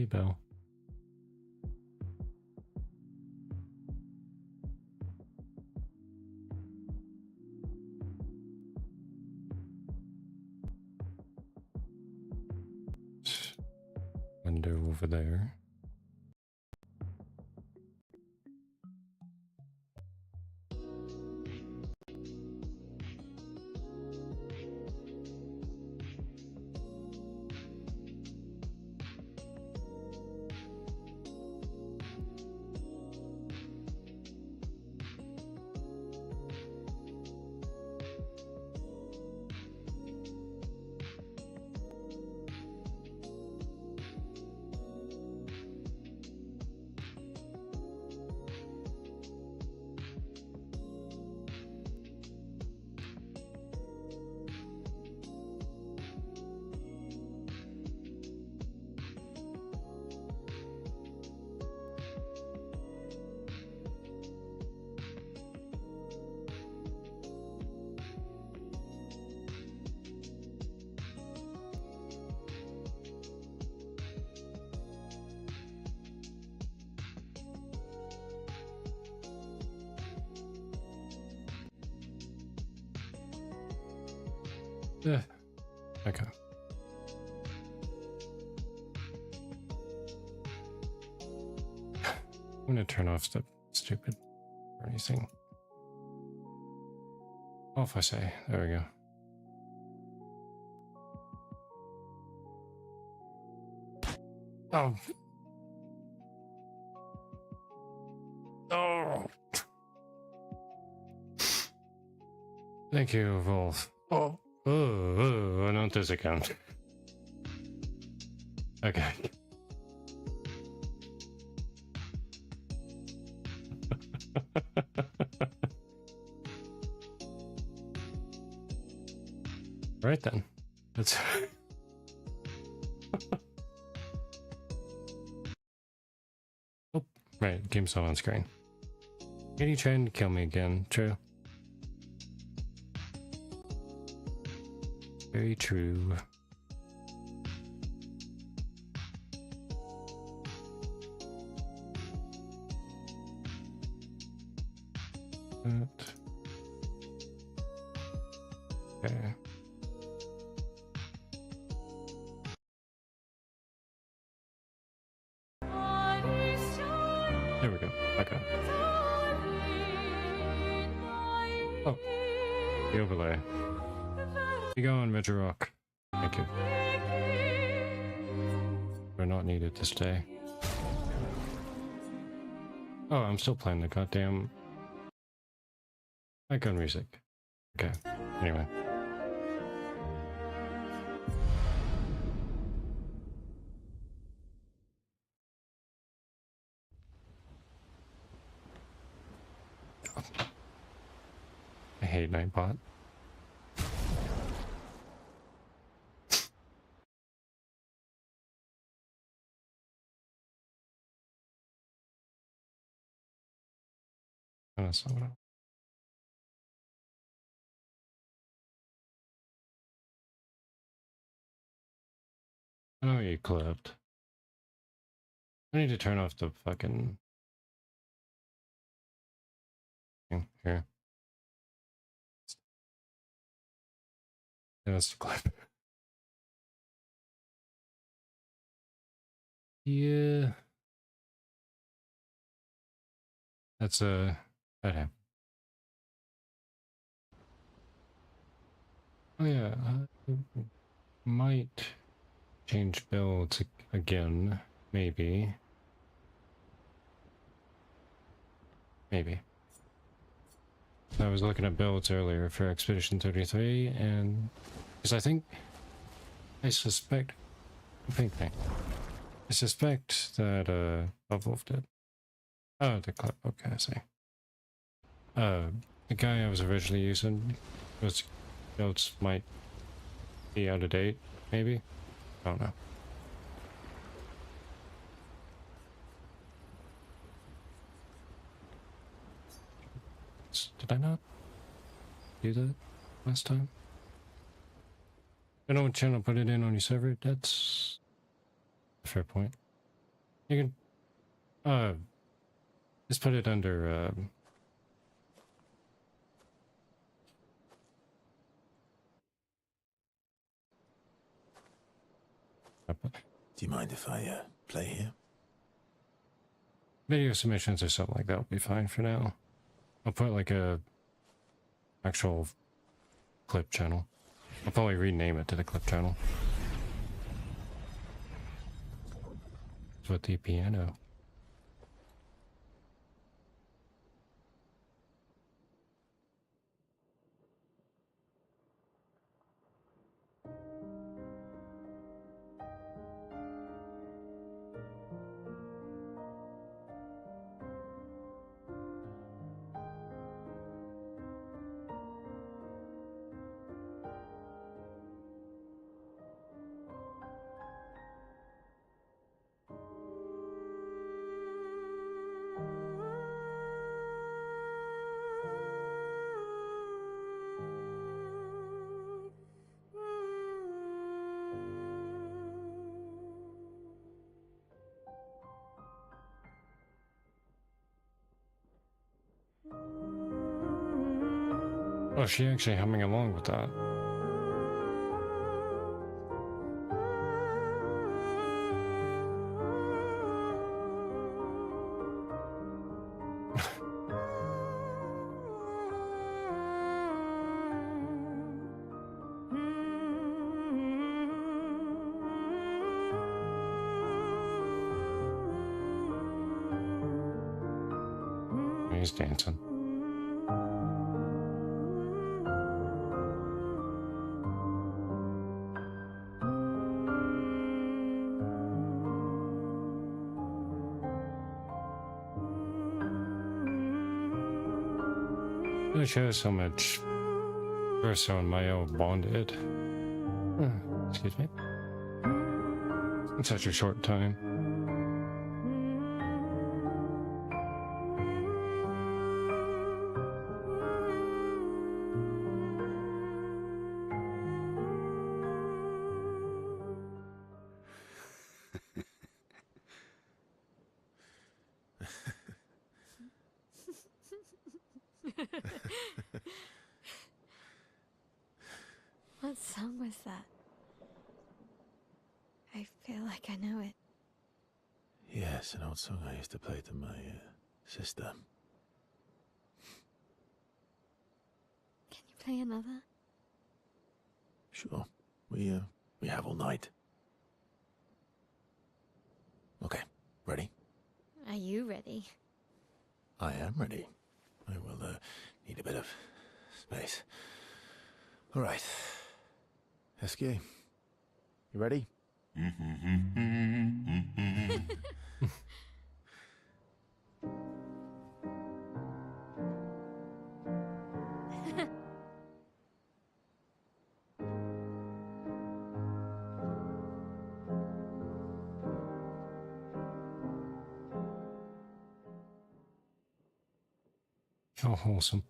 Hey, Belle. Window over there. Okay. I'm gonna turn off the stupid or anything. Off, I say. There we go. Oh. Oh. Thank you, Wolf. Oh. Oh, not this account. Okay. Right then. Let's. Oh, right. Game's still on screen. Katie trying to kill me again. True. Very true. Okay. There we go. Okay. Oh, the overlay. You go on Metro Rock. Thank you. We're not needed this day. Oh, I'm still playing the goddamn icon music. Okay. Anyway. I hate Nightbot. That's not what I know you clipped. I need to turn off the fucking thing here. Yeah, that's the clip. Yeah. That's that happened. Oh yeah, I might change builds again, maybe. Maybe. I was looking at builds earlier for Expedition 33, and because I suspect that Wolf did. Oh, the clip. Okay, I see. The guy I was originally using was builds might be out of date, maybe. I don't know. Did I not do that last time? I know what channel put it in on your server. That's a fair point. You can just put it under Do you mind if I play here? video submissions or something like that will be fine for now. I'll put like a actual clip channel. I'll probably rename it to the clip channel. With the piano. Oh, she actually humming along with that. He's dancing. It shows how much Urso and Mayo bonded. Excuse me. In such a short time. What song was that? I feel like I know it. Yes, an old song I used to play to my sister. Can you play another? Sure. We have all night. Okay, ready? Are you ready? I am ready. I will need a bit of space. All right. Esky, you ready? How wholesome.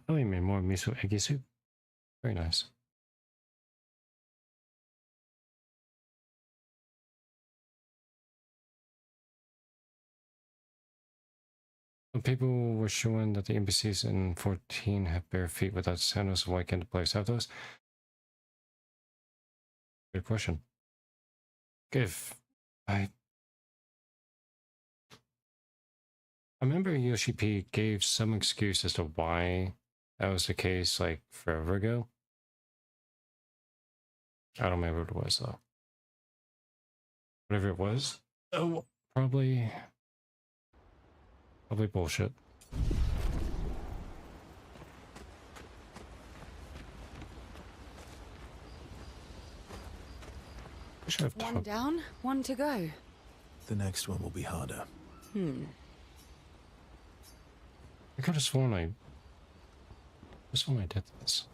Oh, you made more miso eggy soup. Very nice. Some people were showing that the NPCs in 14 have bare feet without sandals. Why can't the players have those? Good question. If I remember Yoshi P gave some excuse as to why that was the case like forever ago. I don't remember what it was though. Whatever it was. Oh, probably bullshit. I should have One down, one to go. The next one will be harder. I could have sworn I did this.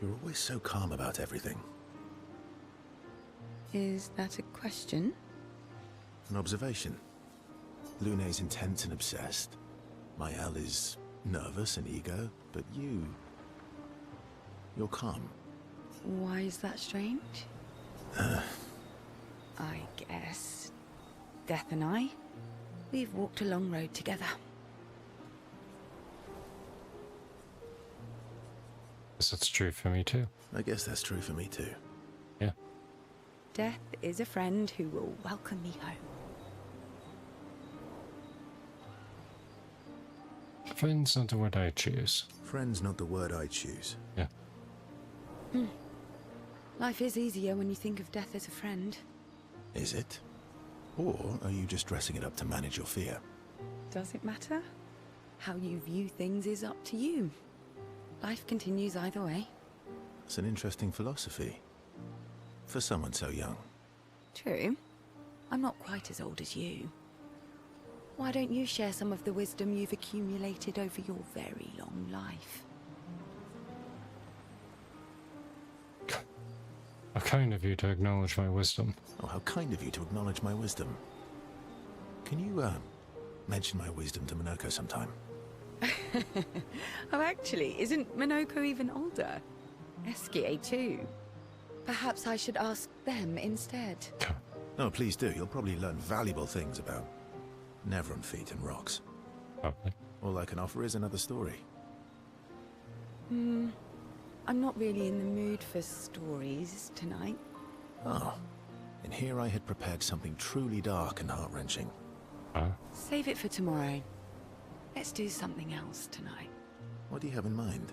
You're always so calm about everything. Is that a question? An observation. Lune's intense and obsessed. Mael is nervous and eager, but you're calm. Why is that strange? I guess Death and I, we've walked a long road together. Guess that's true for me too. I guess that's true for me too. Yeah. Death is a friend who will welcome me home. Friend's not the word I choose. Friend's not the word I choose. Yeah. Life is easier when you think of death as a friend. Is it? Or are you just dressing it up to manage your fear? Does it matter? How you view things is up to you. Life continues either way. It's an interesting philosophy. For someone so young. True. I'm not quite as old as you. Why don't you share some of the wisdom you've accumulated over your very long life? How kind of you to acknowledge my wisdom. Oh, how kind of you to acknowledge my wisdom. Can you, mention my wisdom to Minoko sometime? Oh, actually, isn't Minoko even older? Eskie too. Perhaps I should ask them instead. No, please do. You'll probably learn valuable things about Nevron feet and rocks. Probably. All I can offer is another story. I'm not really in the mood for stories tonight. Oh. And here I had prepared something truly dark and heart-wrenching. Save it for tomorrow. Let's do something else tonight. What do you have in mind?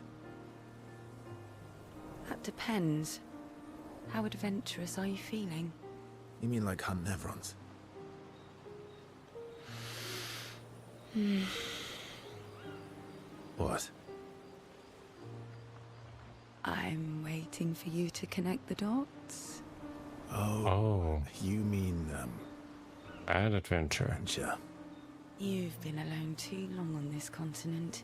That depends. How adventurous are you feeling? You mean like hunt Nevrons? What? I'm waiting for you to connect the dots. Oh. You mean, Bad adventure. adventure. You've been alone too long on this continent.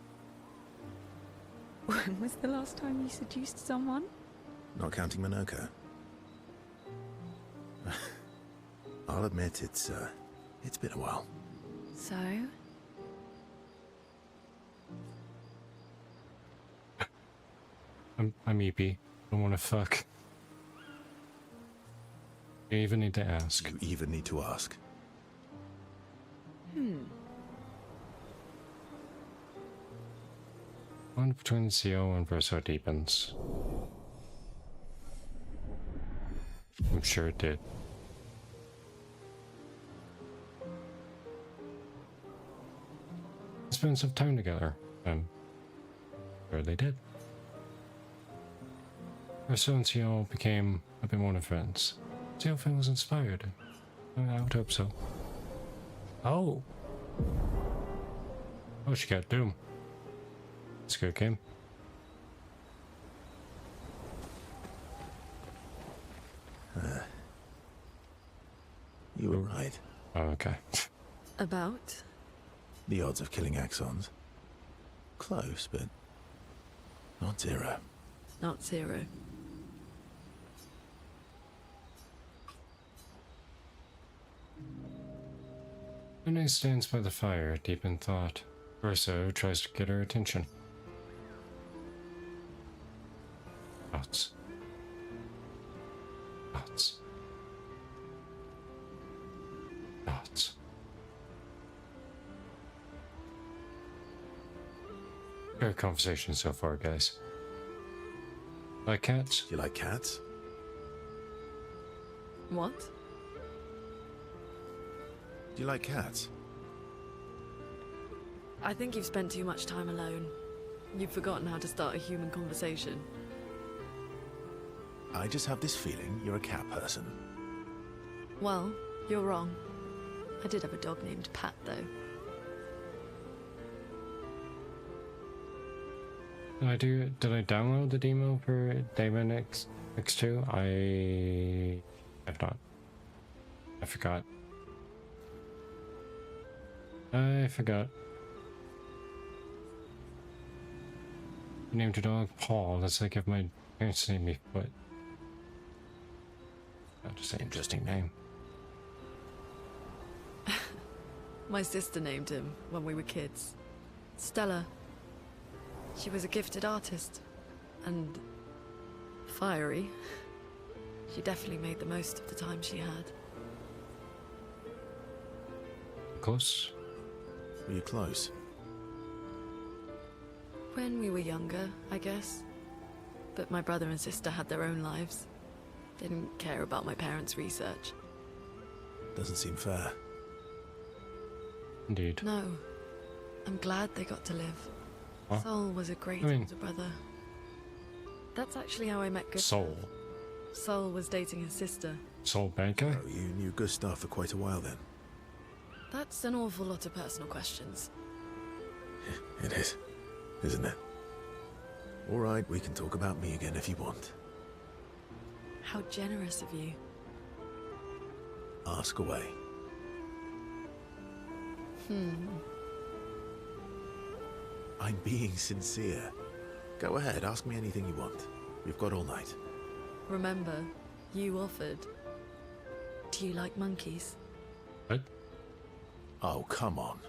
When was the last time you seduced someone? Not counting Minoko. I'll admit it's been a while. So? I'm EP. Don't want to fuck. You even need to ask. You even need to ask. Bond between CO and Verso deepens. I'm sure it did. Spend some time together, and sure they did. Verso and CO became a bit more than friends. CO feels inspired. I would hope so. Oh! Oh, she got Doom. It's a good game. You were right. Oh, okay. About? The odds of killing Axons. Close, but not zero. Not zero. Renee stands by the fire, deep in thought. Verso tries to get her attention. Thoughts. Thoughts. Thoughts. Good conversation so far, guys. Like cats? Do you like cats? What? Do you like cats? I think you've spent too much time alone. You've forgotten how to start a human conversation. I just have this feeling you're a cat person. Well, you're wrong. I did have a dog named Pat, though. Did I download the demo for Daemon X2? I have not. I forgot. I forgot. You named your dog Paul. That's like if my parents named me Foot. That's just an interesting name. My sister named him when we were kids. Stella. She was a gifted artist. And fiery. She definitely made the most of the time she had. Close? Were you close? When we were younger, I guess. But my brother and sister had their own lives. They didn't care about my parents' research. Doesn't seem fair. Indeed. No. I'm glad they got to live. Huh? Sol was a great I mean- older brother. That's actually how I met Gustav. Soul. Sol was dating his sister. Soul bad guy? Oh, you knew Gustav for quite a while then? That's an awful lot of personal questions. It is, isn't it? All right, we can talk about me again if you want. How generous of you. Ask away. I'm being sincere. Go ahead, ask me anything you want. We've got all night. Remember, you offered. Do you like monkeys? What? Oh, come on.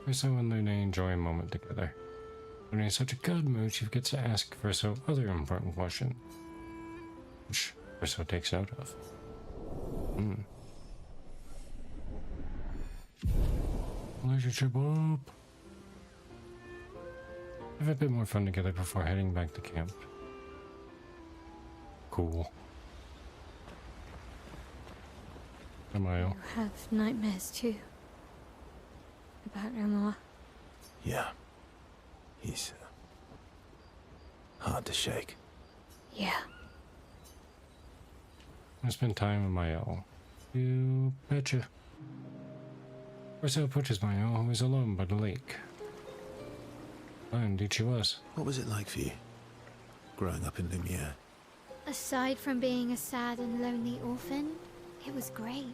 Urso and Luna enjoy a moment together. When in such a good mood, she forgets to ask Verso other important question, which Verso takes note of. Relationship up. Have a bit more fun together before heading back to camp. Cool. Amayo. You have nightmares too. About Omar. Yeah. He's hard to shake. Yeah. I spend time with Mayo. You betcha. Verso approaches Mayo, who is alone by the lake. Oh, indeed she was. What was it like for you, growing up in Lumiere? Aside from being a sad and lonely orphan, it was great.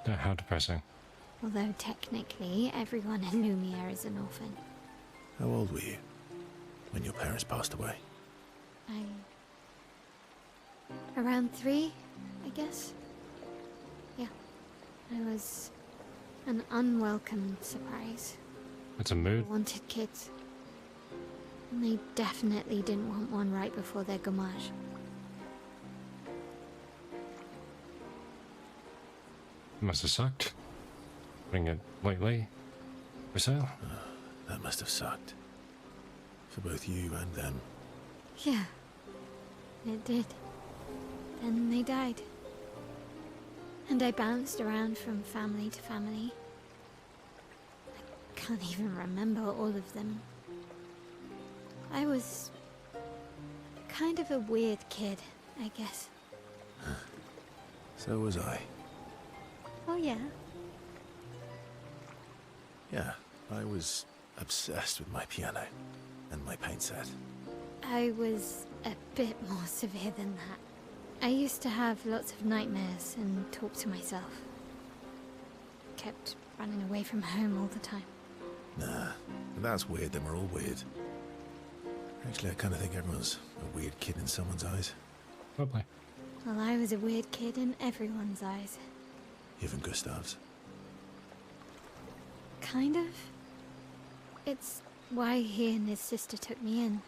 How depressing. Although technically, everyone in Lumiere is an orphan. How old were you when your parents passed away? Around 3, I guess. Yeah. I was an unwelcome surprise. It's a mood. I wanted kids. And they definitely didn't want one right before their gommage. Must have sucked. Putting it lightly. Verso? That must have sucked. For both you and them. Yeah. It did. Then they died. And I bounced around from family to family. I can't even remember all of them. I was kind of a weird kid, I guess. So was I. Oh yeah? Yeah, I was obsessed with my piano and my paint set. I was a bit more severe than that. I used to have lots of nightmares and talk to myself. Kept running away from home all the time. Nah, if that's weird, then we're all weird. Actually, I kind of think everyone's a weird kid in someone's eyes. Probably. Well, I was a weird kid in everyone's eyes. Even Gustav's. Kind of. It's why he and his sister took me in.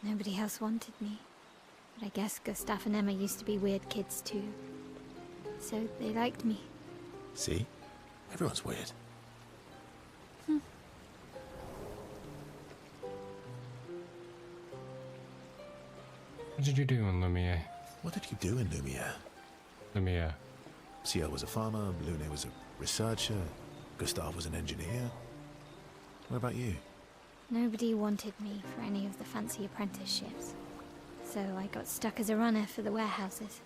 Nobody else wanted me. But I guess Gustav and Emma used to be weird kids too. So they liked me. See? Everyone's weird. What did you do in Lumiere? What did you do in Lumiere? Lumiere. Ciel was a farmer, Lune was a researcher, Gustav was an engineer. What about you? Nobody wanted me for any of the fancy apprenticeships. So I got stuck as a runner for the warehouses.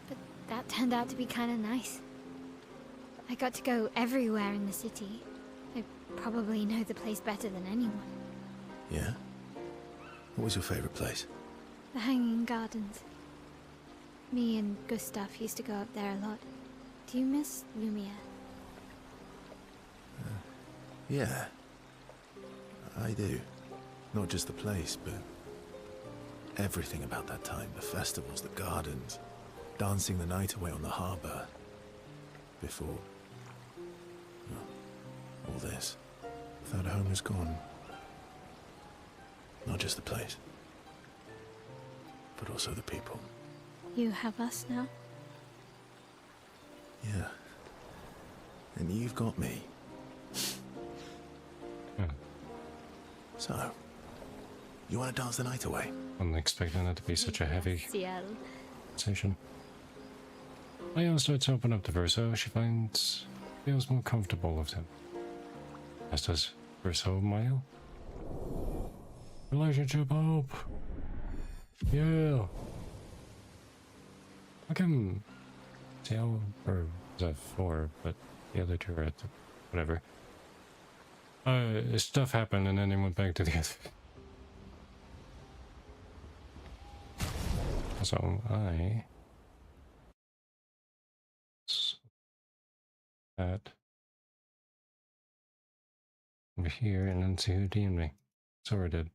But that turned out to be kind of nice. I got to go everywhere in the city. I probably know the place better than anyone. Yeah? What was your favorite place? The Hanging Gardens. Me and Gustav used to go up there a lot. Do you miss Lumiere? Yeah. I do. Not just the place, but everything about that time. The festivals, the gardens. dancing the night away on the harbor. Before... well, all this. That home is gone. Not just the place, but also the people. You have us now? Yeah. And you've got me. So, you want to dance the night away? Wasn't expecting that to be such a heavy Ciel. session. Leo starts to open up to Verso. She feels more comfortable with him. As does Verso Mael. Relationship hope. Yeah. How come Ciel, or was that 4, but the other 2 are at the, whatever. Stuff happened and then they went back to the other. So that over here and then see who DM'd me. So I did.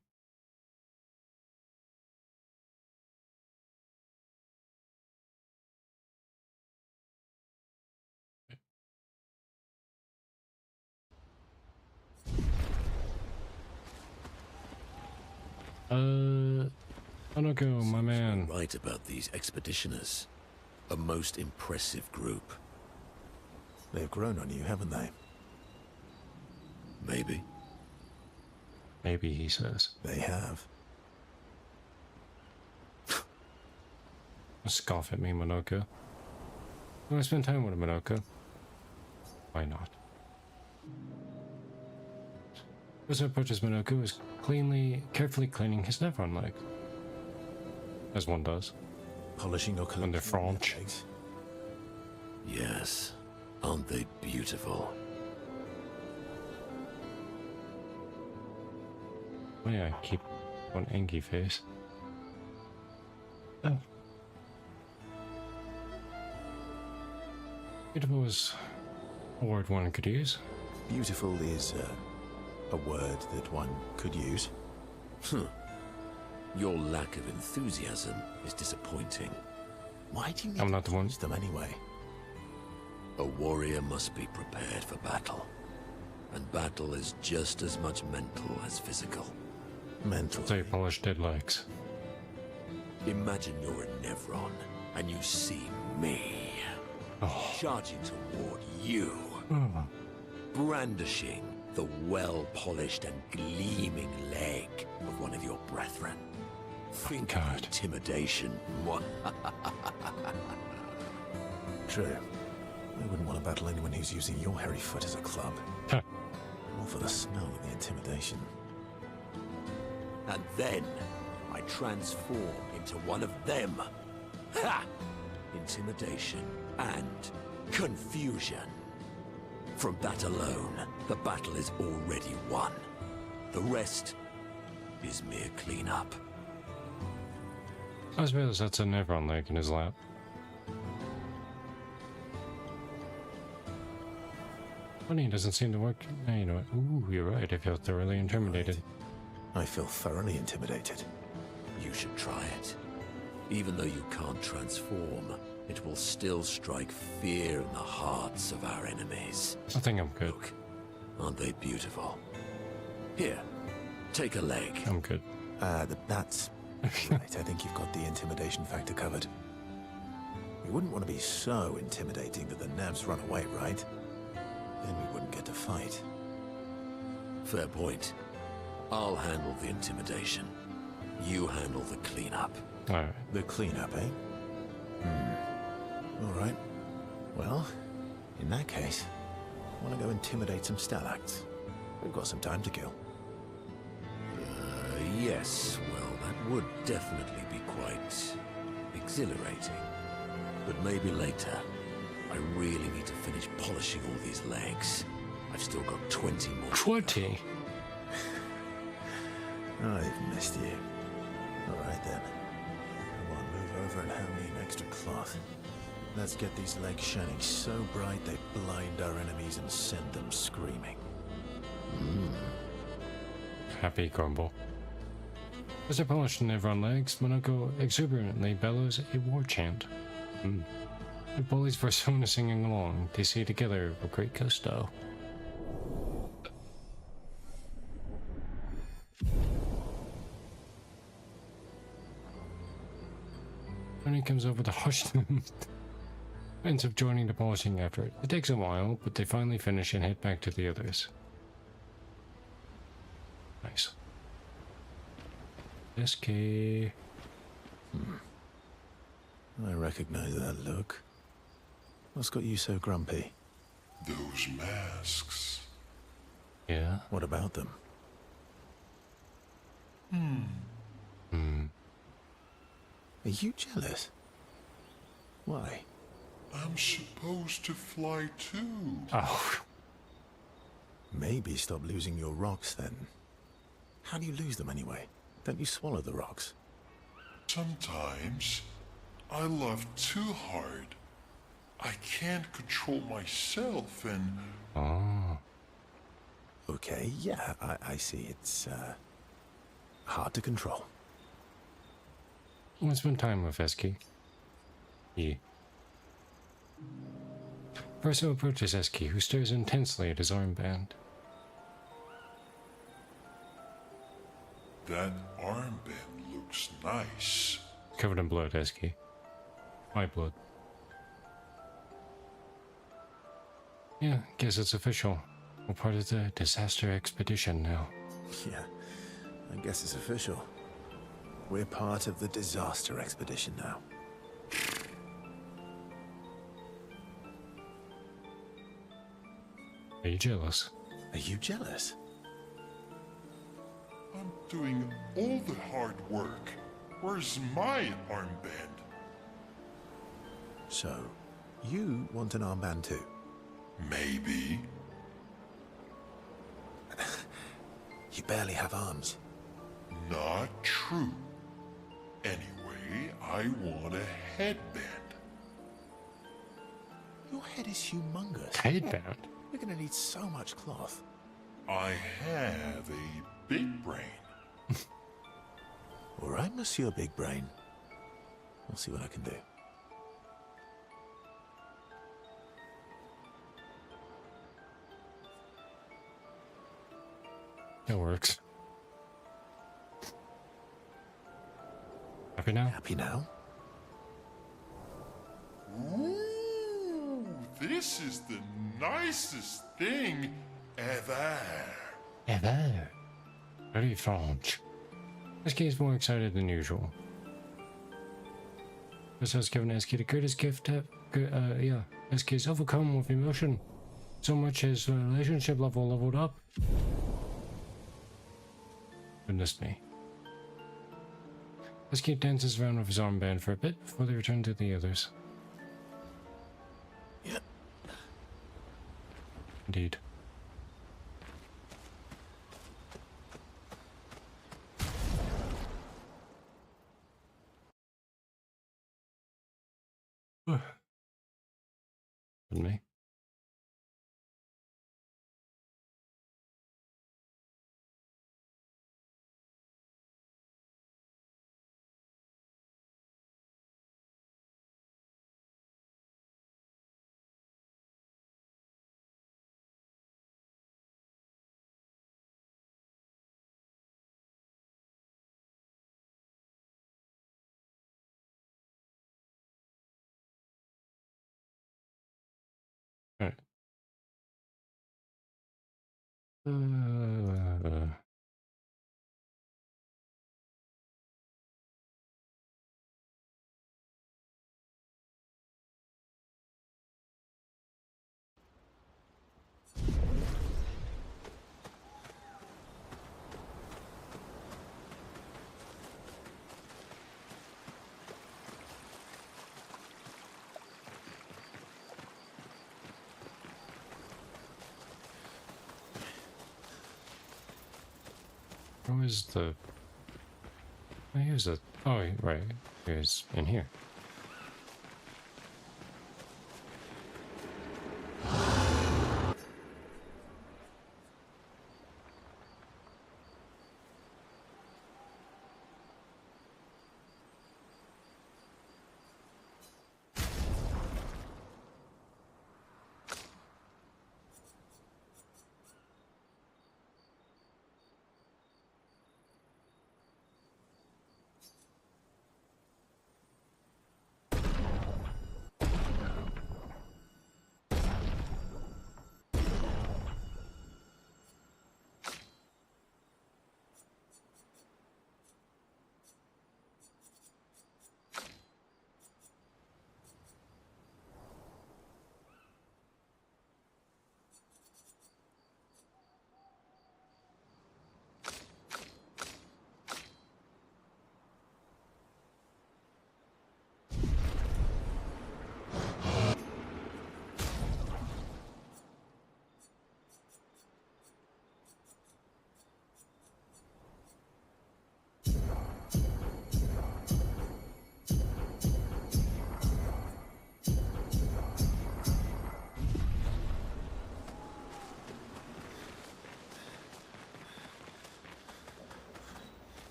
Hanako, my man. Right about these expeditioners. A most impressive group. They've grown on you, haven't they? Maybe. Maybe, he says. They have. Scoff at me, Monoko. I want to spend time with Monoko. Why not? As I approaches Monoko is carefully cleaning his Nevron leg. As one does. Polishing your collection When they're French. legs. Yes. Aren't they beautiful? Oh yeah, I keep one Engie face. Oh. Beautiful is a word one could use. Beautiful is a word that one could use. Your lack of enthusiasm is disappointing. Why do you need I'm not to the one. use them anyway? A warrior must be prepared for battle. And battle is just as much mental as physical. Mental. So you polish dead legs. Imagine you're a Nevron and you see me charging toward you, brandishing the well-polished and gleaming leg of one of your brethren. Think of God. intimidation. True. I wouldn't want to battle anyone who's using your hairy foot as a club. Huh. All for the smell and the intimidation. And then I transform into one of them. Ha! Intimidation and confusion. From that alone, the battle is already won. The rest is mere cleanup. I suppose that's a Nevron leg in his lap. Funny, it doesn't seem to work. No, you know what? Ooh, you're right. I feel thoroughly intimidated. I feel thoroughly intimidated. You should try it. Even though you can't transform, it will still strike fear in the hearts of our enemies. I think I'm good. Look, aren't they beautiful? Here, take a leg. I'm good. That's right. I think you've got the intimidation factor covered. We wouldn't want to be so intimidating that the Nevs run away, right? Then we wouldn't get to fight. Fair point. I'll handle the intimidation. You handle the cleanup. Alright. The cleanup, eh? All right. Well, in that case, I want to go intimidate some stalacts. We've got some time to kill. Yes, well, that would definitely be quite exhilarating. But maybe later. I really need to finish polishing all these legs. I've still got 20 more. 20? I've missed you. All right then. Come on, move over and hand me an extra cloth. Let's get these legs shining so bright they blind our enemies and send them screaming. Happy grumble. As I polish the Nevron legs, Monoko exuberantly bellows a war chant. The bullies for Sona singing along. They say together with great gusto. When he comes over to hush them, ends up joining the polishing effort. It takes a while, but they finally finish and head back to the others. Nice. SK. I recognize that look. What's got you so grumpy? Those masks. Yeah. What about them? Are you jealous? Why? I'm supposed to fly too. Oh. Maybe stop losing your rocks then. How do you lose them anyway? Don't you swallow the rocks? Sometimes I love too hard. I can't control myself and... Oh. Okay, yeah, I see. It's, hard to control. Want to spend time with Eski? Yeah. Verso approaches Eski, who stares intensely at his armband. That armband looks nice. Covered in blood, Eski. My blood. Yeah, guess it's official. We're part of the disaster expedition now. Yeah, I guess it's official. We're part of the disaster expedition now. Are you jealous? Are you jealous? I'm doing all the hard work. Where's my armband? So, you want an armband too? Maybe. You barely have arms. Not true. Anyway, I want a headband. Your head is humongous. Headband? We're gonna need so much cloth. I have a big brain. All right, Monsieur Big Brain. I'll see what I can do. That works. Happy now? Happy now? Ooh, this is the nicest thing ever. Ever. Very French. Eski is more excited than usual. This has given Eski the greatest gift yeah. Eski is overcome with emotion. So much his relationship leveled up. Goodness me. Eski dances around with his armband for a bit before they return to the others. Yeah. Indeed. And me. Alright. Where is the... Here's the... Oh, right. Here's in here.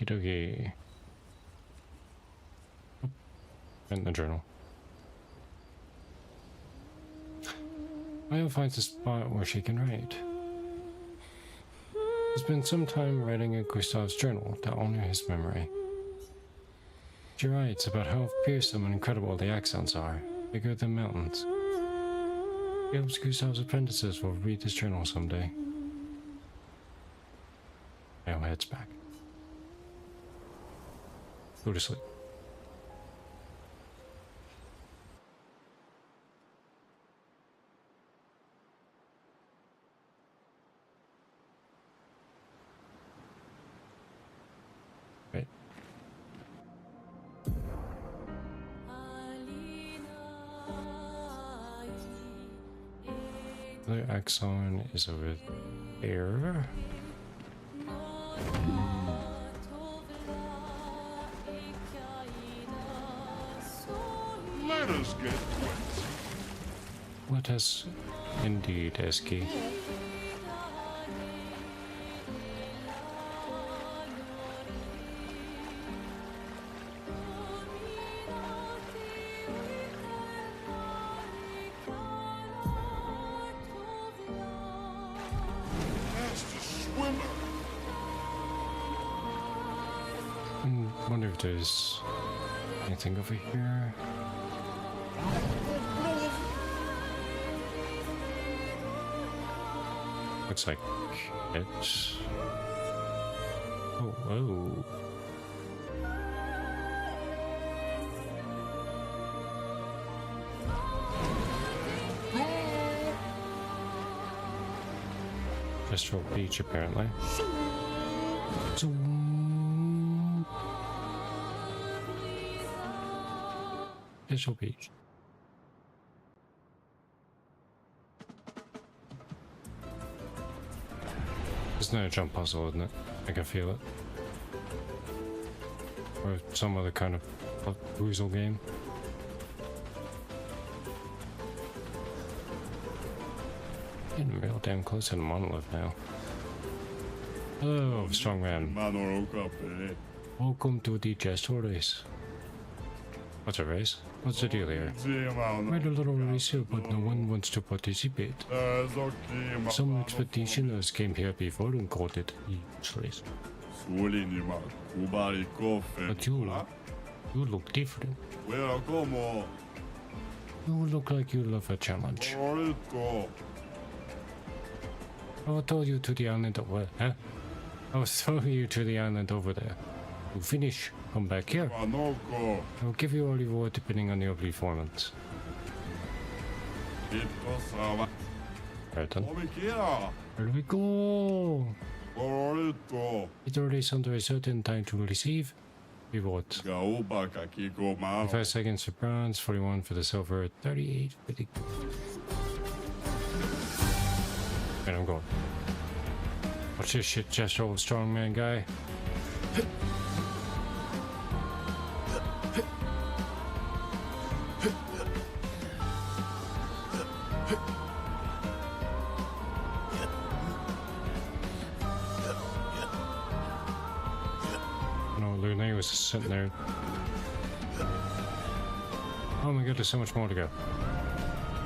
Okie dokie. In the journal. Maya finds a spot where she can write. She spent some time writing in Gustav's journal to honor his memory. She writes about how fearsome and incredible the Axons are, bigger than mountains. She hopes Gustav's apprentices will read this journal someday. Now heads back. Go to sleep. Right. The Axon is over there. Let us get wet. Let us indeed, Eski. That's the swimmer. I wonder if there's anything over here. Looks like it's. Oh, whoa. Kestrel Beach, apparently. Kestrel Beach. It's not a jump puzzle, isn't it? I can feel it. Or some other kind of puzzle game. Getting real damn close to the monolith now. Hello, strongman. Welcome to the Jester race. What's a race? What's the deal here? Made a little race here, but no one wants to participate. Some expeditioners came here before and called it useless. But you look different. You look like you love a challenge. I will throw you to the island over there. I will throw you to the island over there. You finish, come back here. I will give you a reward depending on your performance. Right then. Here we go! Hit the race under a certain time to receive reward. 25 seconds for bronze, 41 for the silver, 38 for the... And I'm going. Watch this shit, Jester, old strongman guy. No, Lune was just sitting there. Oh my god, there's so much more to go.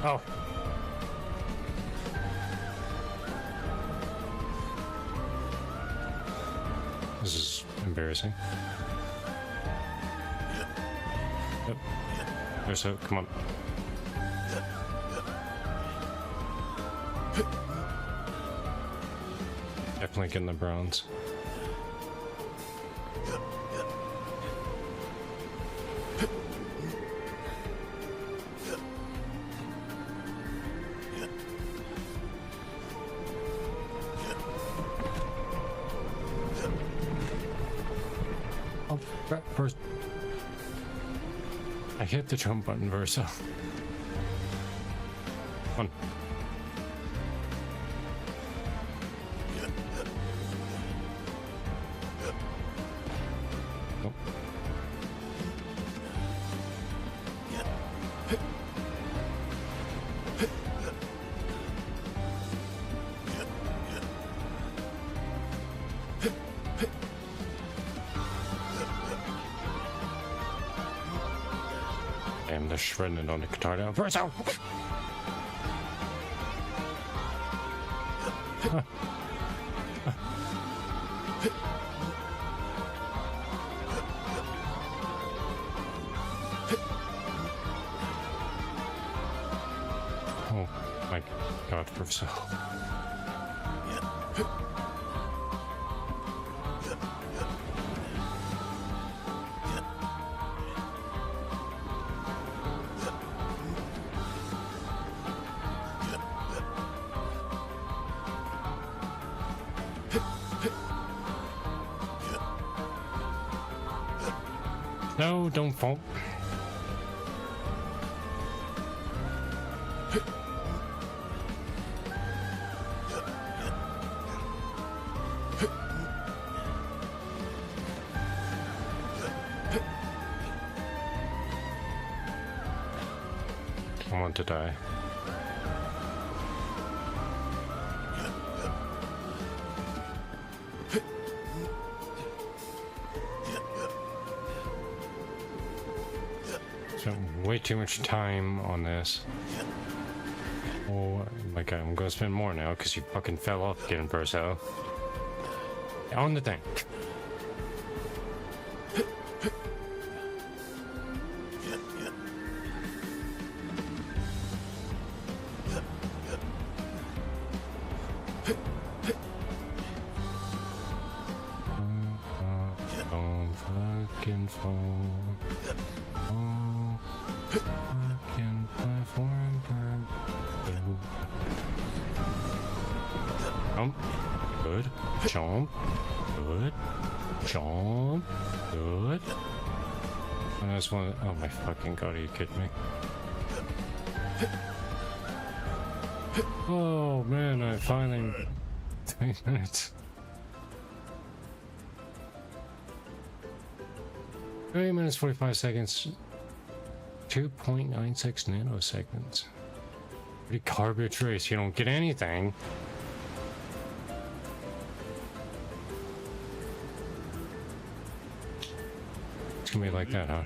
Oh! This is embarrassing. Yep. There's a, come on. Definitely getting the bronze. Oh, first. I hit the jump button, Versa. Come on. Nope. they're shredding it on the guitar now. Verso! Oh my god, Verso. No, don't fall. I want to die. Way too much time on this. Oh my god, I'm gonna spend more now because you fucking fell off getting Verso. On the thing. Don't fucking fall. Jump. Good. Jump. Good. Jump. Good. And I just want to, oh my fucking god, are you kidding me? Oh man, I finally 3 minutes. 3 minutes 45 seconds. 2.96 nanoseconds. Pretty garbage race. You don't get anything. It's gonna be like that, huh?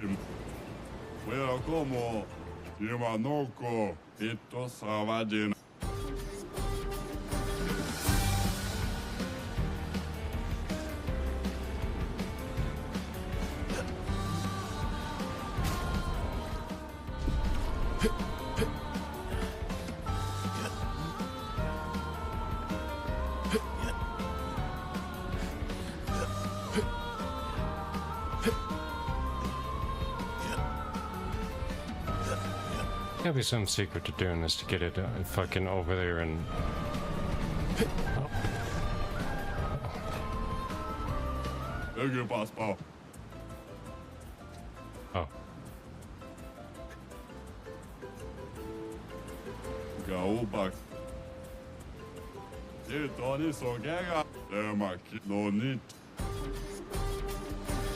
Gotta be some secret to doing this to get it fucking over there and. Oh. Go back.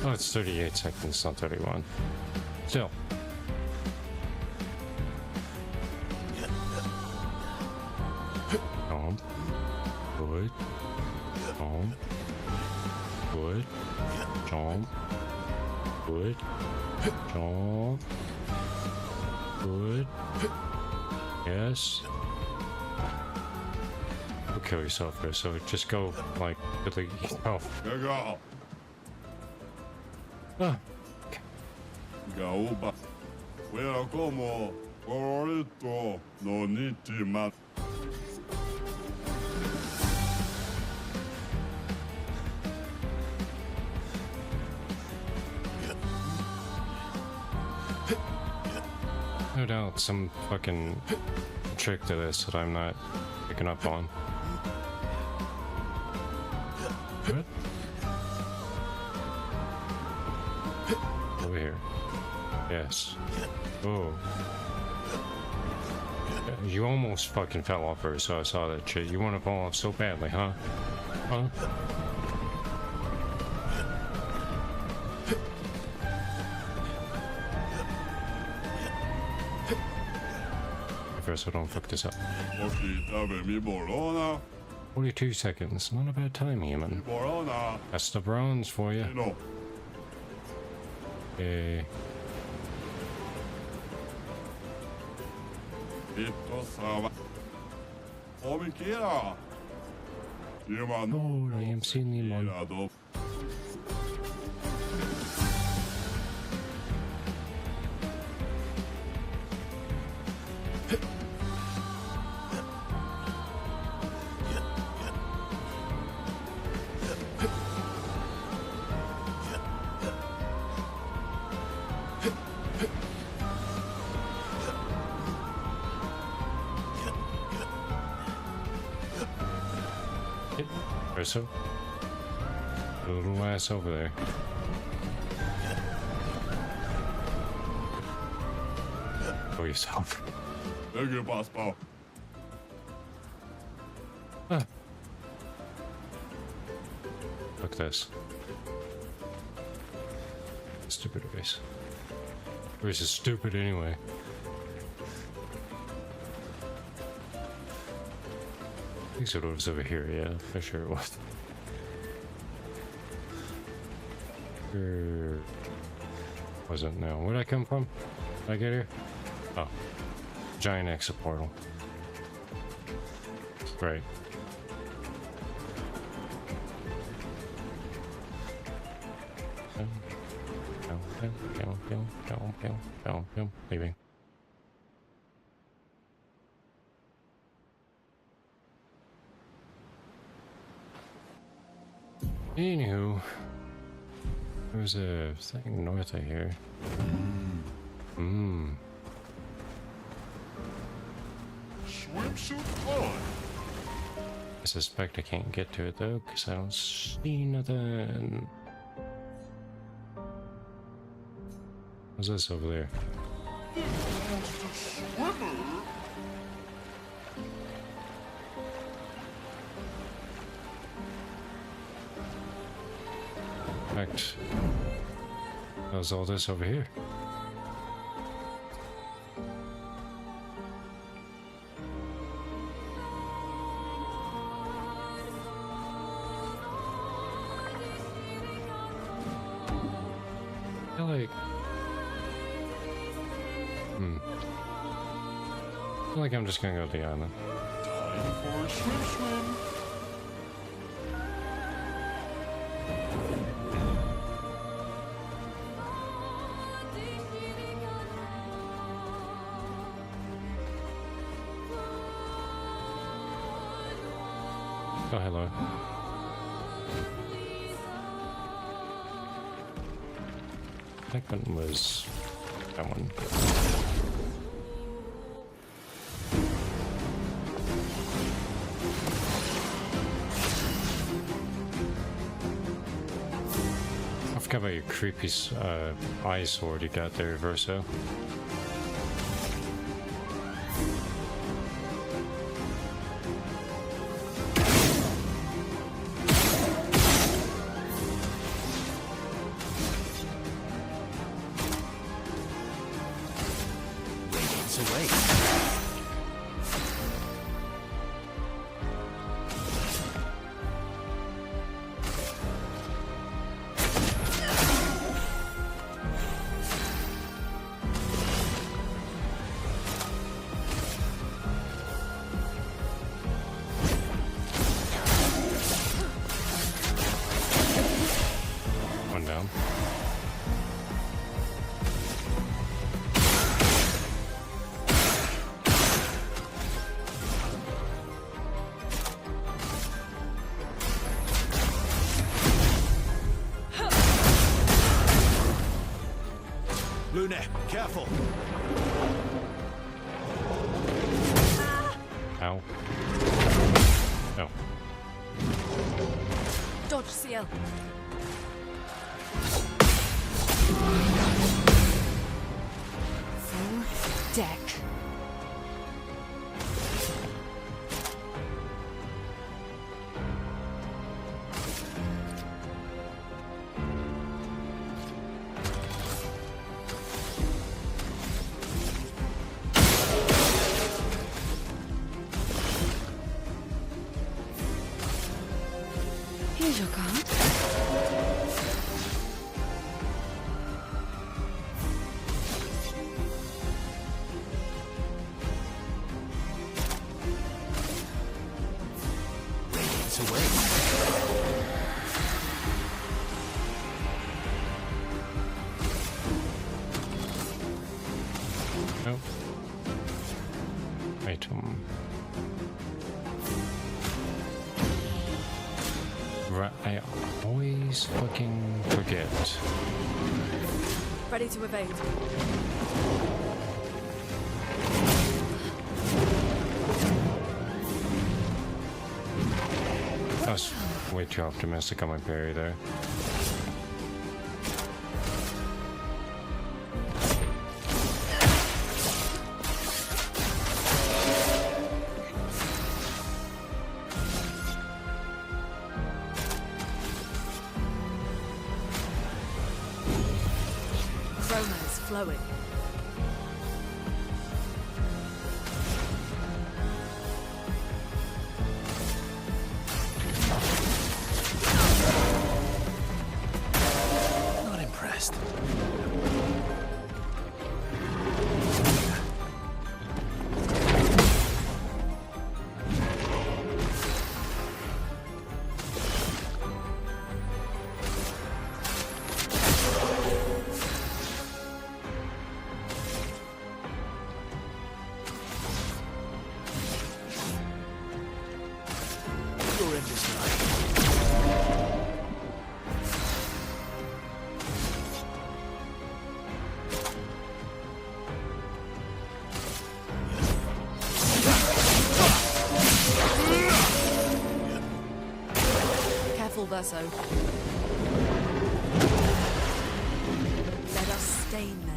Oh, it's 38 seconds, not 31. Still. Good. Good. Jump. Good. Jump. Good. Yes. Go kill yourself there, so just go like with the oh. Ah. Go back. Where como corito no nitima. No doubt some fucking trick to this that I'm not picking up on. What? Over here. Yes. Oh. You almost fucking fell off her, so I saw that shit. You want to fall off so badly, huh? Huh? First, I don't fuck this up. 42 seconds. Not a bad time, human. That's the bronze for you. Okay. Vittu saava. Omi kielä. Ilman Oh, I am seeing him on. kielä. So, a little ass over there. Go yourself. Thank you, boss ball. Ah. Look this. Stupid race. Race is stupid anyway. I think it was over here, yeah, for sure it was. Sure. Wasn't now. Where'd I come from? Did I get here? Oh. Giant exit portal. Great. Leaving. Anywho, there's a thing north of here. Swimsuit on. I suspect I can't get to it though, because I don't see nothing. What's this over there? Swimmer. In fact, how's all this over here? I feel like... I feel like I'm just gonna go to the island. Time for a swim. Oh, hello. That one was... that one. I forgot about your creepy eye sword you got there, Verso. One down. Lune, careful! Ow. No. Dodge, CL. Full deck. Here's your card. minutes away. Nope. Wait. I always fucking forget. Ready to evade. I was way too optimistic on my parry there. Chroma is flowing. Not impressed. You're in this life. Careful, Verso. Let us stain them.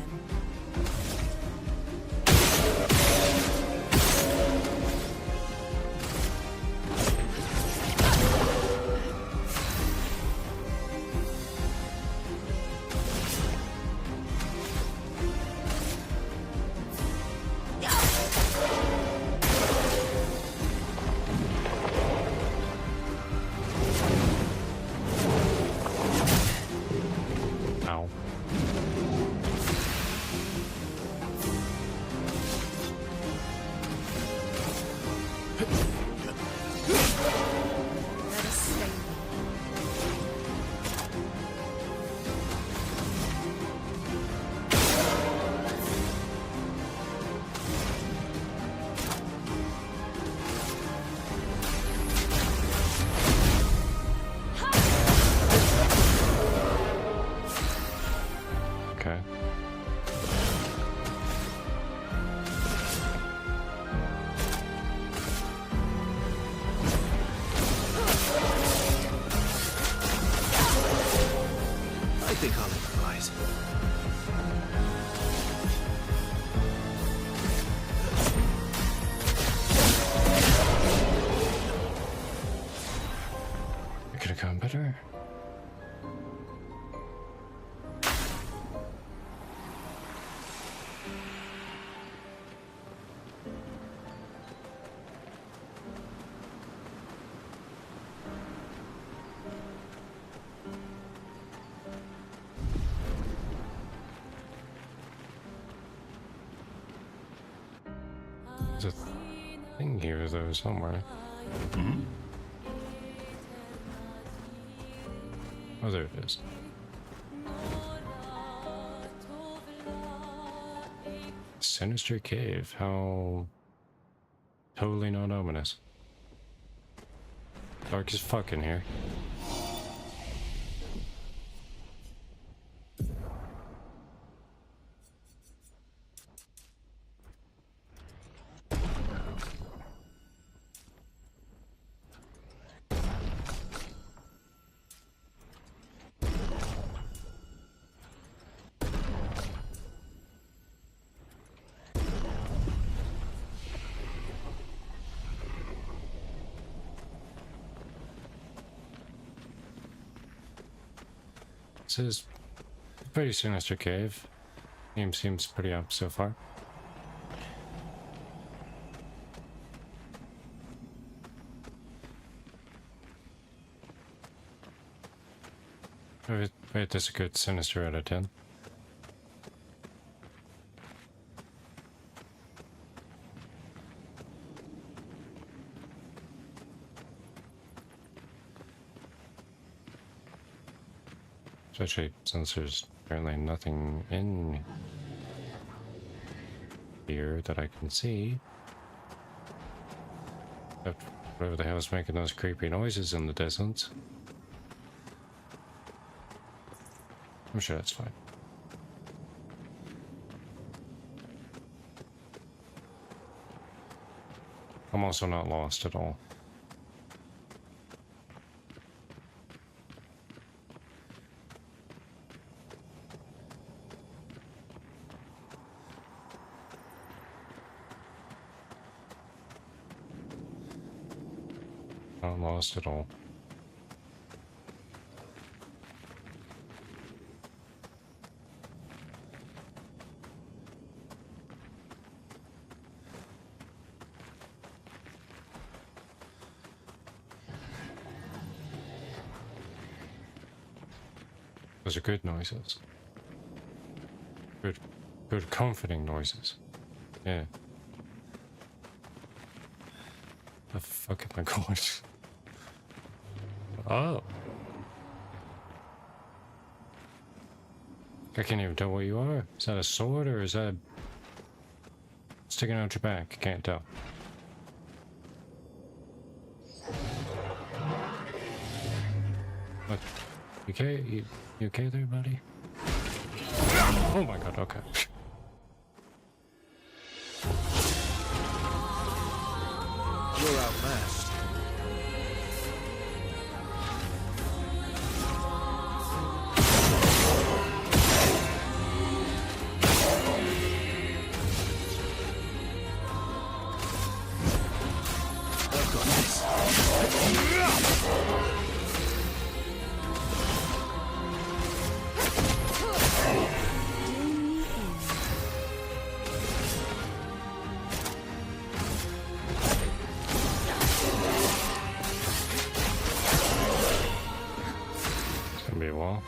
Ow. Let us stain them. Okay. I think I'll improvise. It could have gone better. There's a thing here though somewhere. Oh, there it is. Sinister cave. How totally not ominous. Dark as fuck in here. This is a pretty sinister cave. Game seems pretty up so far. Wait, this is a good sinister out of 10. Especially since there's apparently nothing in here that I can see. Except whatever the hell is making those creepy noises in the distance. I'm sure that's fine. I'm also not lost at all. Not lost at all. Those are good noises. Good comforting noises. Yeah. The fuck am I going? Oh. I can't even tell what you are. Is that a sword or is that sticking out your back? I can't tell. What? You okay? You okay there, buddy? Oh my god, okay. You're outmatched. I've got this. Be a while.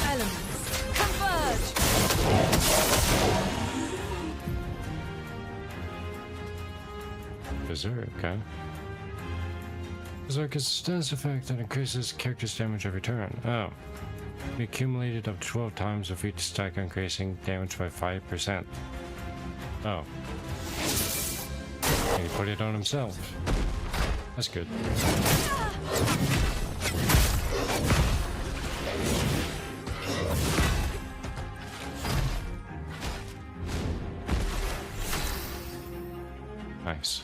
Elements, converge! Berserk, okay. Berserk is a stance effect that increases character's damage every turn. Oh. Be accumulated up to 12 times with each stack increasing damage by 5%. Oh. He put it on himself. That's good. Nice.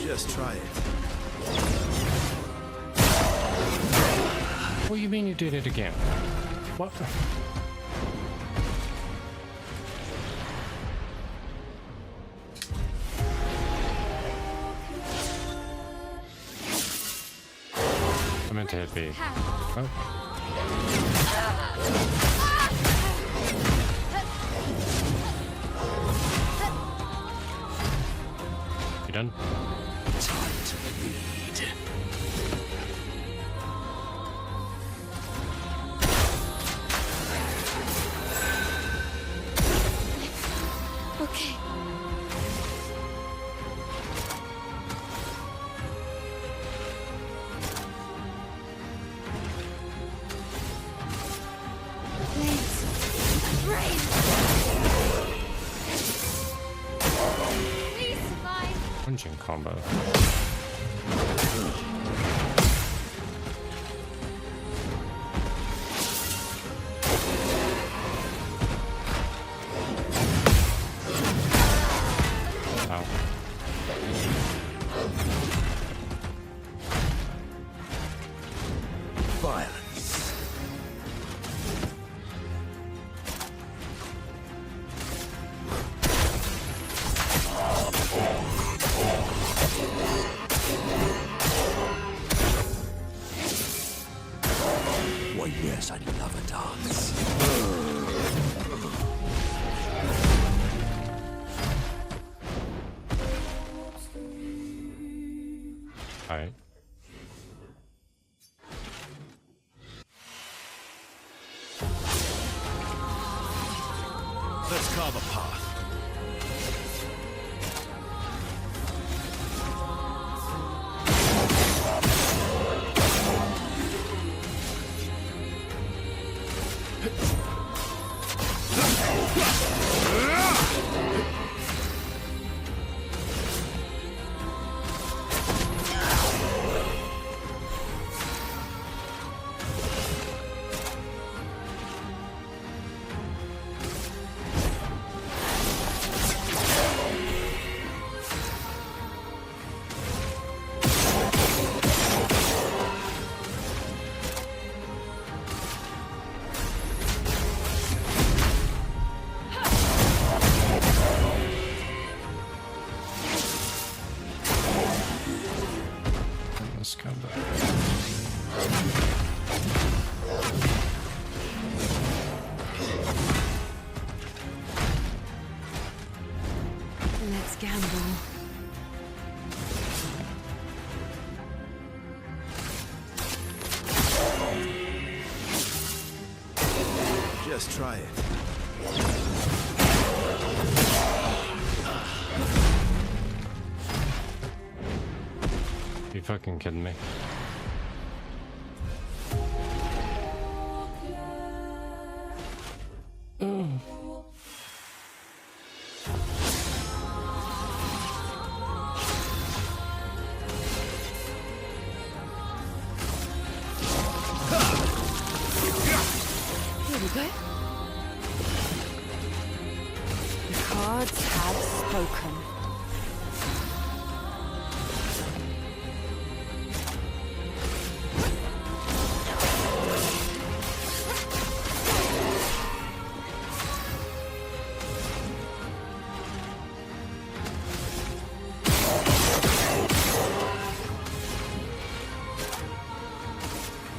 Just try it. What do you mean you did it again? What? I meant to hit B. Oh. You done? Time to bleed. Okay. Please. Brave. Please survive. Punching combo. Ow. Violence. Let's carve a path. Let's come back. Let's gamble. Just try it. You fucking kidding me? Here we go. The cards have spoken.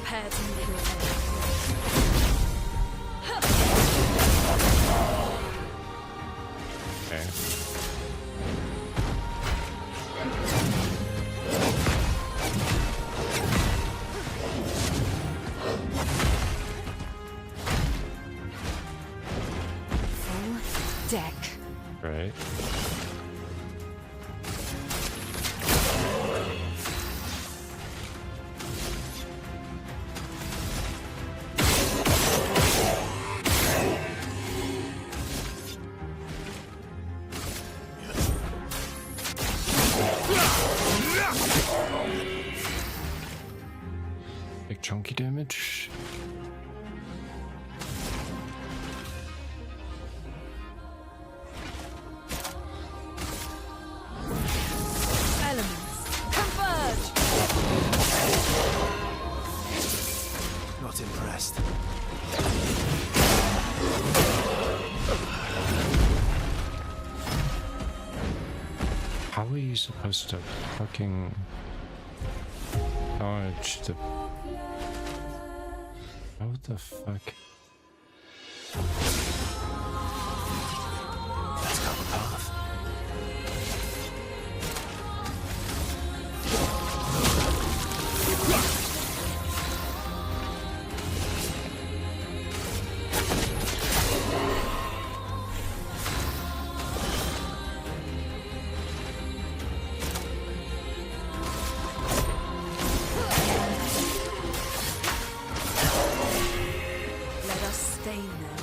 Prepare to kill them. Okay. Full deck. Right. Big chunky damage. Elements, converge! Not impressed. How are you supposed to fucking dodge the... How the fuck? Let's carve a path. Let us stain them.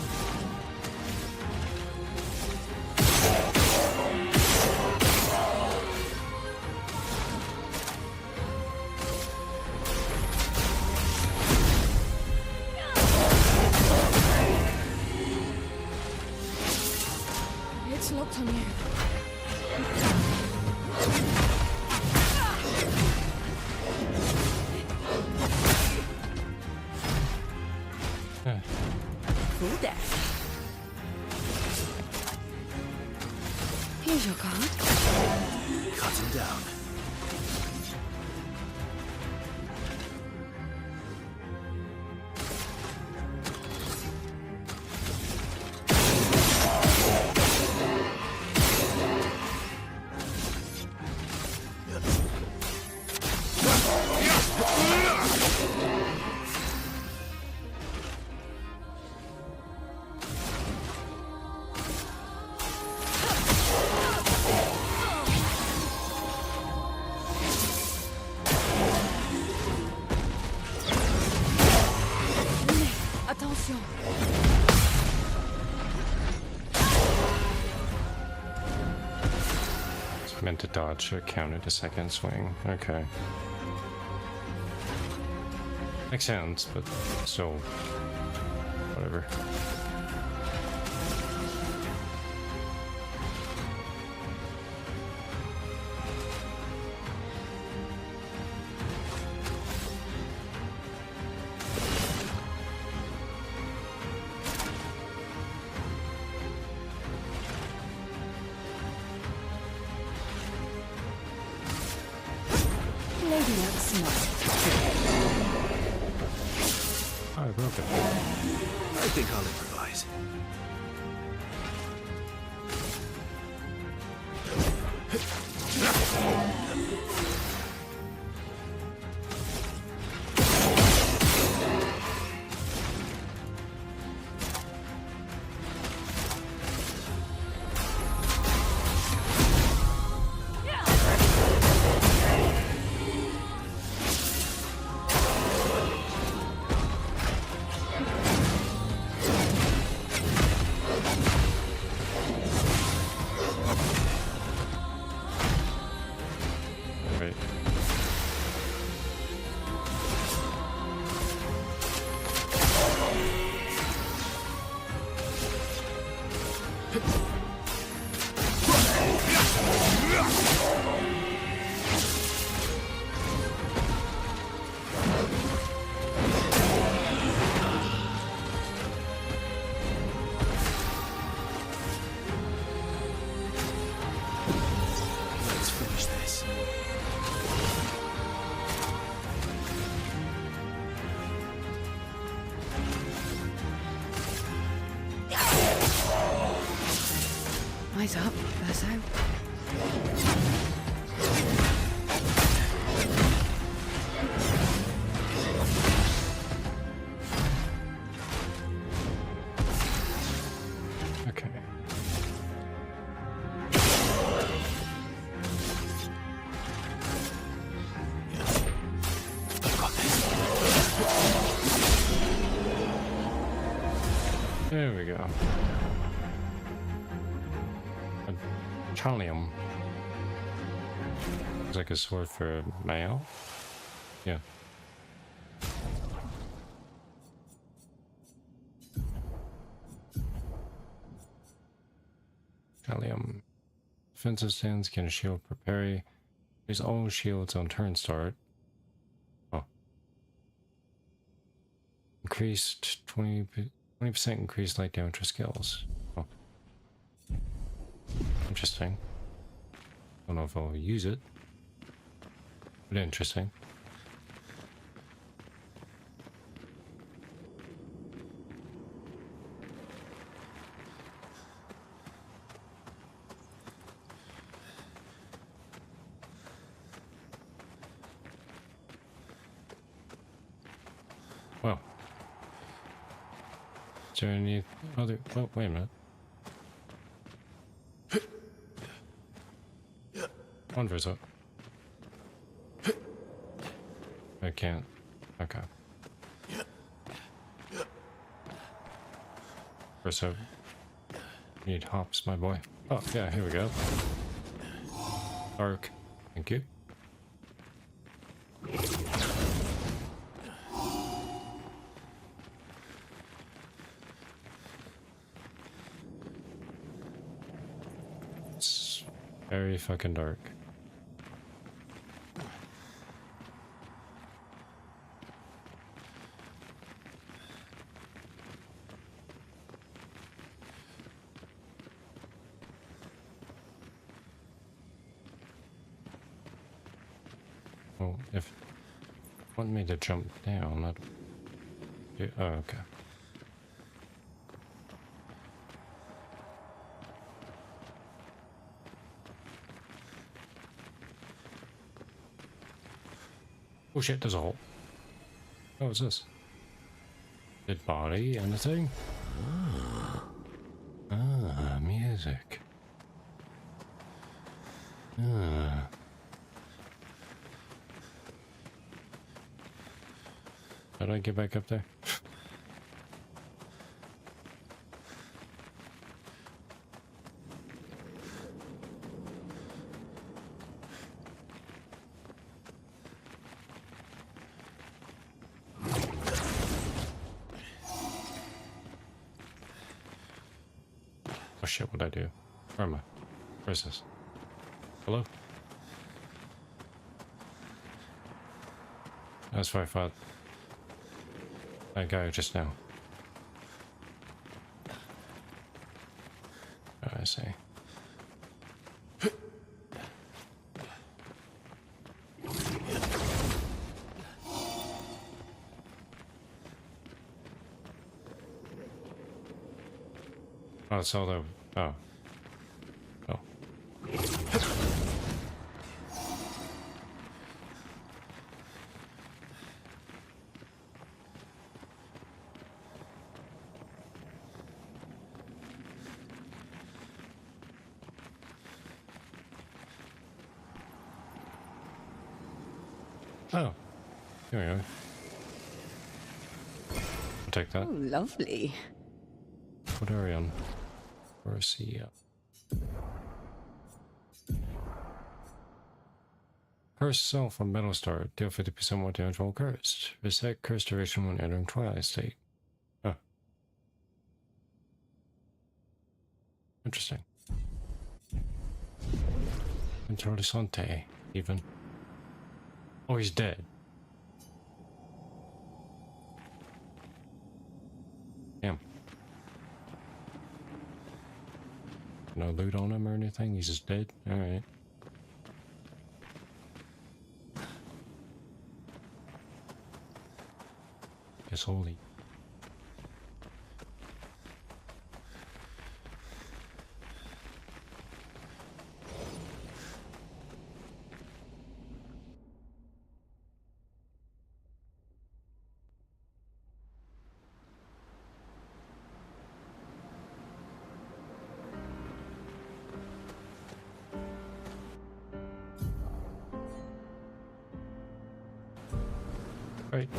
It's locked on you. Yeah. Full deck. Here's your card. Cut him down. meant to dodge, so it counted a second swing. Okay. Makes sense, but still, whatever. Oh, I broke it. I think I'll improvise. Wait. Let's finish this. Eyes up, Verso. Okay. I've got this. There we go. Chalium. Looks like a sword for a male. Yeah. Chalium. Defensive stance can shield per parry. Use all shields on turn start. Oh. Increased 20% increased light damage for skills. Oh. Interesting. Don't know if I'll use it, but interesting. Well, is there any other? Oh, wait a minute. One verse up. I can't. Okay. Verse up. Need hops, my boy. Oh, yeah, here we go. Arc. Thank you. It's very fucking dark. Well, if you want me to jump down, I'd do. Oh, okay. Oh shit, there's a hole. Oh, what's this? Dead body, anything? Ah, music. Ah. How do I get back up there? Oh shit, what'd I do? Where am I? Where is this? Hello? That's what I thought. That guy just now. Oh, I see. Oh, it's all the... Oh. Oh. Oh. Here we go. I'll take that. Oh, lovely. What are we on? Or is he Curse self on Battlestar. Deal 50% more damage while cursed. Reset curse duration when entering Twilight State. Oh. Interesting. Interessante, even. Oh, he's dead. Damn. No loot on him or anything? He's just dead? Alright. Guess holy. Right.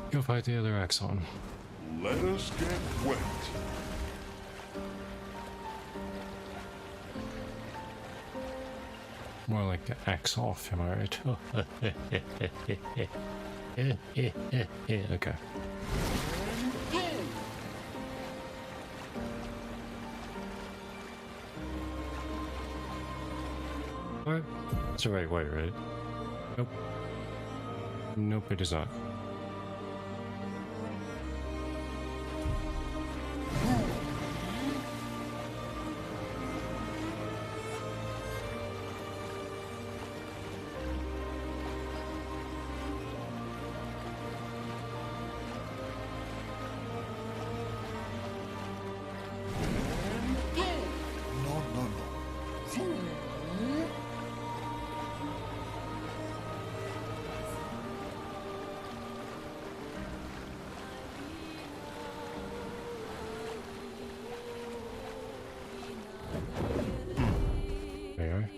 Go fight the other Axon. Let us get wet. More like the axe off, am I right? Okay. Alright. That's the right way, right? Nope. Nope, it is not. There.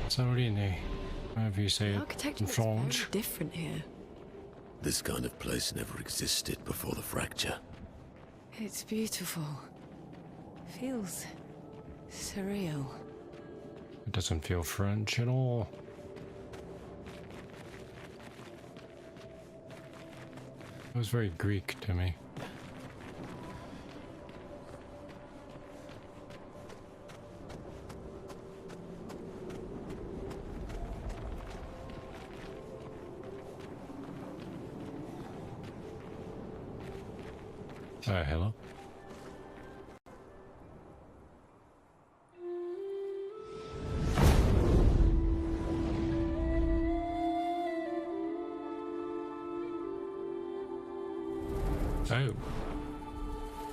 Sorry, however you say The it architecture in is very French. different here. This kind of place never existed before the fracture. It's beautiful. Feels surreal. It doesn't feel French at all. It was very Greek to me. Hello? Oh.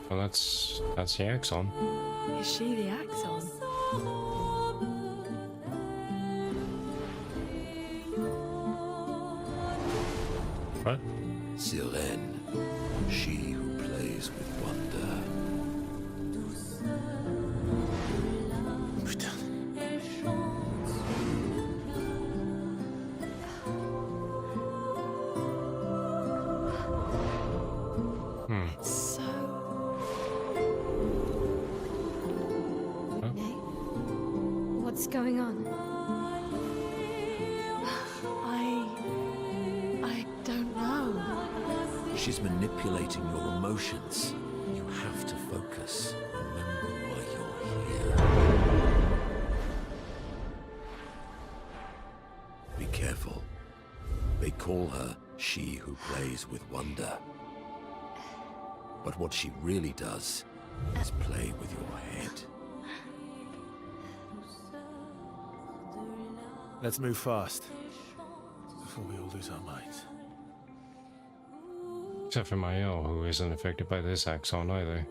Well, that's the Axon. Is she the Axon? What? Sirene, she who plays with wonder. What's going on? I don't know. She's manipulating your emotions. You have to focus. Remember why you're here. Be careful. They call her she who plays with wonder. But what she really does is play with your head. Let's move fast, before we all lose our minds. Except for Mael, who isn't affected by this Axon either.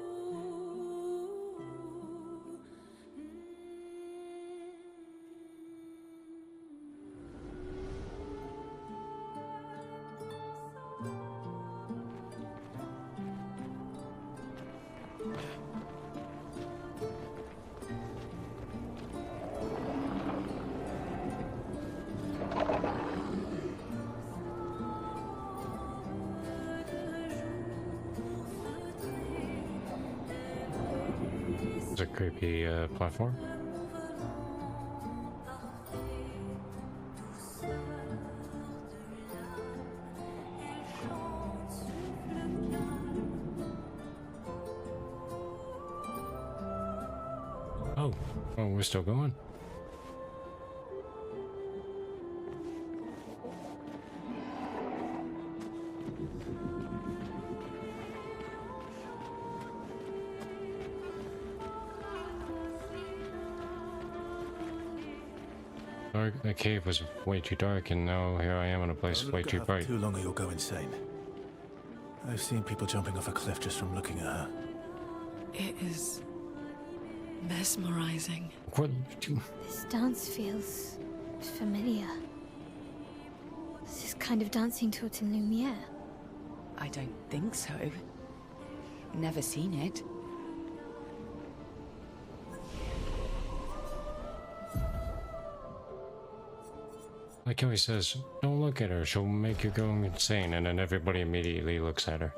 It's a creepy platform. Oh, we're still going. The cave was way too dark, and now here I am in a place way too bright. Too long or you'll go insane. I've seen people jumping off a cliff just from looking at her. It is mesmerizing. What? This dance feels familiar. This is kind of dancing to it in Lumiere. I don't think so. Never seen it. Like how he says, don't look at her, she'll make you go insane, and then everybody immediately looks at her.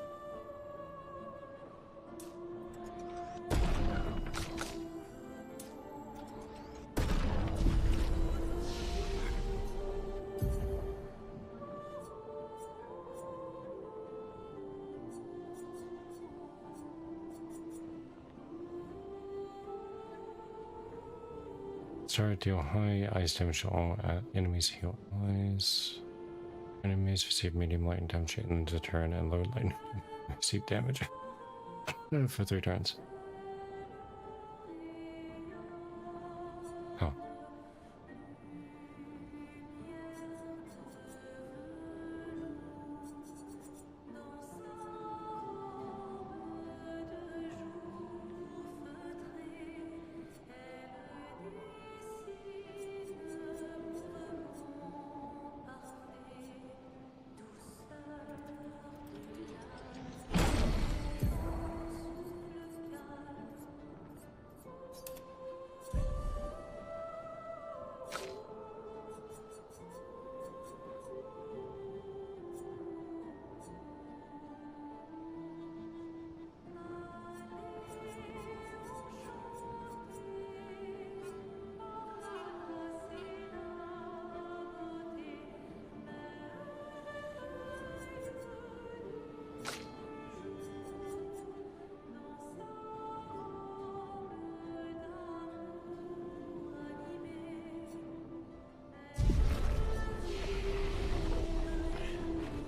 Start deal high ice damage to all enemies, heal eyes. Enemies receive medium light and damage in the turn, and low light receive damage for 3 turns. Oh.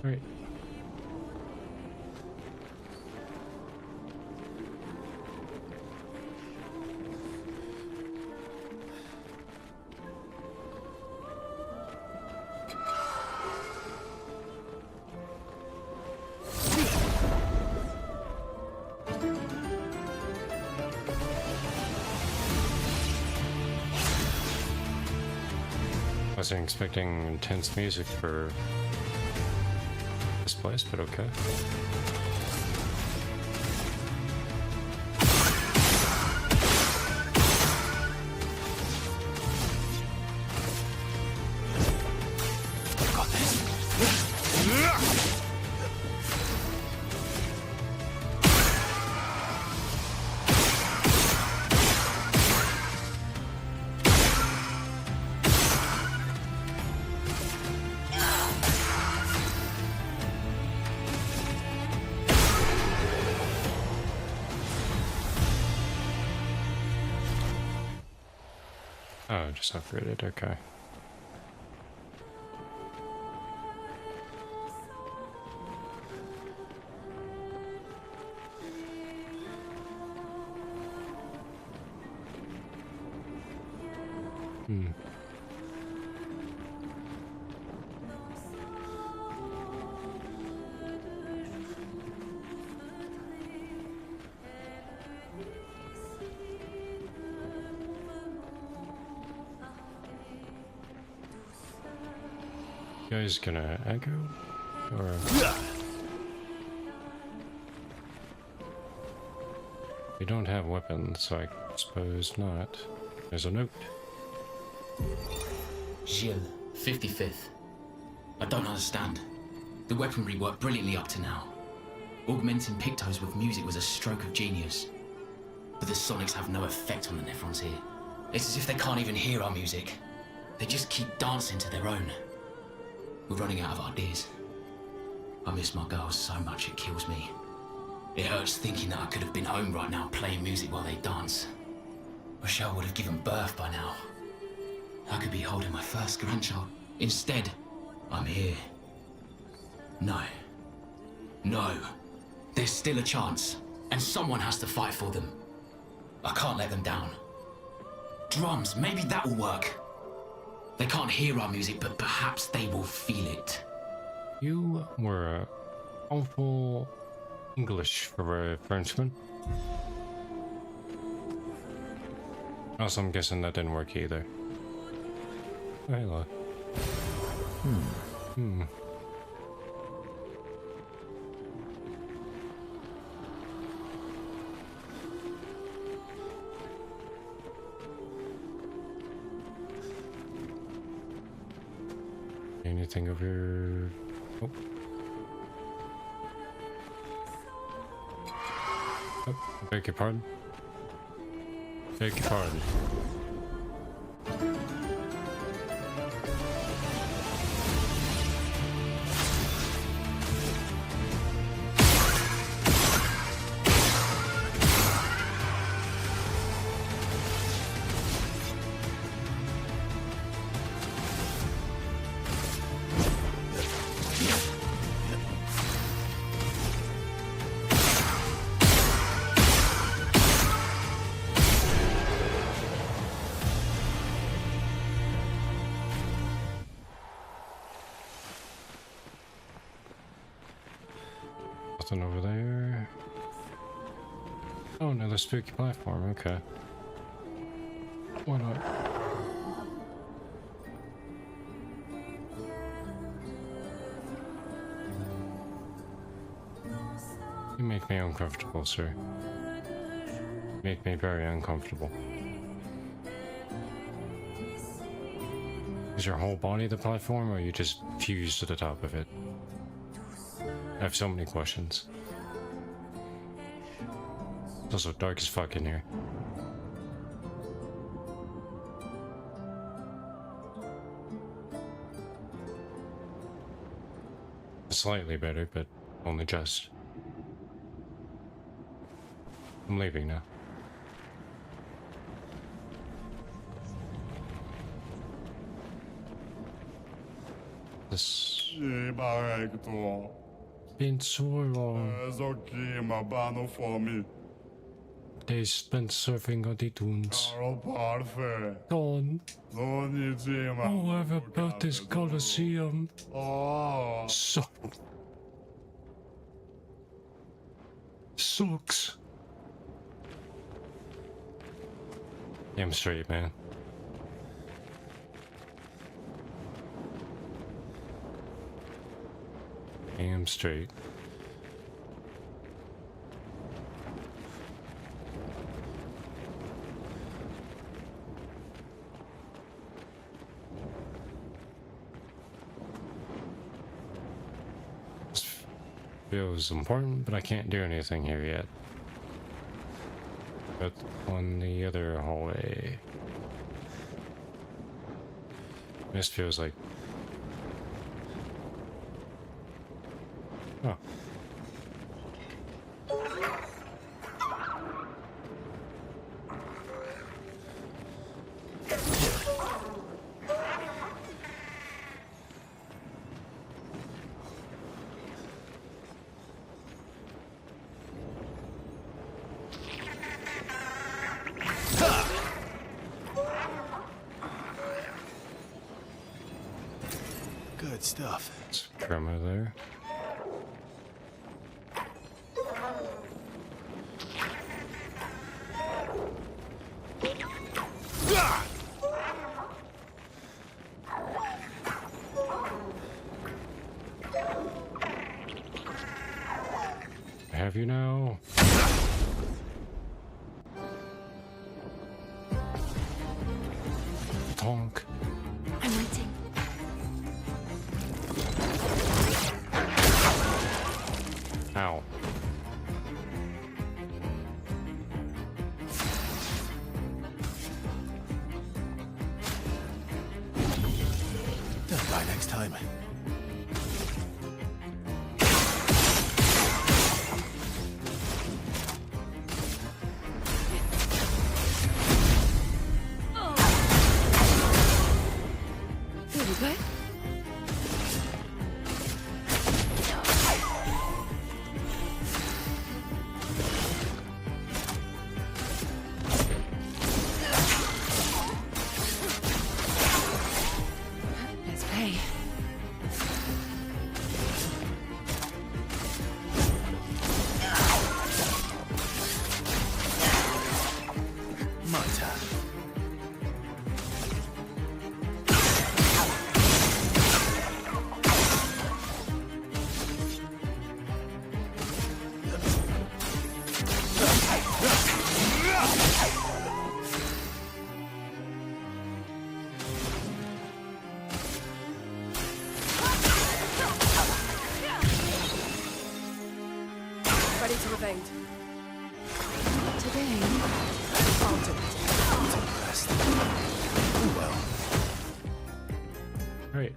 Right. Wasn't expecting intense music for this place, but okay. Oh, just upgraded, okay. You guys gonna aggro? Or... You don't have weapons, so I suppose not. There's a note. Gilles, 55th. I don't understand. The weaponry worked brilliantly up to now. Augmenting Pictos with music was a stroke of genius. But the sonics have no effect on the Nephrons here. It's as if they can't even hear our music. They just keep dancing to their own. We're running out of ideas. I miss my girls so much it kills me. It hurts thinking that I could have been home right now playing music while they dance. Rochelle would have given birth by now. I could be holding my first grandchild. Instead, I'm here. No. No. There's still a chance, and someone has to fight for them. I can't let them down. Drums, maybe that will work. They can't hear our music, but perhaps they will feel it. You were awful English for a Frenchman. Also, I'm guessing that didn't work either. Oh, hello. Anything over here? Oh. Oh, beg your pardon. Beg your pardon. Nothing over there. Oh, another spooky platform, okay. Why not? You make me uncomfortable, sir. You make me very uncomfortable. Is your whole body the platform, or are you just fused to the top of it? I have so many questions. It's also dark as fuck in here. Slightly better, but only just. I'm leaving now. This been so long. They've been surfing on the dunes. Gone. Oh, I've about this Colosseum. Sucks. Damn straight, man. Damn straight. This feels important, but I can't do anything here yet. But on the other hallway, this feels like... Oh. Good stuff. It's camera there. Have you now? Tonk. I'm waiting. Ow. Don't die next time. Here we go. Let's play. My turn. Ready to evade. Today. I'll do it. Impressed. Oh well. Right.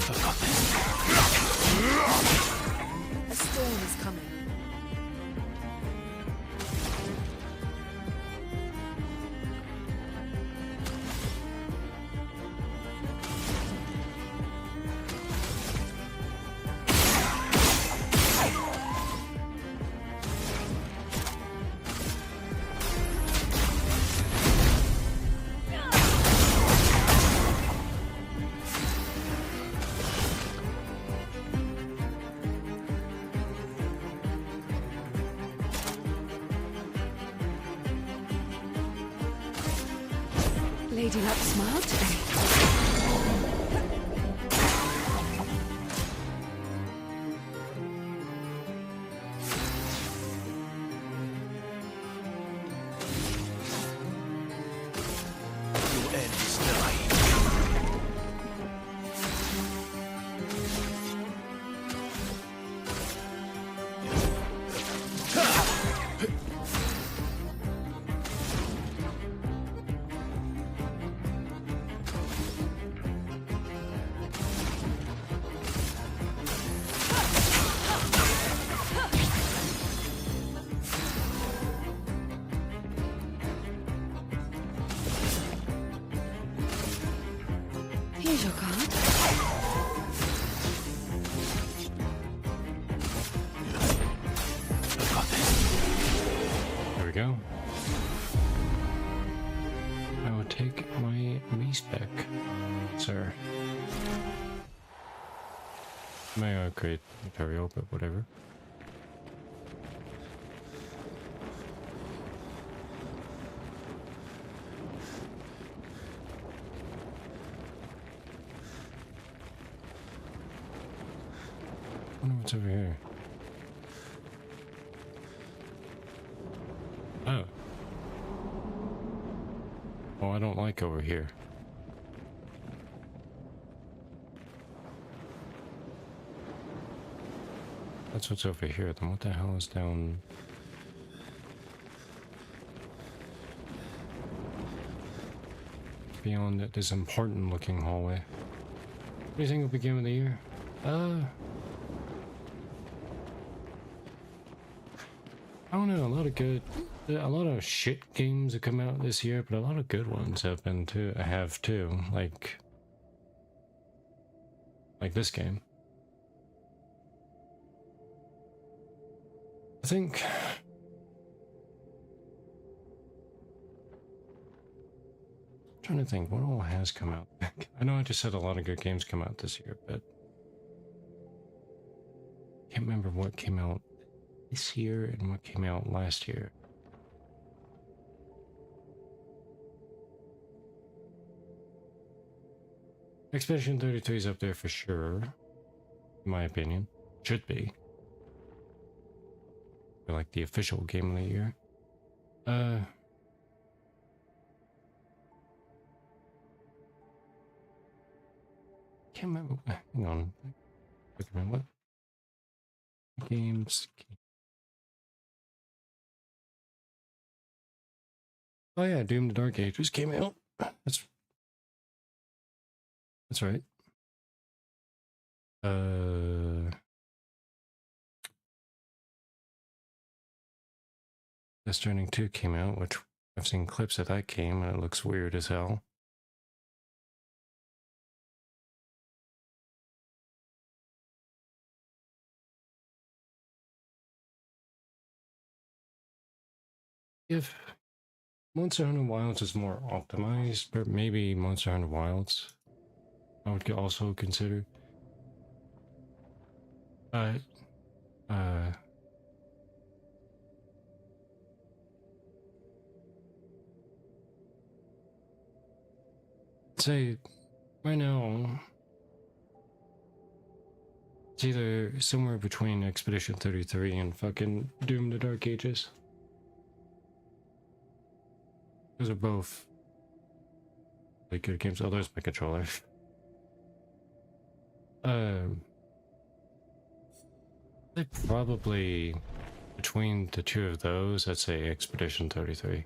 I've got this. A storm is coming. Lady Luck smiled today. Your end is nigh. Here's your card. I've got this. There we go. I will take my mace back, sir. May I create material, but whatever. I wonder what's over here. Oh. Oh, I don't like over here. That's what's over here. Then what the hell is down? Beyond this important looking hallway. What do you think will begin with the year? I don't know, a lot of shit games have come out this year, but a lot of good ones have too, like this game. I think I'm trying to think what all has come out. I know I just said a lot of good games come out this year, but I can't remember what came out this year and what came out last year. Expedition 33 is up there for sure, in my opinion. Should be. Like the official game of the year. Can't remember. Hang on. What games? Oh yeah, Doom: The Dark Ages came out. That's right. Death Stranding 2 came out, which I've seen clips of that game, and it looks weird as hell. If Monster Hunter Wilds is more optimized, but maybe Monster Hunter Wilds I would also consider. Say right now it's either somewhere between Expedition 33 and fucking Doom: The Dark Ages. Those are both like good games. Oh, there's my controller. They probably between the two of those, I'd say Expedition 33.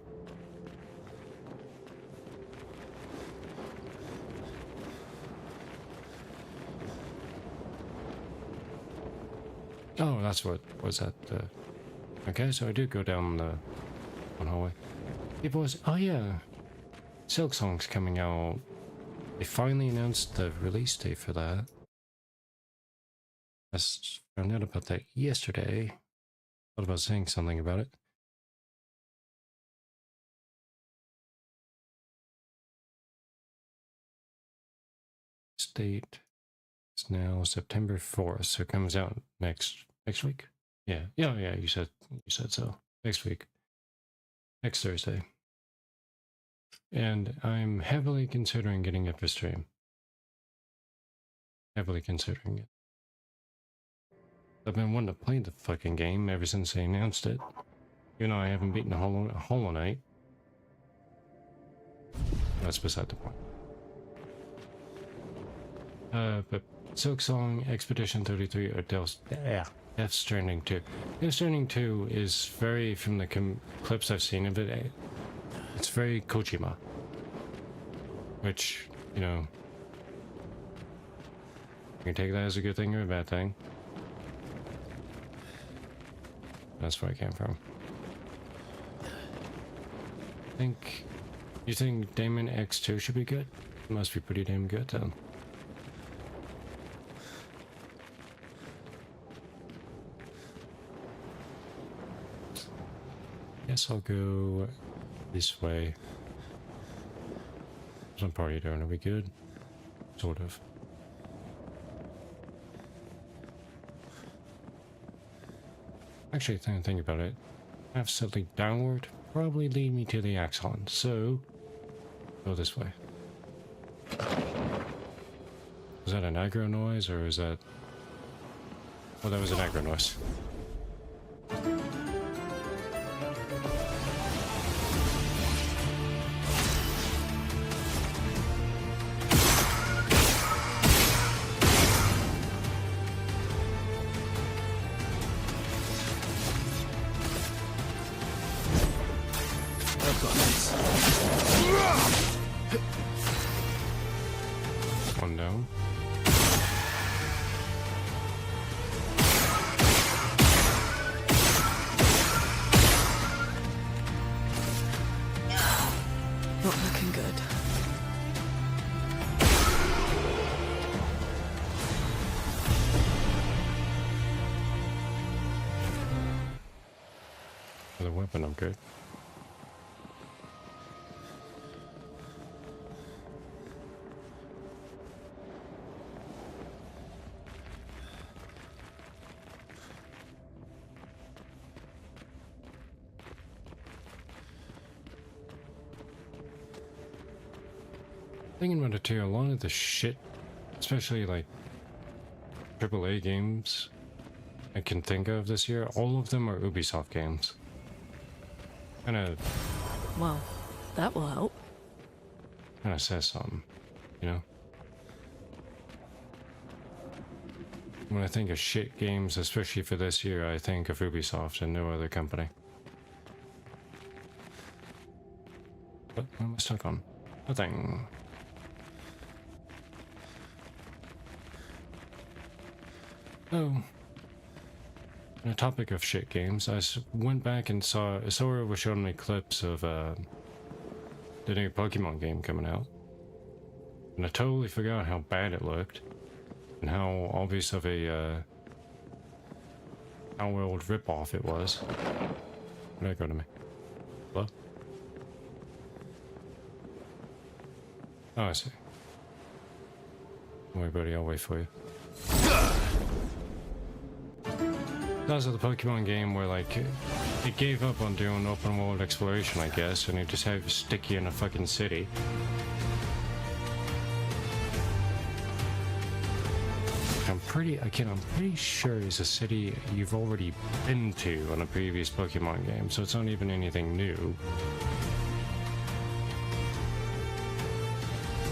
Oh, that's what was that. Okay, so I do go down the one hallway. It was, oh yeah, Silk Song's coming out. They finally announced the release date for that. I found out about that yesterday. Thought about saying something about it. Date is now September 4th, so it comes out next week. Yeah, you said so. Next week. Next Thursday. And I'm heavily considering getting it for stream. Heavily considering it. I've been wanting to play the fucking game ever since they announced it. Even though I haven't beaten Hollow Knight. That's beside the point. But Silk Song, Expedition 33, or Death Stranding 2. Death Stranding 2 is very, from the clips I've seen of it, it's very Kojima. Which, you know, you can take that as a good thing or a bad thing. That's where I came from. You think Daemon X2 should be good? It must be pretty damn good then. Guess I'll go this way. Some party doing, are we good? Sort of. Actually, think about it. Have something downward probably lead me to the Axon, so go this way. Was that an aggro noise, or is that... Oh, that was an aggro noise. One down. For the weapon upgrade. Thinking about it too, a lot of the shit, especially like AAA games I can think of this year, all of them are Ubisoft games. Kinda Well, that will help. says something, you know? When I think of shit games, especially for this year, I think of Ubisoft and no other company. What am I stuck on? Nothing. Oh, on the topic of shit games, I went back and saw Sora was showing me clips of the new Pokemon game coming out, and I totally forgot how bad it looked, and how obvious of a how old ripoff it was. Where'd that go to me? Hello? Oh, I see. Don't worry, buddy, I'll wait for you. That was the Pokemon game where, like, it gave up on doing open world exploration, I guess, and it just had to stick you in a fucking city. I'm pretty sure it's a city you've already been to on a previous Pokemon game, so it's not even anything new.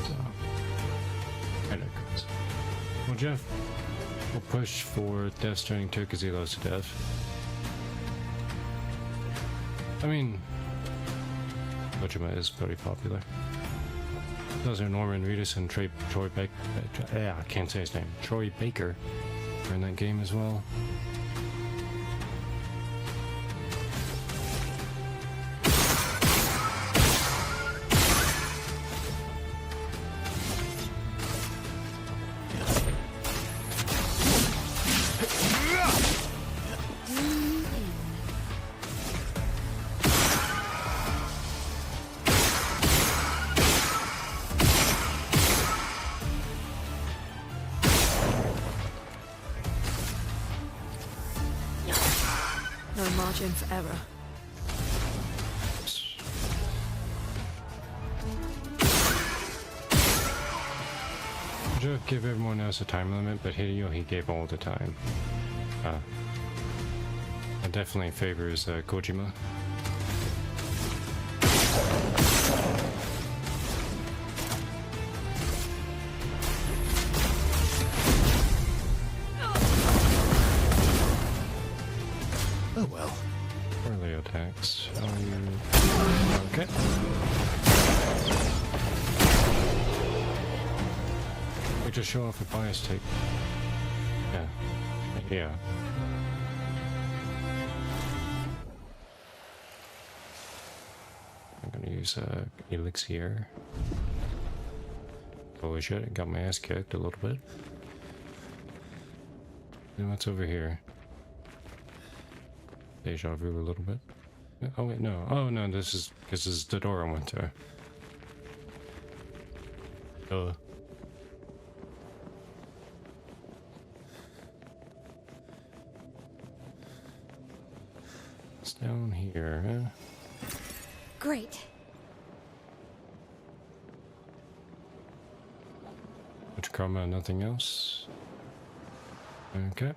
So, I digress. Well, Jeff, we'll push for Death Stranding 2 because he loves to death. I mean, Kojima is very popular. Those are Norman Reedus and Troy Baker. I can't say his name. Troy Baker are in that game as well. No margin for error. Jeff gave everyone else a time limit, but Hideo, he gave all the time. It definitely favors Kojima. Oh well. Early attacks. Okay. We just show off a bias tape. Yeah. Yeah. I'm gonna use elixir. Holy shit, it got my ass kicked a little bit. And what's over here? Deja vu a little bit. Oh wait, no. Oh no, this is because this is the door I went to. It's down here, huh? Great. Which comma, nothing else. Okay.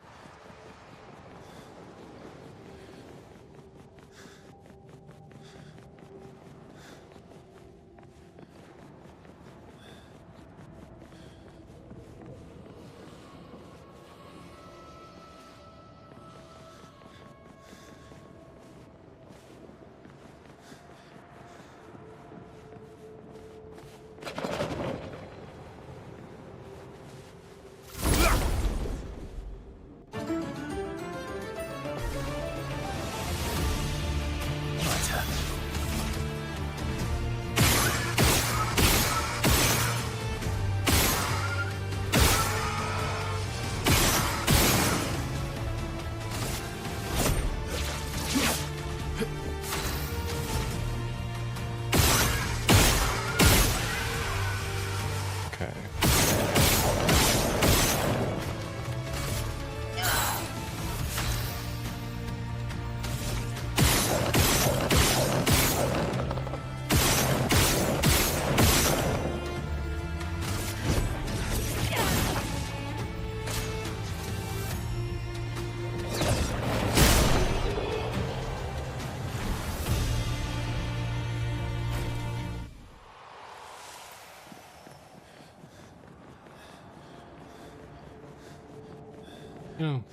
know,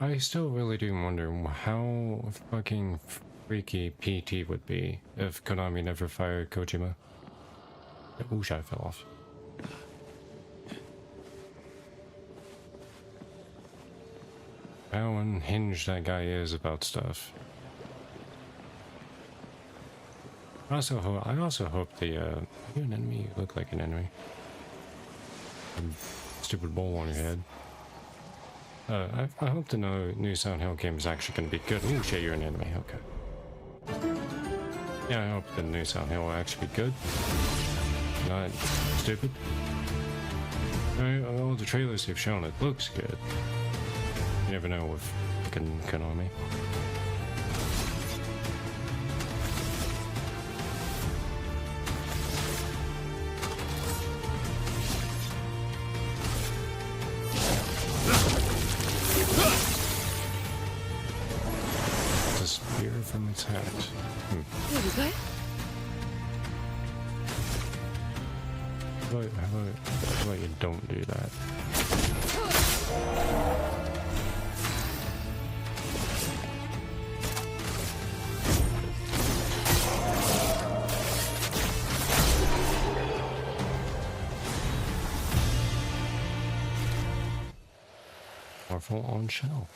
I still really do wonder how fucking freaky PT would be if Konami never fired Kojima. Ooh, shot fell off. How unhinged that guy is about stuff. I also hope the are you an enemy? You look like an enemy. Stupid bowl on your head. I hope the new Silent Hill game is actually going to be good. Ooh, shit, you're an enemy. Okay. Yeah, I hope the new Silent Hill will actually be good. Not stupid. All the trailers they've shown, it looks good. You never know with fucking Konami. The spear from its hat. Here we go. How about you don't do that? Powerful on shell.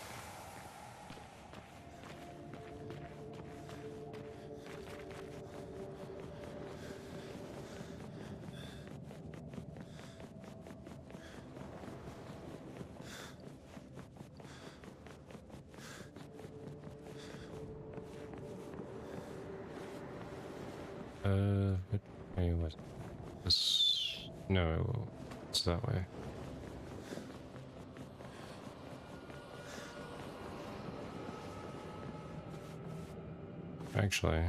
Wait, what? This? No, it's that way. Actually,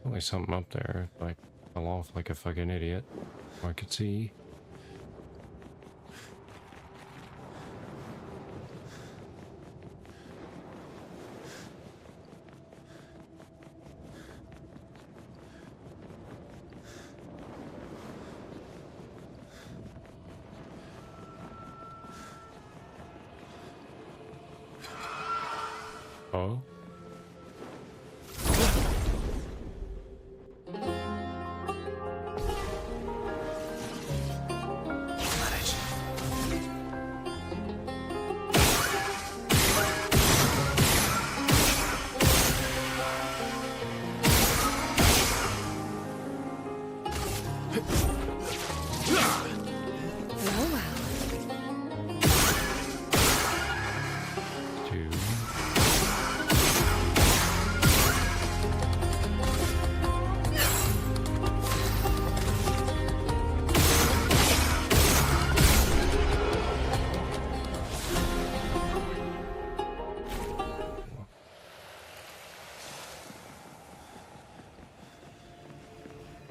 probably something up there. Like, fell off like a fucking idiot. I could see. Oh.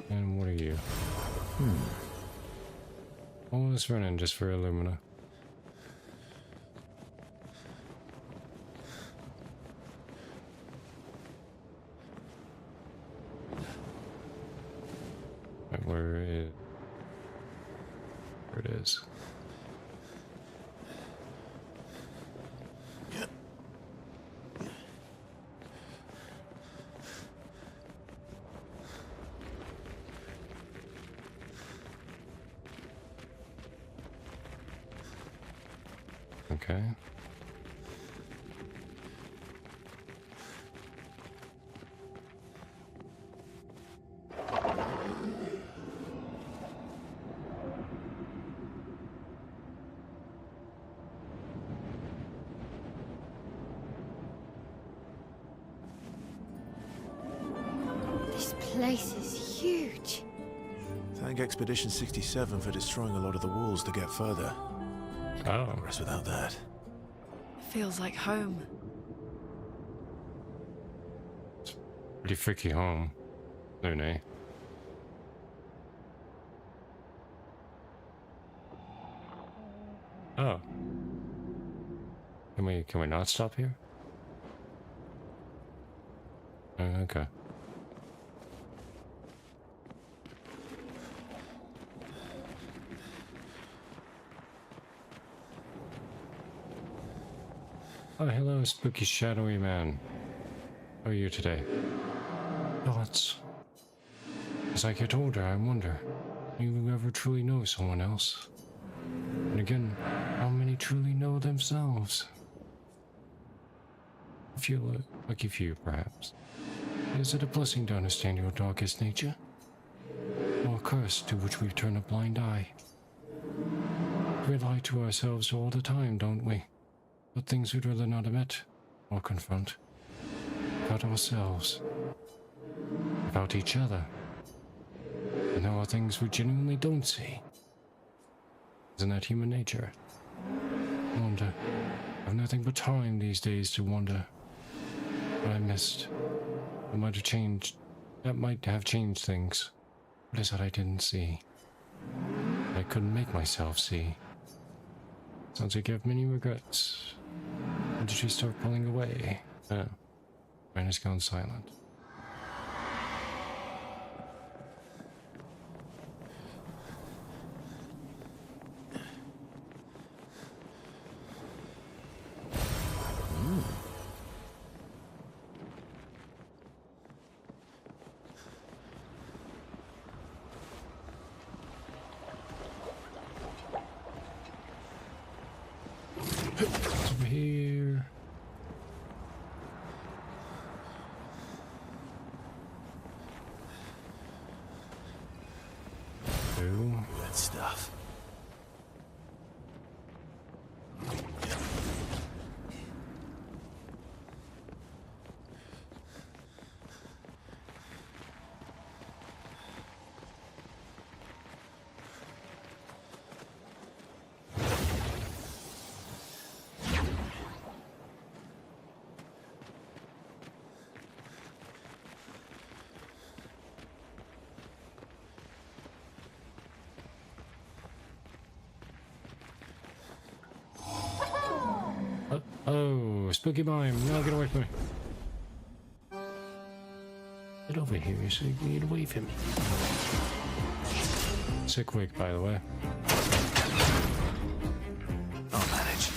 And what are you? All this running just for Illumina. Right, where it is. Okay. This place is huge. Thank Expedition 67 for destroying a lot of the walls to get further. Oh. Progress without that. Feels like home. Pretty freaky home. Lune. Oh. Can we not stop here? Okay. Oh, hello, spooky shadowy man. How are you today? Thoughts. As I get older, I wonder, do you ever truly know someone else? And again, how many truly know themselves? I feel like a few, perhaps. Is it a blessing to understand your darkest nature? Or a curse to which we turn a blind eye? We lie to ourselves all the time, don't we? But things we'd rather not admit or confront. About ourselves. About each other. And there are things we genuinely don't see. Isn't that human nature? I wonder. I've nothing but time these days to wonder what I missed. That might have changed things. What is it I didn't see? I couldn't make myself see. Sounds like you have many regrets. When did she start pulling away? Oh. Ren has gone silent. Over here. Ooh. Good stuff. Oh, spooky mime. No, get away from me. Get over here so you can get away from me. Sick wig, by the way. I'll manage.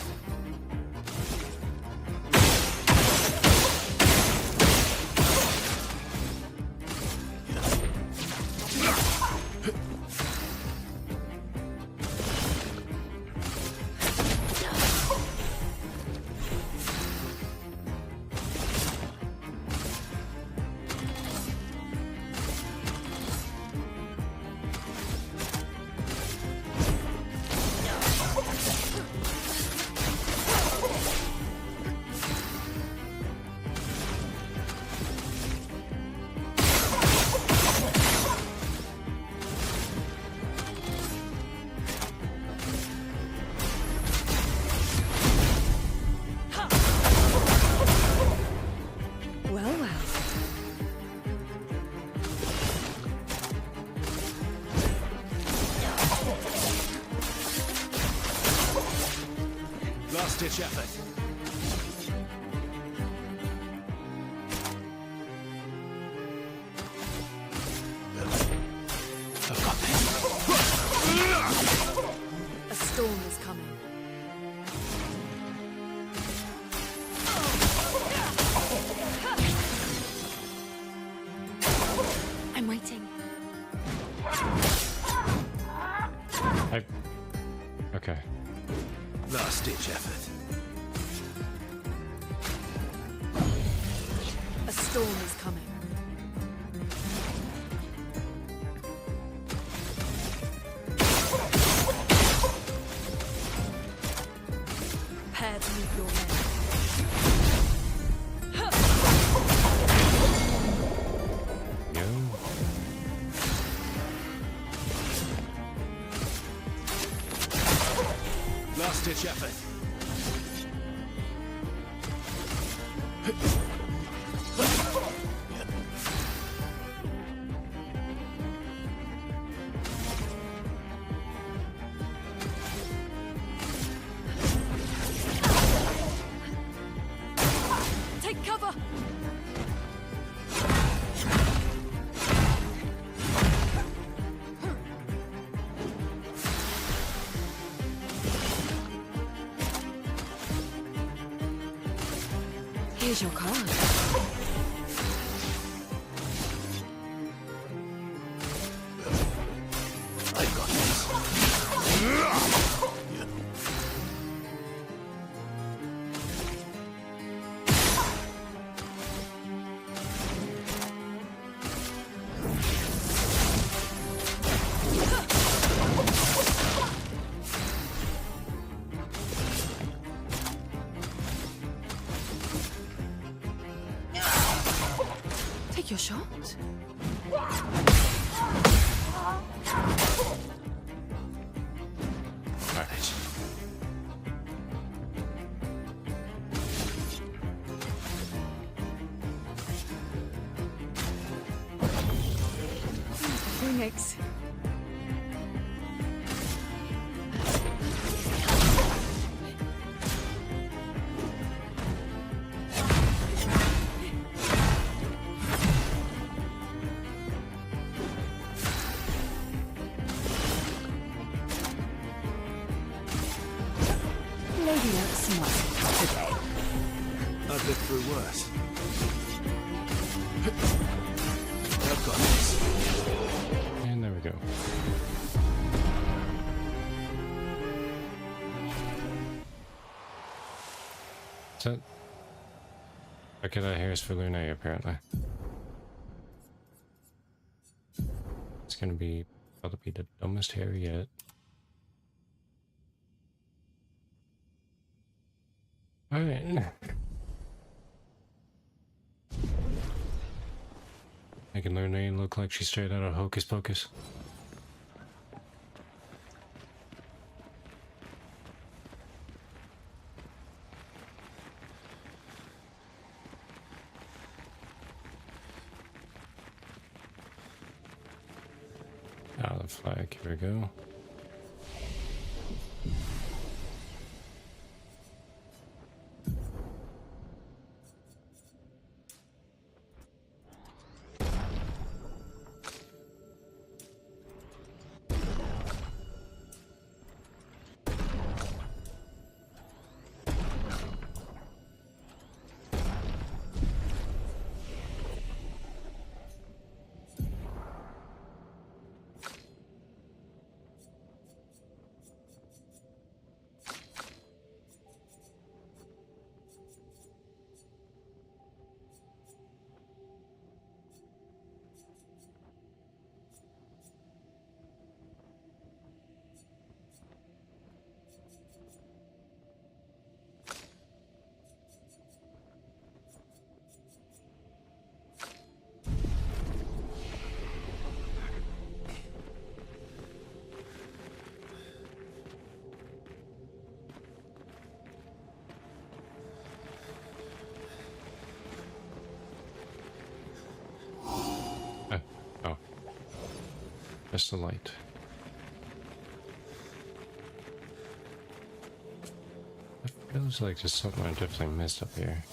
Last-ditch effort. I've got this. A storm is coming. I'm waiting. Okay. Last-ditch effort. A storm is coming. Prepare to meet your men. Yo. Last-ditch effort. Take cover! Here's your card. I've got this. Take your shot. Alright. Phoenix. Lady looks smart today. I've lived through worse. I've got this. And there we go. Is that... Okay, that hair is for Lune, apparently. It's gonna be probably the dumbest hair yet. Alright. Making Lune look like she's straight out of Hocus Pocus. Out of the flag, here we go. Just the light. It feels like there's something I definitely missed up here.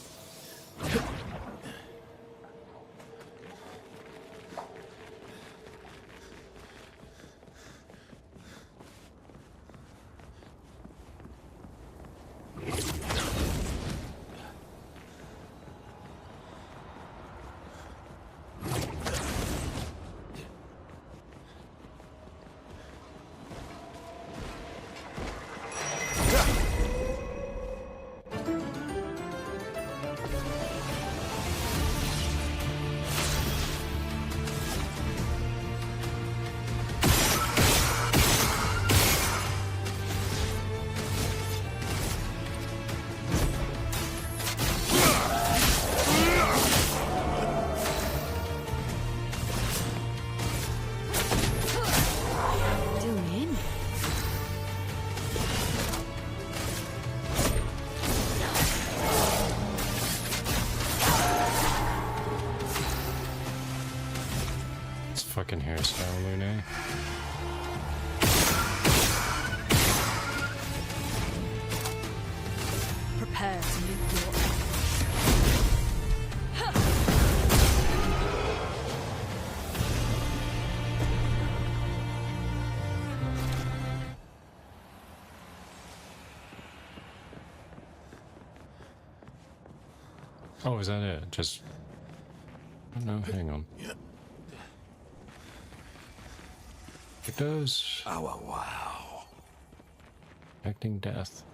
Fucking hairstyle, Lune. Prepare to meet your end. Oh, is that it? Just... Oh, no, hang on. It does. Oh, wow. Acting death.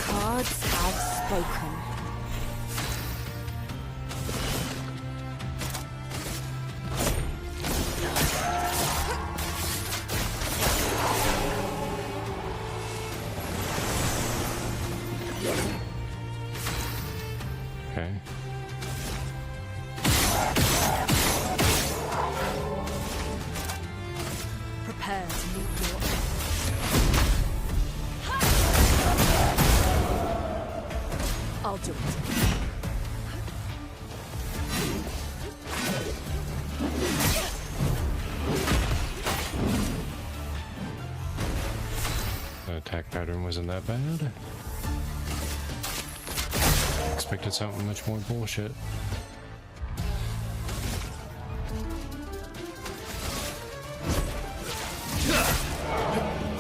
Gods have spoken. Okay. Prepare to meet your end. I'll do it. The attack pattern wasn't that bad. Expected something much more bullshit.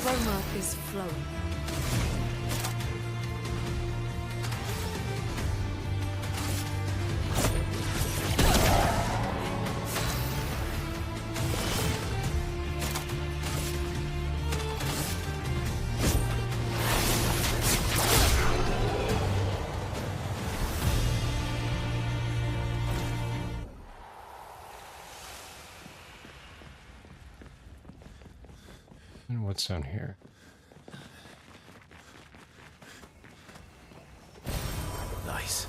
Roma is flowing. And what's down here? Nice.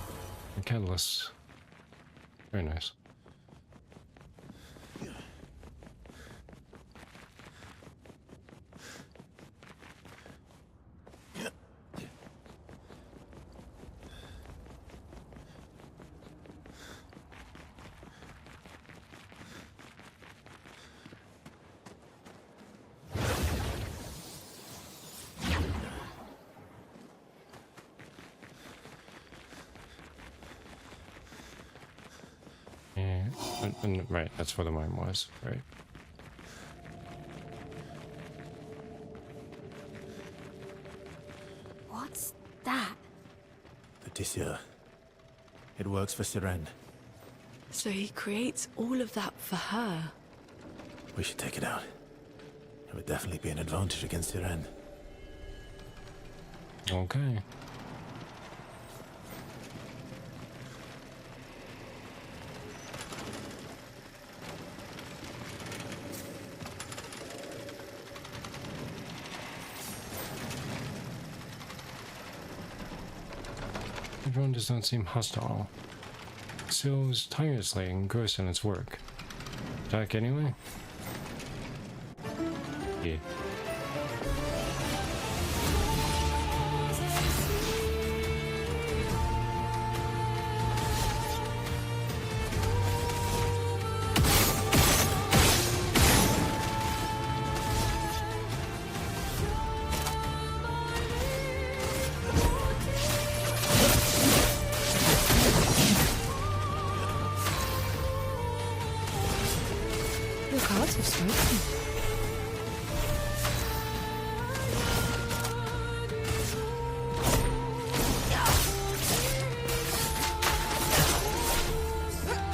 A catalyst. Very nice. And right, that's where the mine was, right? What's that? The Tissue. It works for Siren. So he creates all of that for her. We should take it out. It would definitely be an advantage against Siren. Okay. Everyone does not seem hostile. Still is tirelessly engrossed in its work. Attack anyway? Yeah. Your cards have spoken.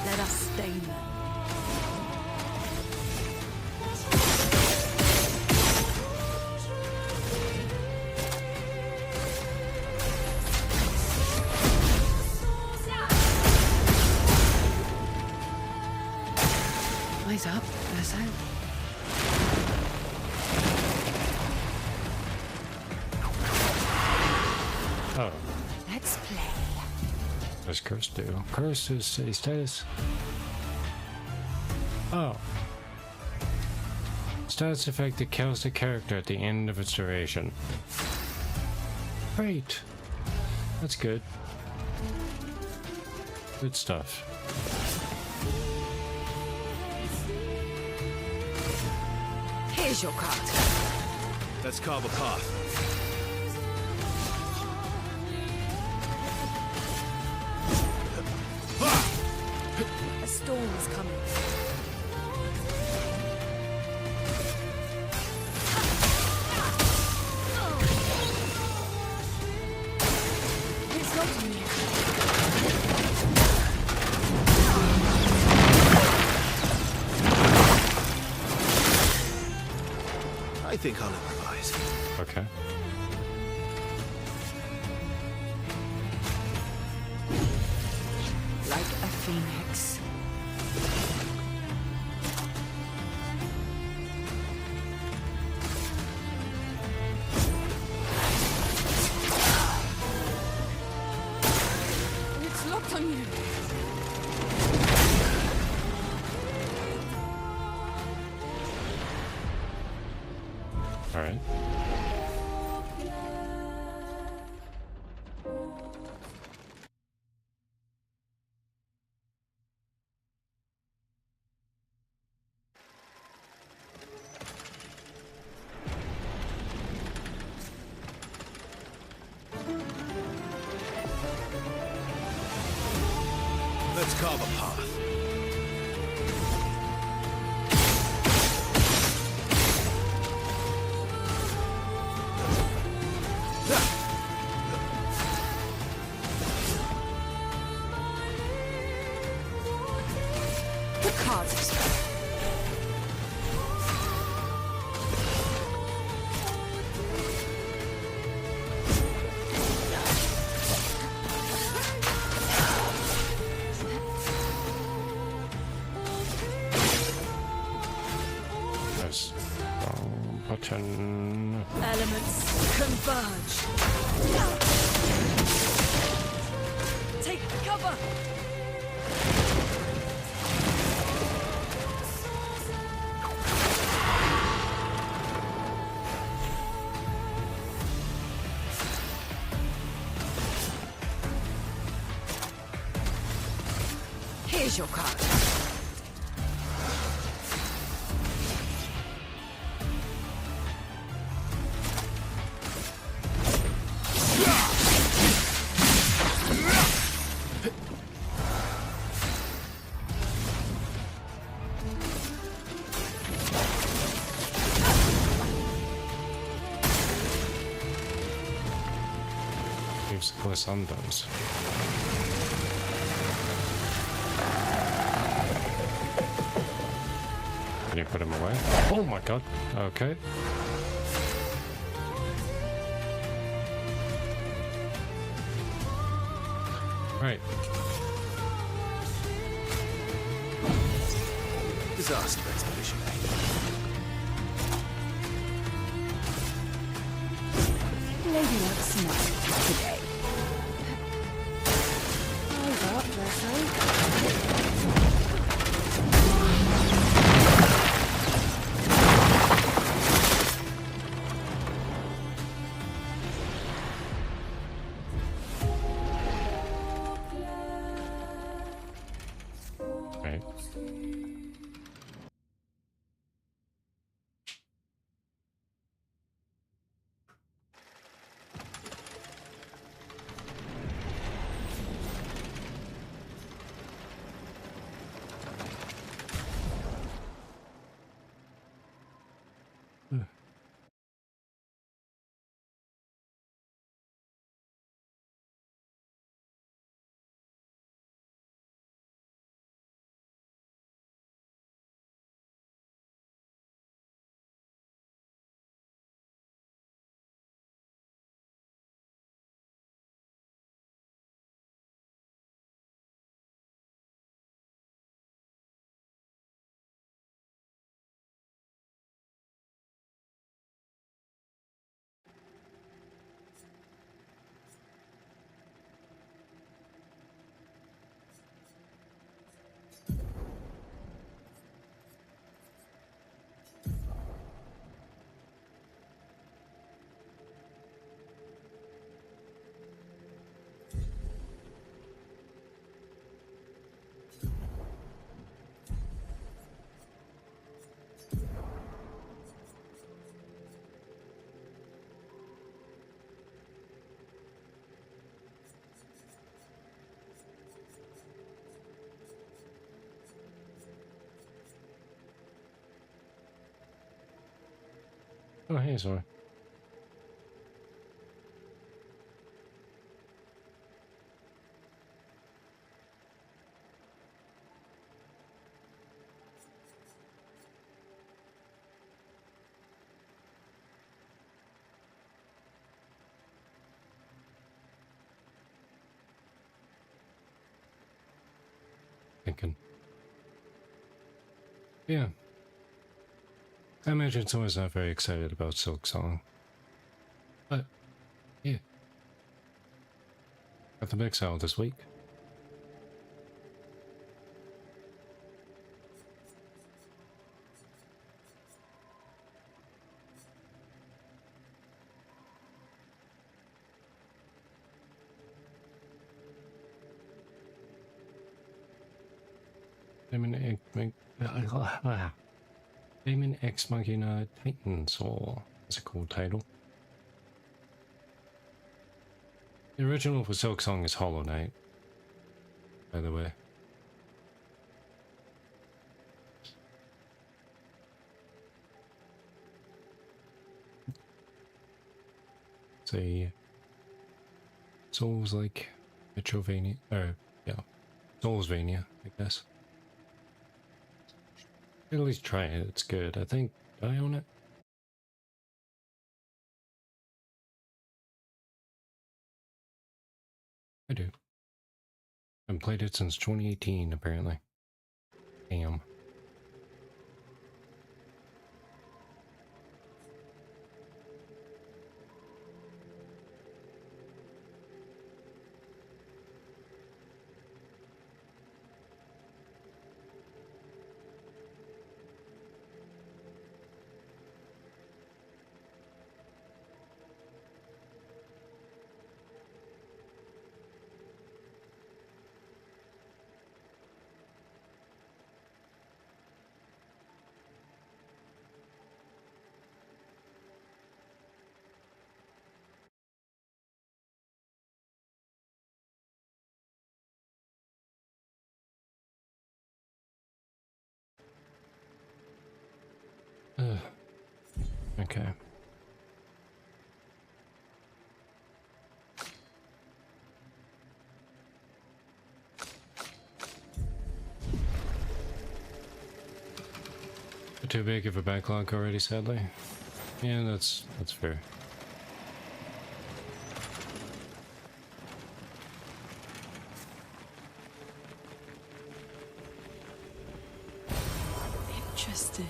Let us stain them. Eyes up, Urso. Oh. Let's play. What does curse do? Curse is a status. Oh. Status effect that kills the character at the end of its duration. Great. That's good. Good stuff. Here's your card. Let's carve a path. A storm is coming. It's not on you. I think I'll improvise. Okay. Like a phoenix. It's locked on you. All right. Let's carve a path. The cards have spoken. There's wrong button. Elements converge. Take cover. Here's your card. Leaves bliss on those. Can you put him away? Oh my god. Okay. Right. Disaster expedition, eh? Ladylike's not today. Eyes up, Verso. Right. Oh, hey, sorry. Thinking. Yeah. I imagine someone's not very excited about Silk Song. But, yeah. Got the mix out this week. Demon X Machina Titan Soul. That's a cool title. The original for Silk Song is Hollow Knight, by the way. It's a Souls like Metrovania, or yeah, Soulsvania, I guess. At least try it, it's good. I think, do I own it? I do. I've played it since 2018, apparently. Damn. Okay. Too big of a backlog already, sadly. Yeah, that's fair. Interesting.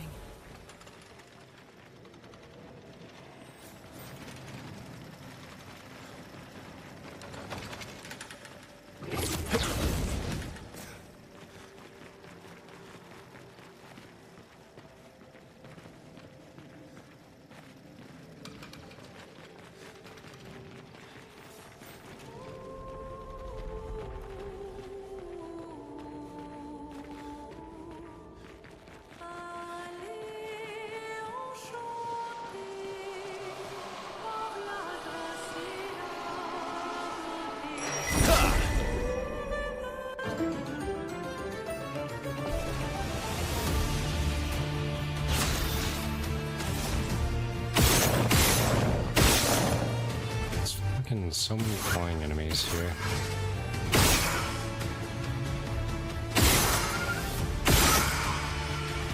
So many flying enemies here.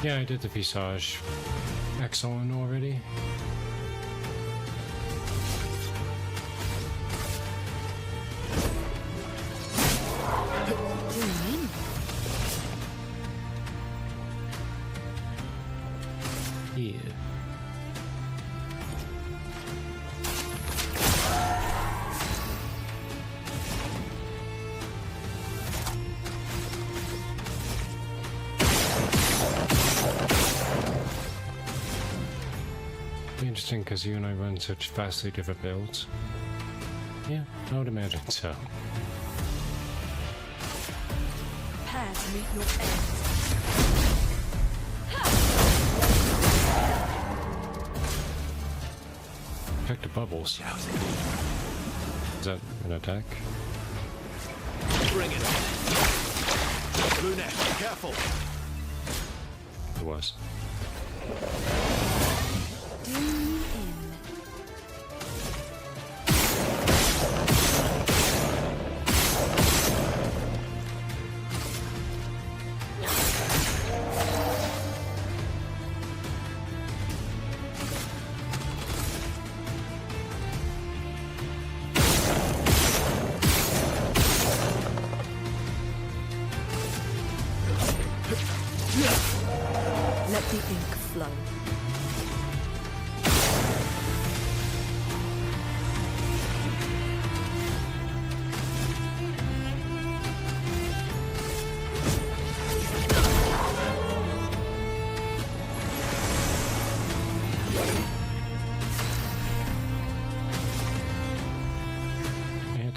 Yeah, I did the Visage Axon already. Yeah. Interesting, because you and I run such vastly different builds. Yeah, I would imagine so. Prepare to meet your end. Check the bubbles. Is that an attack? Bring it on. Brunette, careful. It was. Do me in. Let the ink flow.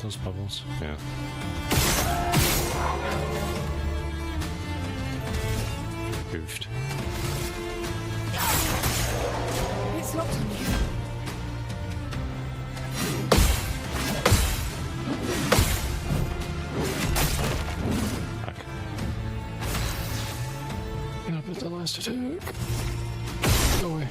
Those bubbles. Yeah. Goofed. It's locked on you. Fuck. Get up at the last attack. Go away.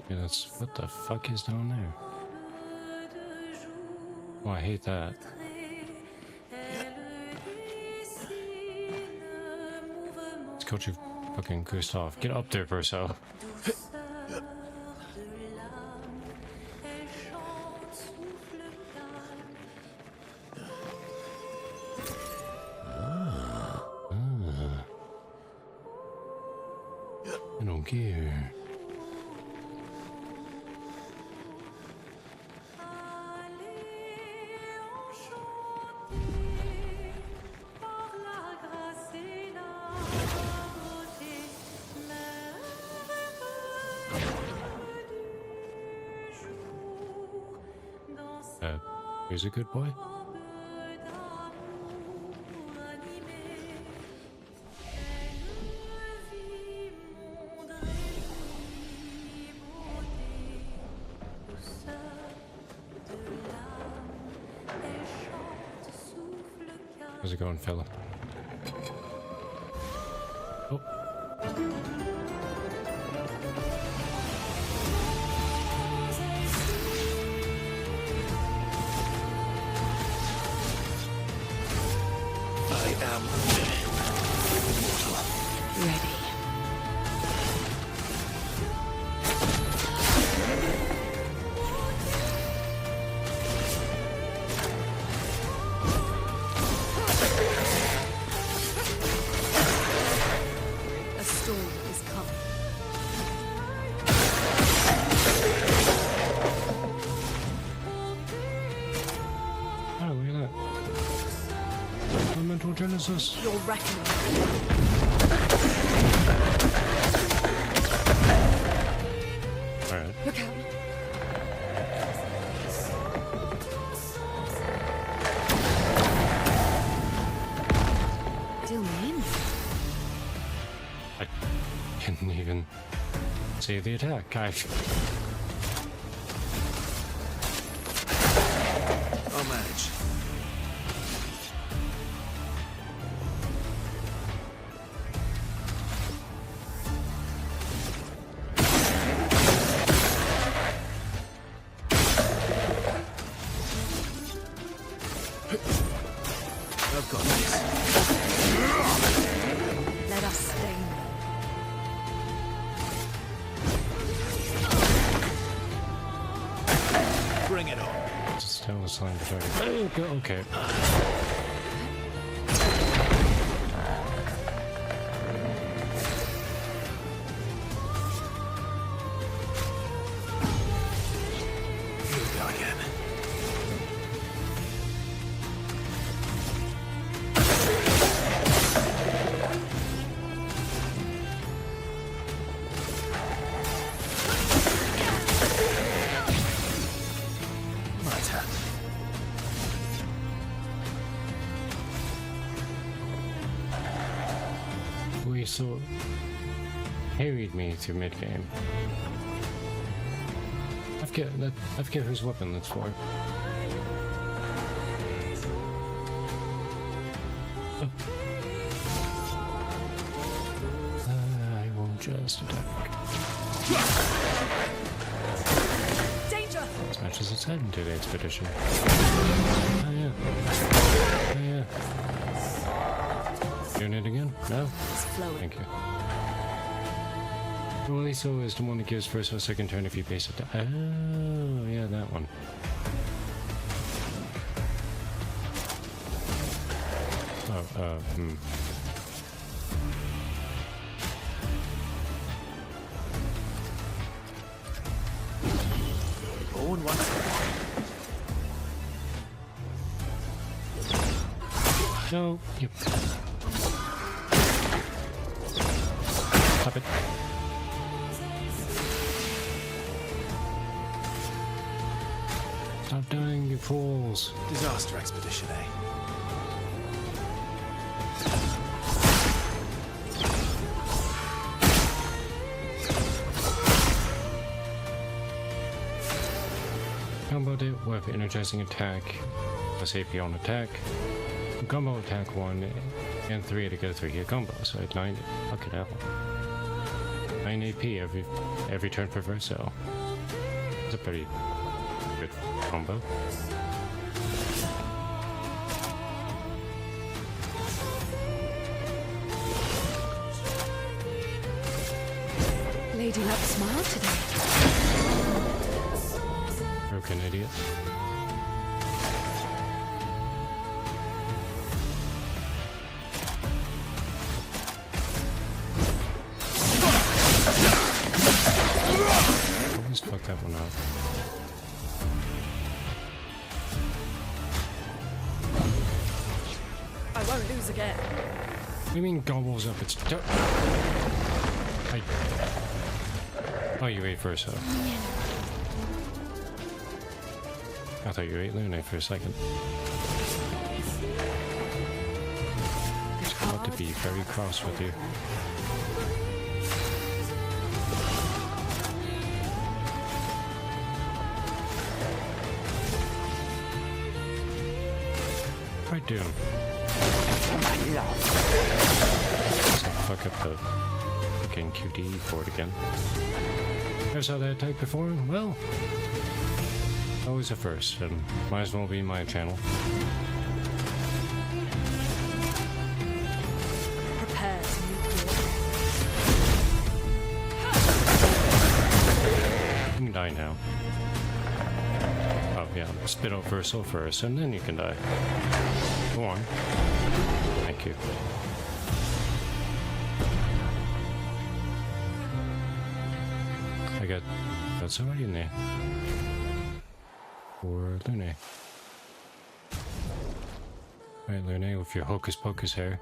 Yeah, that's what the fuck is down there? Oh, I hate that. It's got you fucking goosed off. Get up there, Purcell. I don't care. He's a good boy. How's it going, fella? Oh. Ready. A storm is coming. Oh, look at that. Elemental Genesis. Your reckoning. Alright. Look out. Still in. I couldn't even see the attack. I'll manage. I've got this. Let us stay. Bring it on. Just tell us line to go. Okay. Here we go again. We so harried me to mid game. I forget whose weapon that's for. Oh. I will just attack. Danger! Smash does it say into the expedition? Oh yeah. Oh yeah. Doing it again? No? Thank you. Well, so is the one that gives first or second turn if you base it down. Oh, yeah, that one. Going once. No, you. Stop it. Stop dying, you fools. Disaster expedition, eh? Combo it with energizing attack, plus AP on attack. Combo attack 1 and 3 to get a 3-hit combo, so at 9, fuck it out. 9 AP every turn for Verso. It's a pretty good combo. Lady Luck smiled today. Broken idiot. Always fuck that one up. I won't lose again. What do you mean gobbles up? It's Oh, you ate first, so. I thought you ate Lune for a second. It's about to be very cross with you. Right, dude. Fuck up the fucking QTE for it again. Here's how that attack performed. Well, always a first, and might as well be my channel. Prepare to meet You can die now. Oh yeah, spit out Versal first, and then you can die. Go on. Thank you. I got somebody in there. Or Lune. Alright, Lune, with your hocus pocus hair.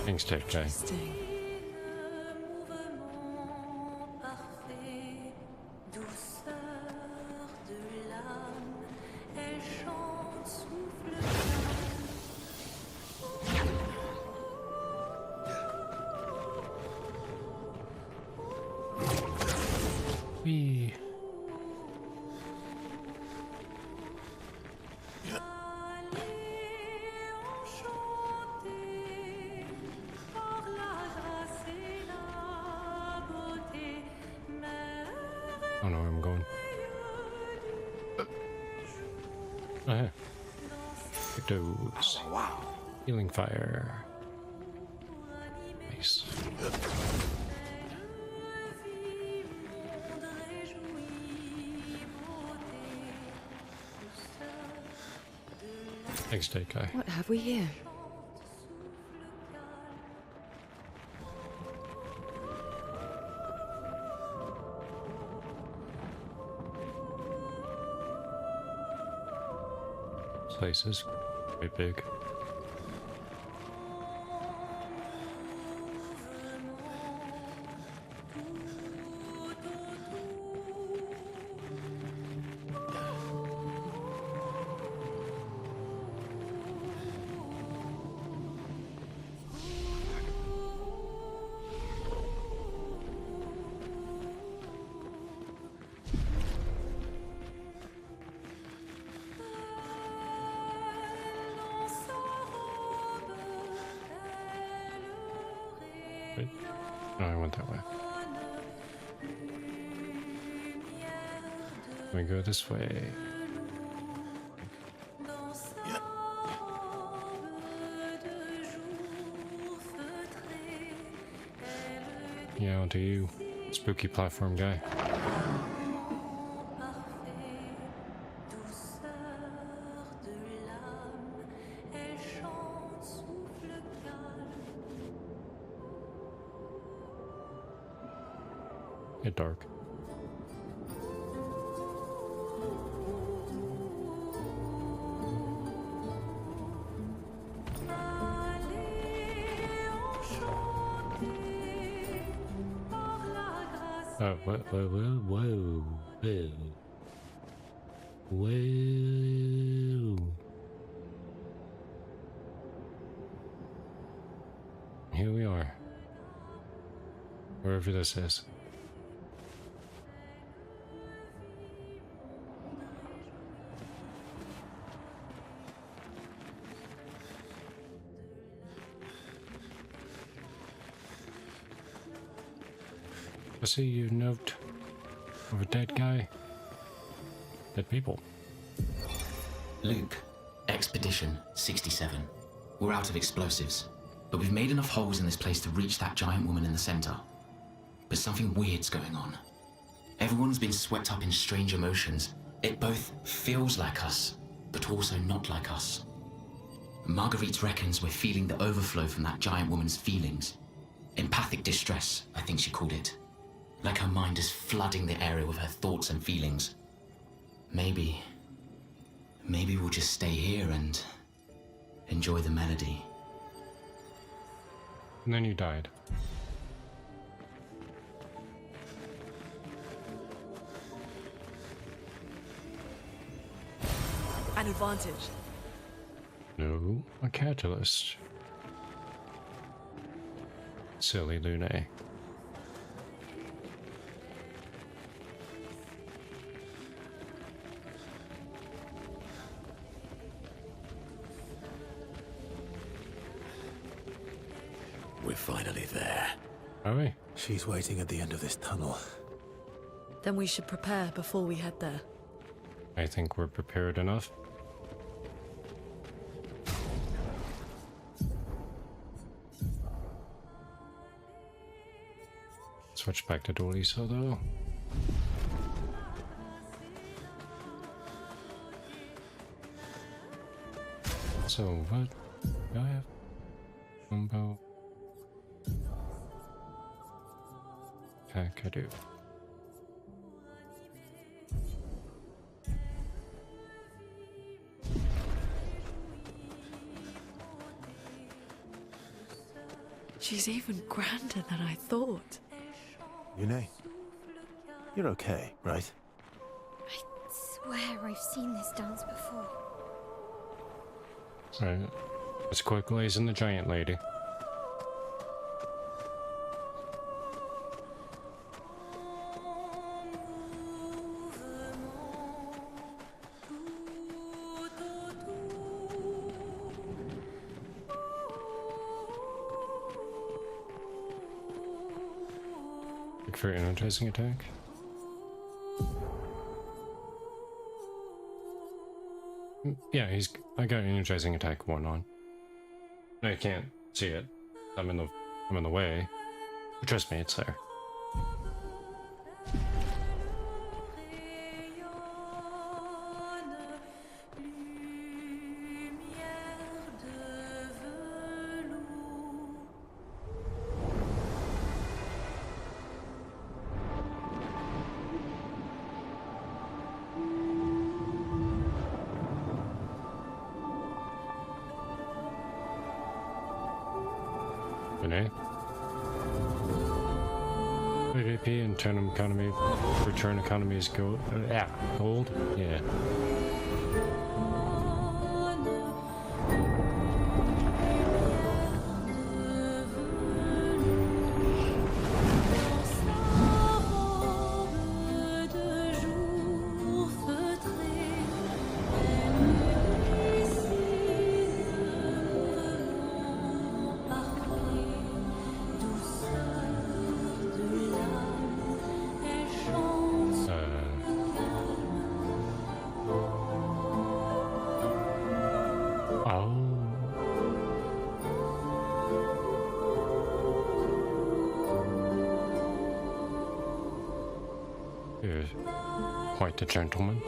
Thanks, Tech Guy. Wee. I don't know where I'm going. Oh, yeah. Take those. Oh, wow. Healing fire. Nice. Thanks, Take Guy. What have we here? Place is quite big. Wait. No, I went that way. We go this way. Yeah, onto you, spooky platform guy. Get dark. Whoa, whoa, whoa, whoa, whoa. Whoa. Here we are. Wherever this is. I see you note of a dead guy. Dead people. Luke, Expedition 67. We're out of explosives, but we've made enough holes in this place to reach that giant woman in the center. But something weird's going on. Everyone's been swept up in strange emotions. It both feels like us, but also not like us. Marguerite reckons we're feeling the overflow from that giant woman's feelings. Empathic distress, I think she called it. Like her mind is flooding the area with her thoughts and feelings. Maybe we'll just stay here and enjoy the melody. And then you died. An advantage. No, a catalyst. Silly Lune. We're finally there. Are we? She's waiting at the end of this tunnel. Then we should prepare before we head there. I think we're prepared enough. Switch back to Dolisa though. So what do I have? Combo. Attack I do. She's even grander than I thought. Yune, you're okay, right? I swear I've seen this dance before. Right. Let's quickly as in the giant lady. Look for energizing attack. Yeah, I got energizing attack 1 on. I can't see it. I'm in the way. But trust me, it's there. PvP and return economy is gold. Yeah, gold. Yeah. You're quite the gentleman.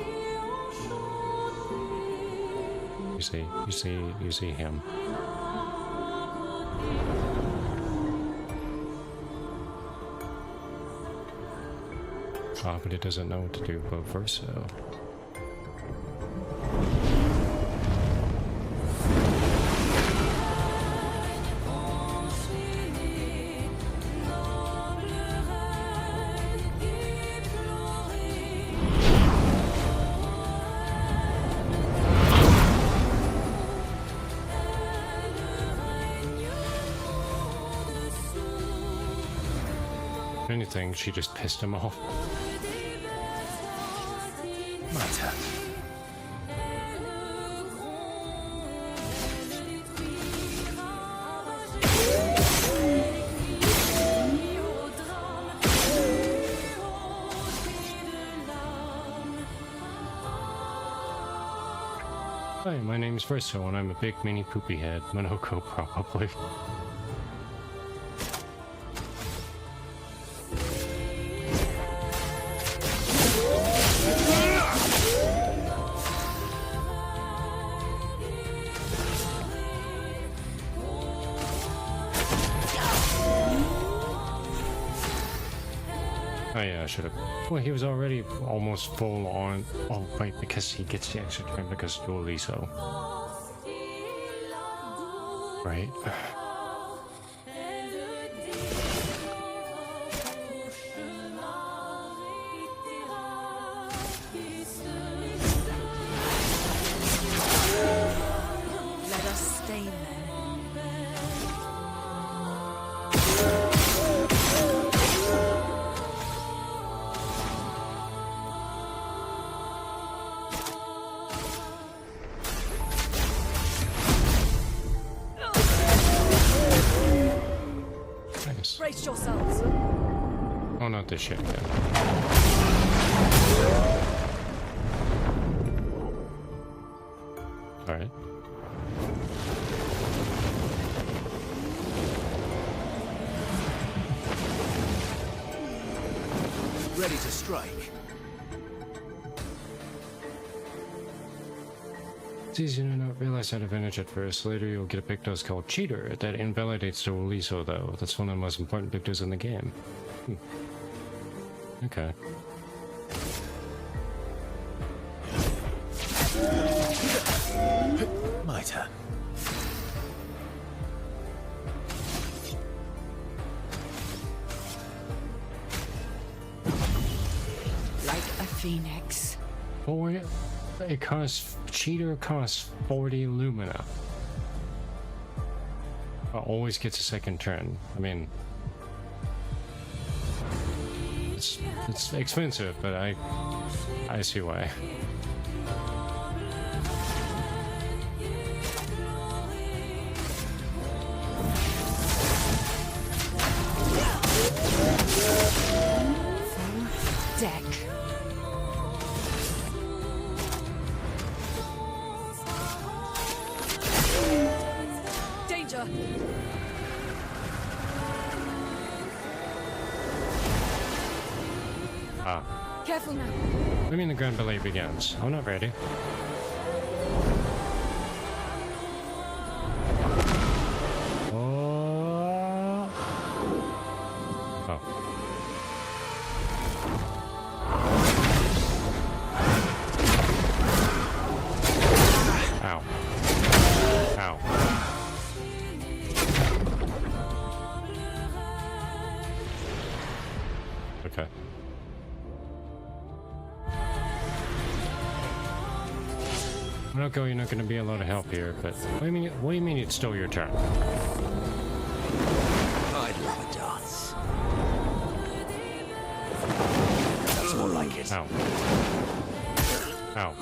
You see him. But he doesn't know what to do but verso. If anything, she just pissed him off. My turn. Hi, my name's Verso, and I'm a big mini poopy head. Monoko, probably. Oh yeah, I should have. Well, he was already almost full on. Oh wait, because he gets the extra turn because dually so. Right. Let us stay there. Nice. Brace yourselves. Oh, not this shit again. All right. Ready to strike. It's easy to not realize that advantage at first. Later you'll get a Pictos called Cheater that invalidates the Liso though. That's one of the most important Pictos in the game. Okay. My turn. Like a phoenix. Boy, it costs. Cheater costs 40 Lumina. Always gets a second turn. I mean, it's expensive, but I see why. Deck. Danger. Careful now. I mean, the grand ballet begins. I'm not ready. Oh. Oh. Ow. Ow. Okay. Monoko, you're not going to be a lot of help here, but what do you mean it's still your turn? I'd love a dance. That's more like it. Ow. Ow.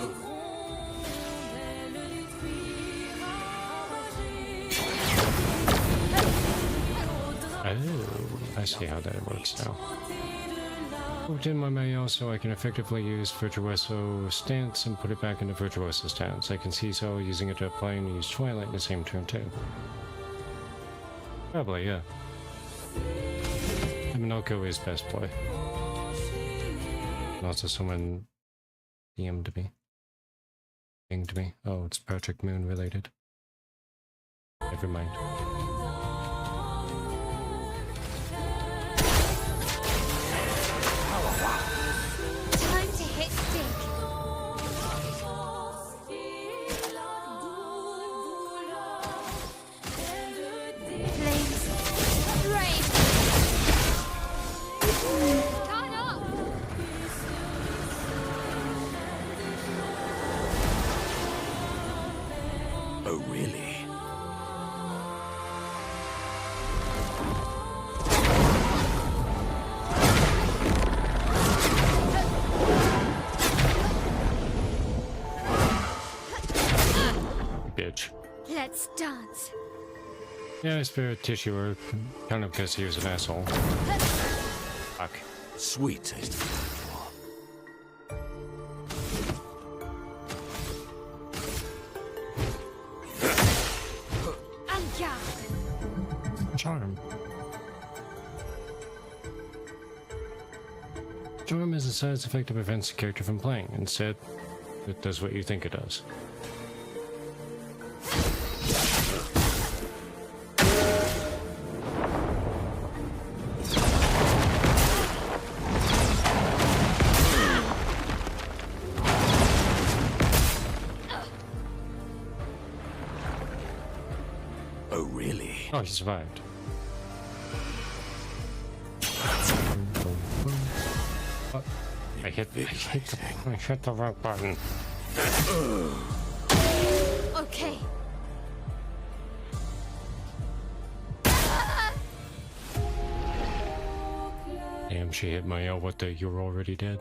Oh, I see how that works now. Moved in my mail so I can effectively use Virtuoso stance and put it back into Virtuoso stance. I can see so using it to apply and use Twilight in the same turn too. Probably, yeah. Monoko is best boy. Also, someone DM'd me. Pinged me. Oh, it's Patrick Moon related. Never mind. Time to hit stick. Flames. Rain. Turn up. Oh, really? Bitch. Let's dance. Yeah, I spared tissue work, kind of because he was an asshole. Fuck. Sweet taste. Charm. Charm is a side effect that prevents the character from playing. Instead, it does what you think it does. Oh, really? Oh, he survived. What? I hit the wrong button. Okay. Damn, she hit my L. What the? You're already dead.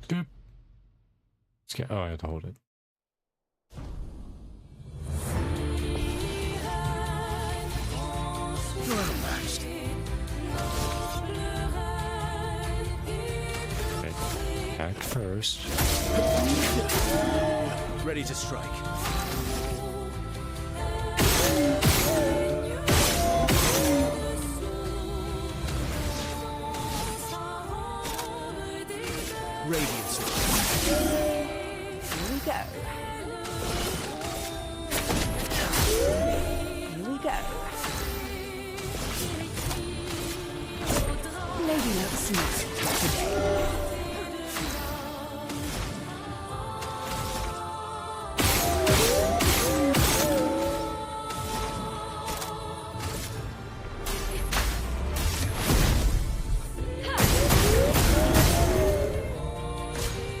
Good. Let's get. Oh, I have to hold it. Okay. Act first. Ready to strike. Radiance. Here we go. Here we go. Lady looks sweet today.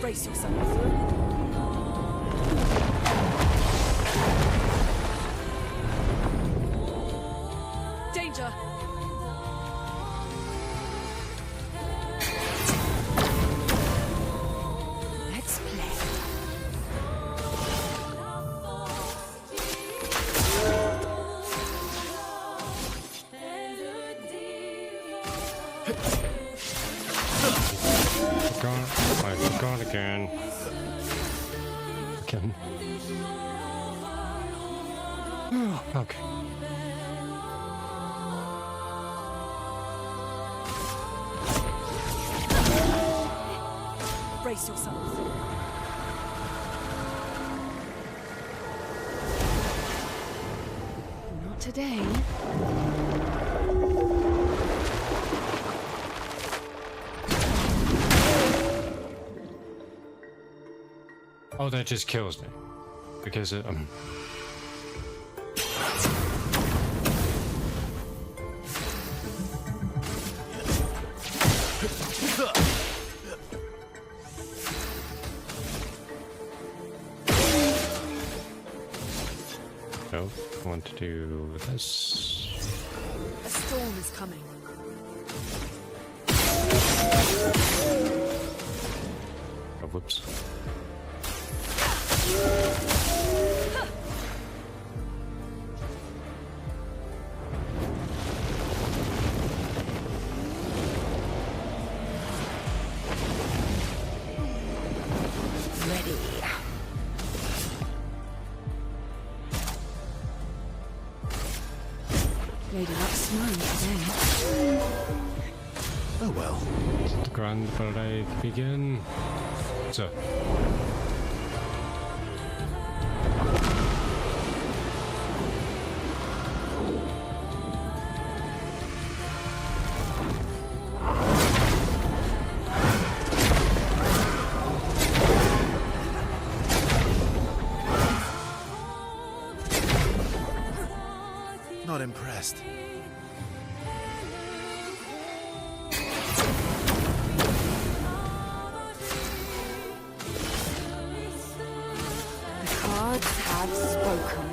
Brace yourself. Danger! Let's play. I forgot again. Again. Okay. Brace yourself. Not today. Oh, that just kills me. Because it, So, I want to do this. A storm is coming. Oh, whoops. Lady Luck's smiling today. Oh well. The grand parade begin. So. Not impressed. The cards have spoken.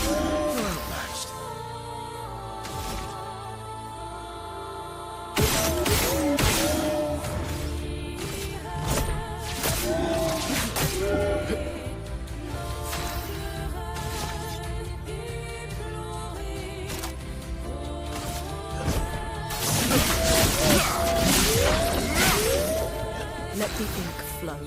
You're outmatched. Let the ink flow.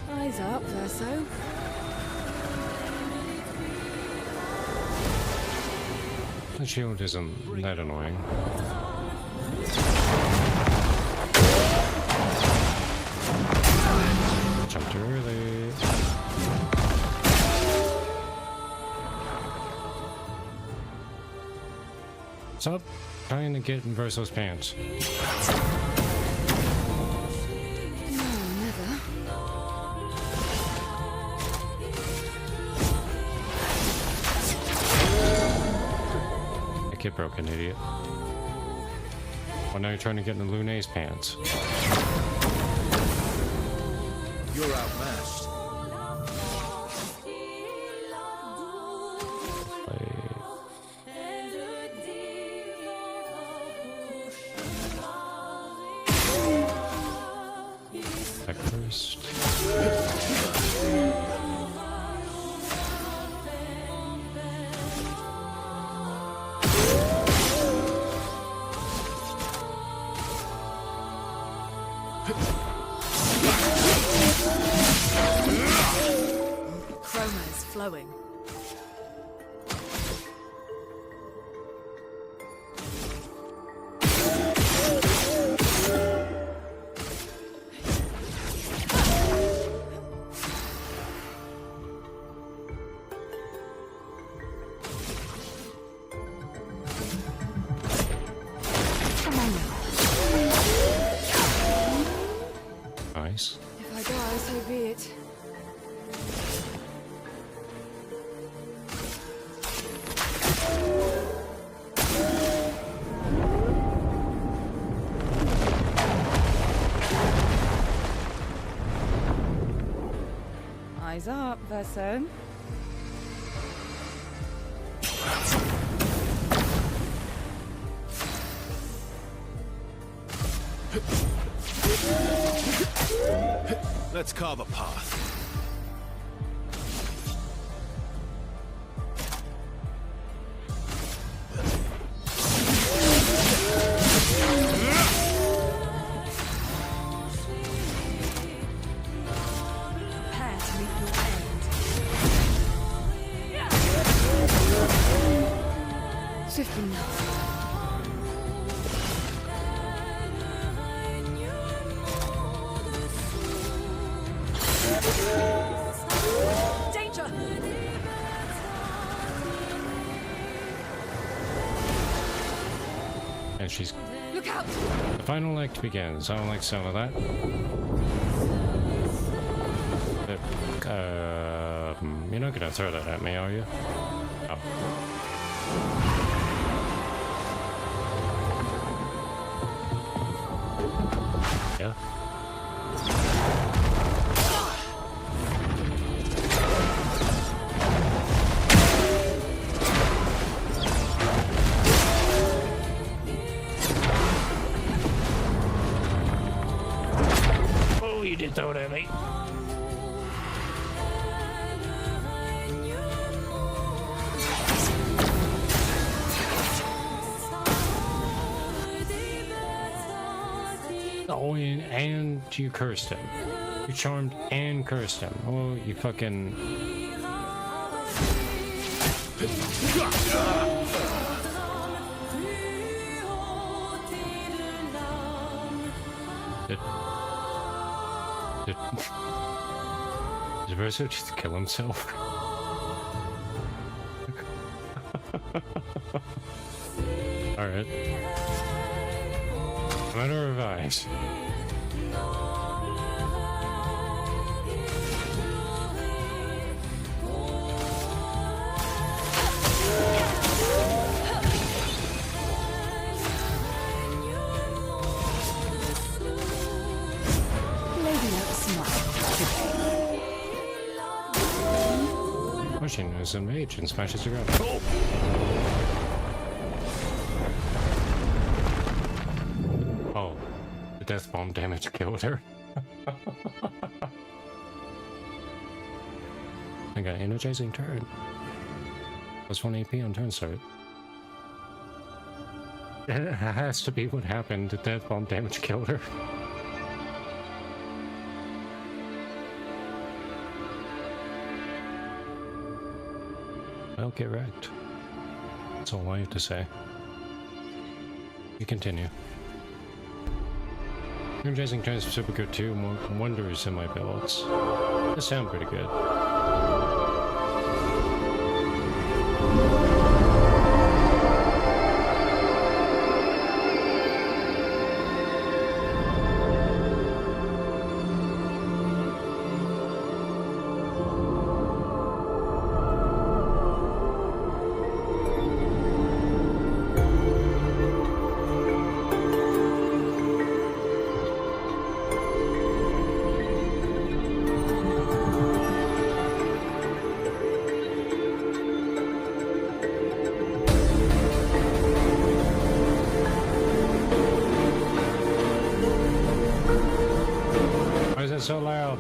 Eyes up, Verso. The shield isn't that annoying. Jumped too early. What's up? Trying to get in Verso's pants. No, never. That kid broke, an idiot. Well, now you're trying to get in Lune's pants. You're outmatched. Back first. Chroma is flowing. Nice. If I die, so be it. Eyes up, Verso. Let's carve a path. Prepare to meet your end. Swiftly now. Danger! And she's... Look out! The final act begins. I don't like the sound of that. But, you're not gonna throw that at me, are you? Oh. Yeah? Oh, you did throw it at me. Oh, and you cursed him. You charmed and cursed him. Oh, you fucking... Did Verso just kill himself? Alright. I'm gonna revise. Pushing is enraged and smashes her up. Oh, the death bomb damage killed her. I got energizing turn. Plus 1 AP on turn start. It has to be what happened. The death bomb damage killed her. Well, get wrecked. That's all I have to say. We continue. Energizing turns are super good too. More wonders in my builds. They sound pretty good. So loud.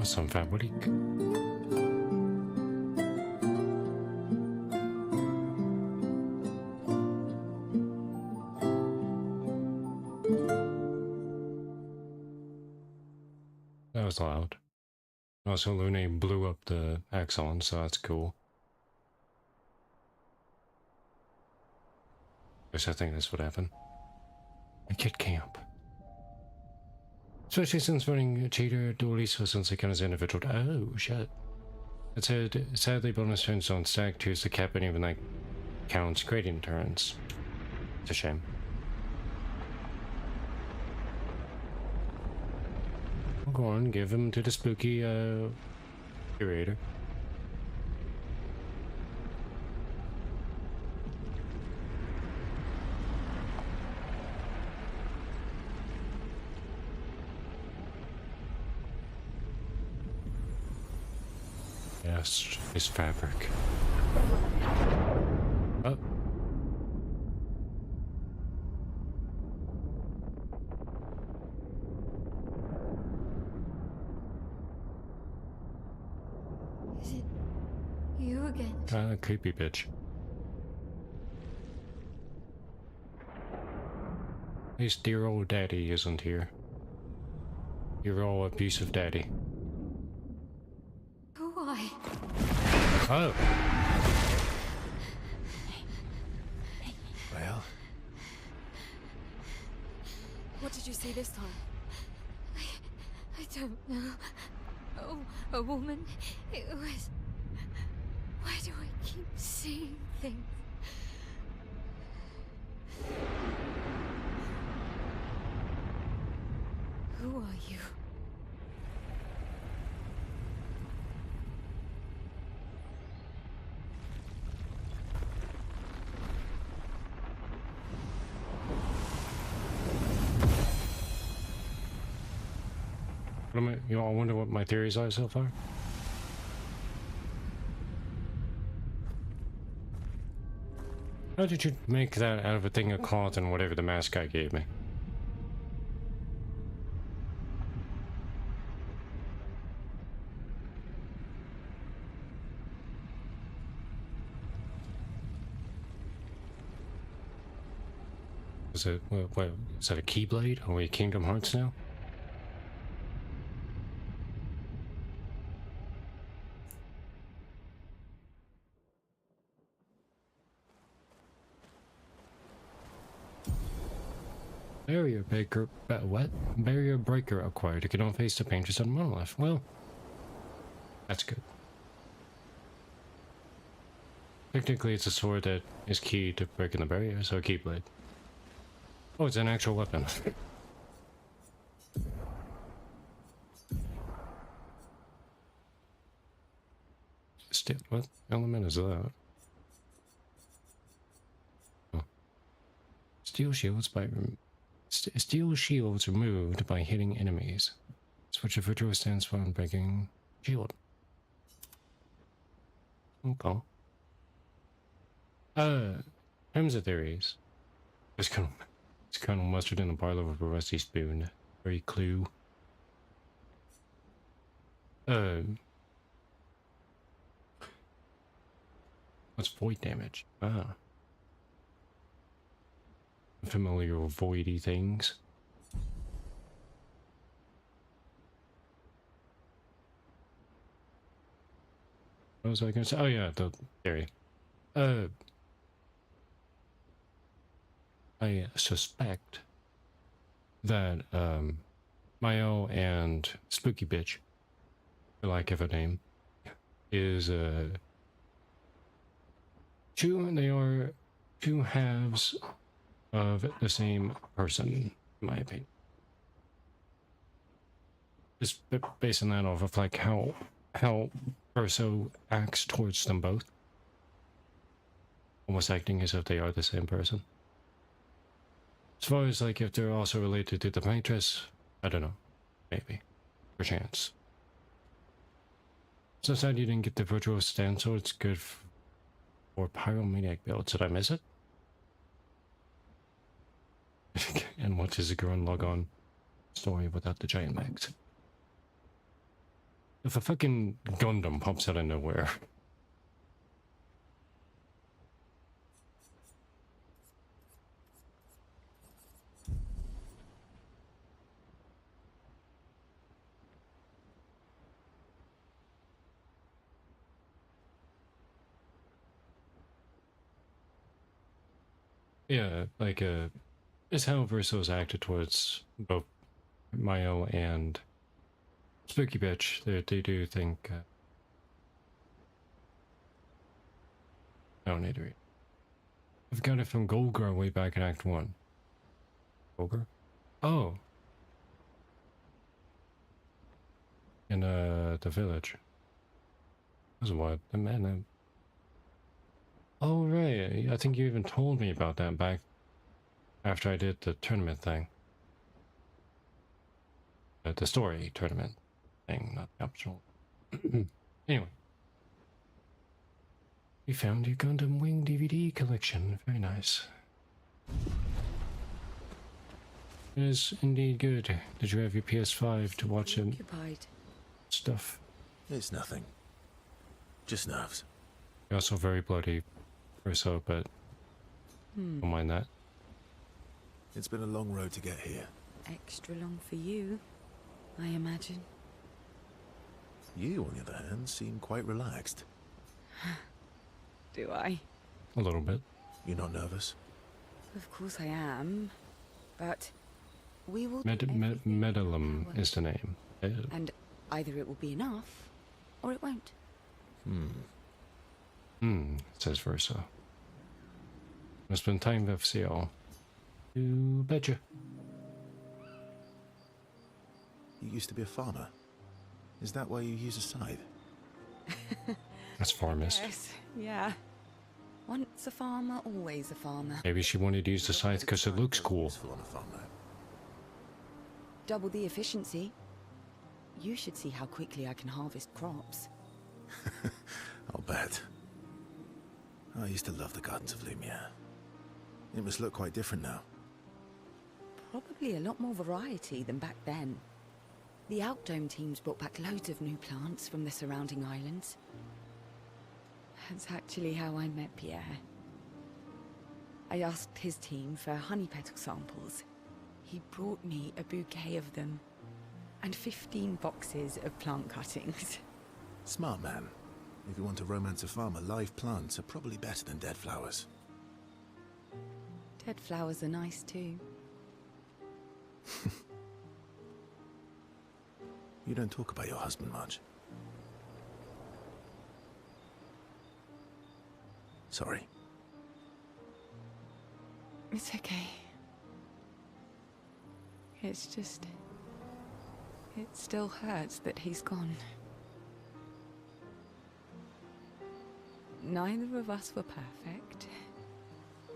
Some fabric. That was loud. Also, Lune blew up the Axon, so that's cool. Guess I think that's what happened. A kid camp. Especially since running a cheater dually so since they count as individual. Oh shit. It said sadly bonus turns don't stack to the cap and even like counts gradient turns. It's a shame. Go on, give him to the spooky curator. Yes, his fabric. Oh. Is it you again? Creepy bitch. At least dear old daddy isn't here. Your old abusive daddy. Why? Oh. Well? What did you see this time? I don't know. Oh, a woman. It was... Why do I keep seeing things? Who are you? You know, I wonder what my theories are so far. How did you make that out of a thing of cloth and whatever the mask guy gave me? Is it, what, is that a Keyblade? Are we Kingdom Hearts now? Barrier breaker, what? Barrier breaker acquired. You can only face the painters on monolith. Well, that's good. Technically, it's a sword that is key to breaking the barrier, so a keyblade. Oh, it's an actual weapon. What element is that? Oh. Steel shields removed by hitting enemies. Switch of virtual stands for breaking shield. Okay. Terms of theories. It's Colonel Mustard in the parlor with a rusty spoon. Very clue. What's void damage? Ah. I'm familiar with voidy things. What was I gonna say? Oh yeah, the theory. I suspect that Mayo and Spooky Bitch, for lack of a name, is they are two halves of the same person, in my opinion. Just basing that off of like how Verso acts towards them both, almost acting as if they are the same person. As far as like if they're also related to the paintress, I don't know, maybe, perchance. So sad you didn't get the virtual stand sword. It's good for pyromaniac builds. Did I miss it? And what is a Gurren Lagann story without the giant mechs? If a fucking Gundam pops out of nowhere. Yeah, like it's how Verso's acted towards both Mayo and Spooky Bitch. They do think I don't need to read. I've got it from Golgar way back in Act 1. Golgar? Oh. In the village. That's what the man. Oh right, I think you even told me about that back after I did the tournament thing. The story tournament thing, not the optional. Anyway. You found your Gundam Wing DVD collection. Very nice. It is indeed good. Did you have your PS5 to watch it? Stuff. It's nothing. Just nerves. You're also very bloody or so, but don't mind that. It's been a long road to get here. Extra long for you, I imagine. You, on the other hand, seem quite relaxed. Do I? A little bit. You're not nervous? Of course I am, but we will. Medalum is the name. And either it will be enough, or it won't. Says Verso. It's been time of seal. You betcha. You used to be a farmer. Is that why you use a scythe? That's farmist. Yes, yeah. Once a farmer, always a farmer. Maybe she wanted to use the scythe because it looks cool. Useful on a farm, though. Double the efficiency. You should see how quickly I can harvest crops. I'll bet. I used to love the gardens of Lumiere. It must look quite different now. Probably a lot more variety than back then. The Outdome teams brought back loads of new plants from the surrounding islands. That's actually how I met Pierre. I asked his team for honey petal samples. He brought me a bouquet of them, and 15 boxes of plant cuttings. Smart man. If you want to romance a farmer, live plants are probably better than dead flowers. Dead flowers are nice too. You don't talk about your husband much. Sorry. It's okay. It's just... it still hurts that he's gone. Neither of us were perfect,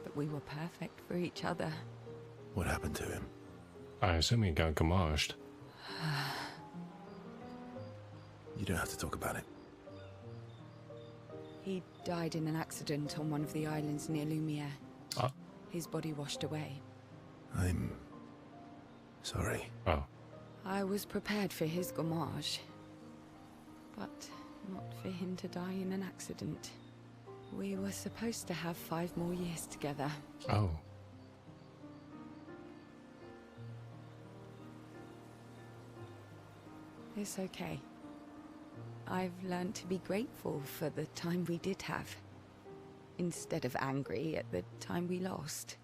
but we were perfect for each other. What happened to him? I assume he got gamaged. You don't have to talk about it. He died in an accident on one of the islands near Lumiere. Oh. His body washed away. I'm... sorry. Oh. I was prepared for his gamage, but not for him to die in an accident. We were supposed to have 5 more years together. Oh. It's okay. I've learned to be grateful for the time we did have, instead of angry at the time we lost.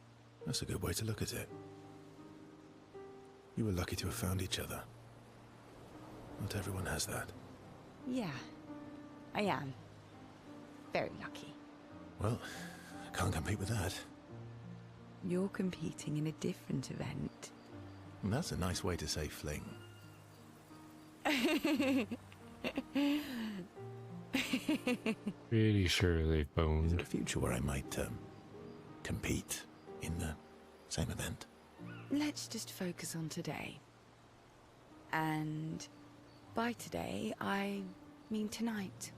That's a good way to look at it. You were lucky to have found each other. Not everyone has that. Yeah, I am. Very lucky. Well, I can't compete with that. You're competing in a different event. And that's a nice way to say fling. Pretty sure they've Is there boned. a future where I might, compete in the same event? Let's just focus on today. And by today, I mean tonight.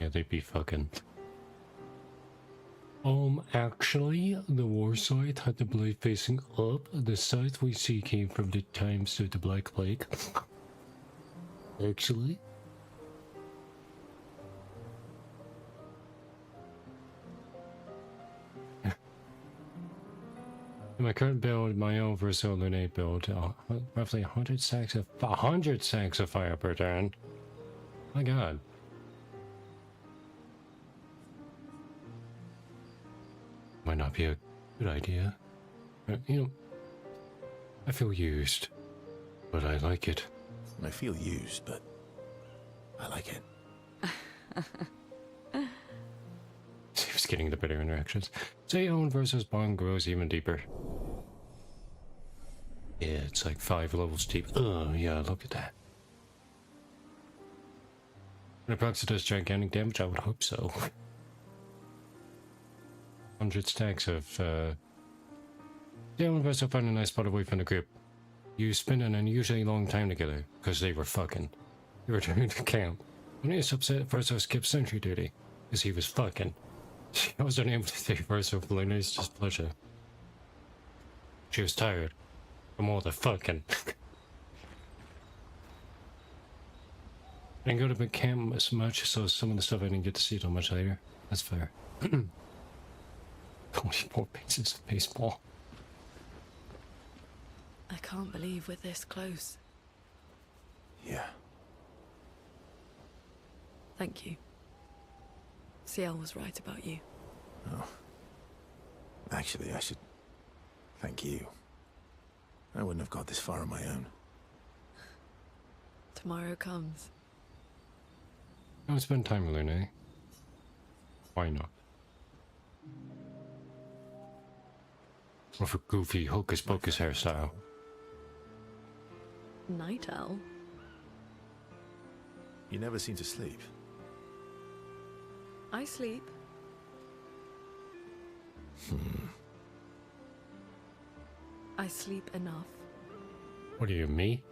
Yeah, they'd be fucking. Actually, the war side had the blade facing up. The side we see came from the times of the Black Plague. Actually. In my current build, my own versus Lunate build, roughly 100 sacks of fire per turn. My god. Might not be a good idea. You know, I feel used, but I like it. I feel used, but I like it. He was getting the better interactions. Say own versus bond grows even deeper. Yeah, it's like 5 levels deep. Oh, yeah, look at that. And it does gigantic damage? I would hope so. 100 stacks of, They all of find a nice spot away from the group. You spend an unusually long time together, because they were fucking. You returned to camp. When he was upset, Verso skipped sentry duty, because he was fucking. She was unable to take Verso for Luna's displeasure. She was tired from all the fucking. I didn't go to big camp as much, so some of the stuff I didn't get to see till much later. That's fair. 24 pieces of baseball. I can't believe we're this close. Yeah. Thank you. Ciel was right about you. Oh. Actually, I should thank you. I wouldn't have got this far on my own. Tomorrow comes, I would spend time with Luna. Why not? With a goofy hocus pocus hairstyle. Night owl? You never seem to sleep. I sleep. I sleep enough. What are you, me?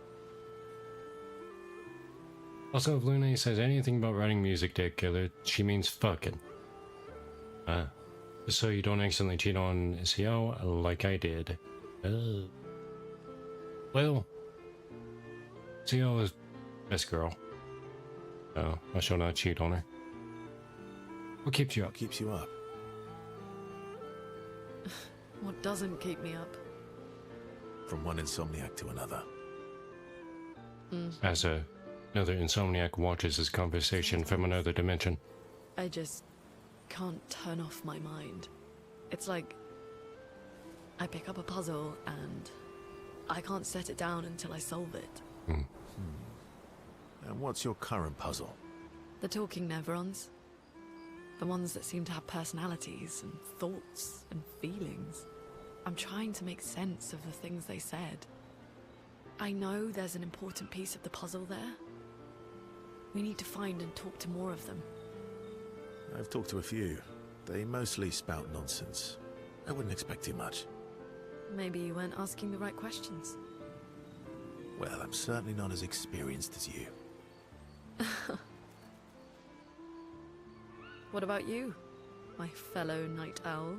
Also, if Luna says anything about writing music to a killer, she means fucking. Just so you don't accidentally cheat on CO like I did. Well, CO is best girl. So I shall not cheat on her. What keeps you up? What keeps you up? What doesn't keep me up? From one insomniac to another. As another insomniac watches this conversation from another dimension. I just can't turn off my mind. It's like I pick up a puzzle and I can't set it down until I solve it. And what's your current puzzle? The talking neurons. The ones that seem to have personalities and thoughts and feelings. I'm trying to make sense of the things they said. I know there's an important piece of the puzzle there. We need to find and talk to more of them. I've talked to a few. They mostly spout nonsense. I wouldn't expect too much. Maybe you weren't asking the right questions. Well, I'm certainly not as experienced as you. What about you, my fellow night owl?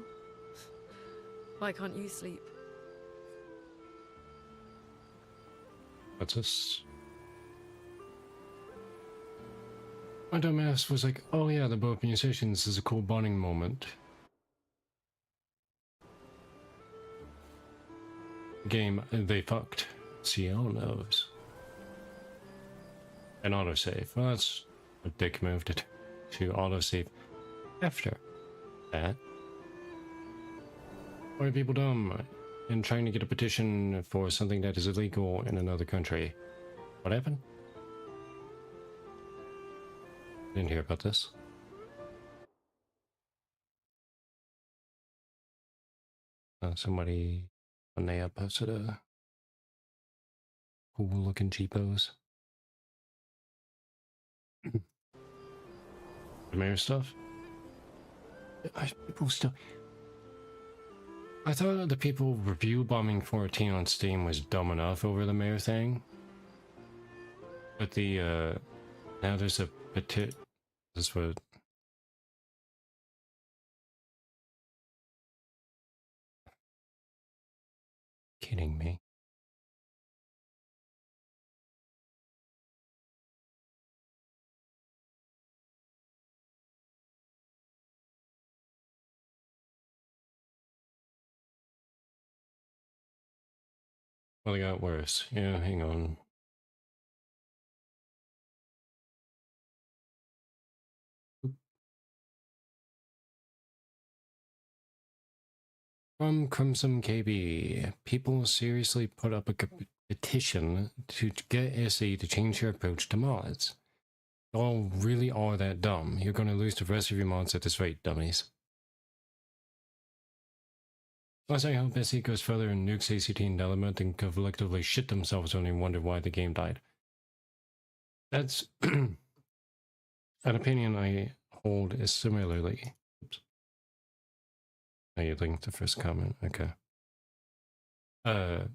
Why can't you sleep? What's this? My dumbass was like, oh yeah, the both musicians is a cool bonding moment. Game, they fucked. CO knows. An autosave. Well, that's a dick move to autosave after that. Why are people dumb in trying to get a petition for something that is illegal in another country? What happened? Didn't hear about this. Somebody on the posted a cool looking cheapos. The mayor stuff. People still. I thought the people review bombing 14 on Steam was dumb enough over the mayor thing. But the now there's a petition. This is what. Kidding me. Well, it got worse. Yeah, hang on. From Crimson KB, people seriously put up a petition to get SE to change their approach to mods. Y'all really are that dumb. You're gonna lose the rest of your mods at this rate, dummies. Plus, I hope SE goes further and nukes ACT and Element and collectively shit themselves when they wonder why the game died. That's an opinion I hold is similarly. Oops. Oh, you linked the first comment. Okay. I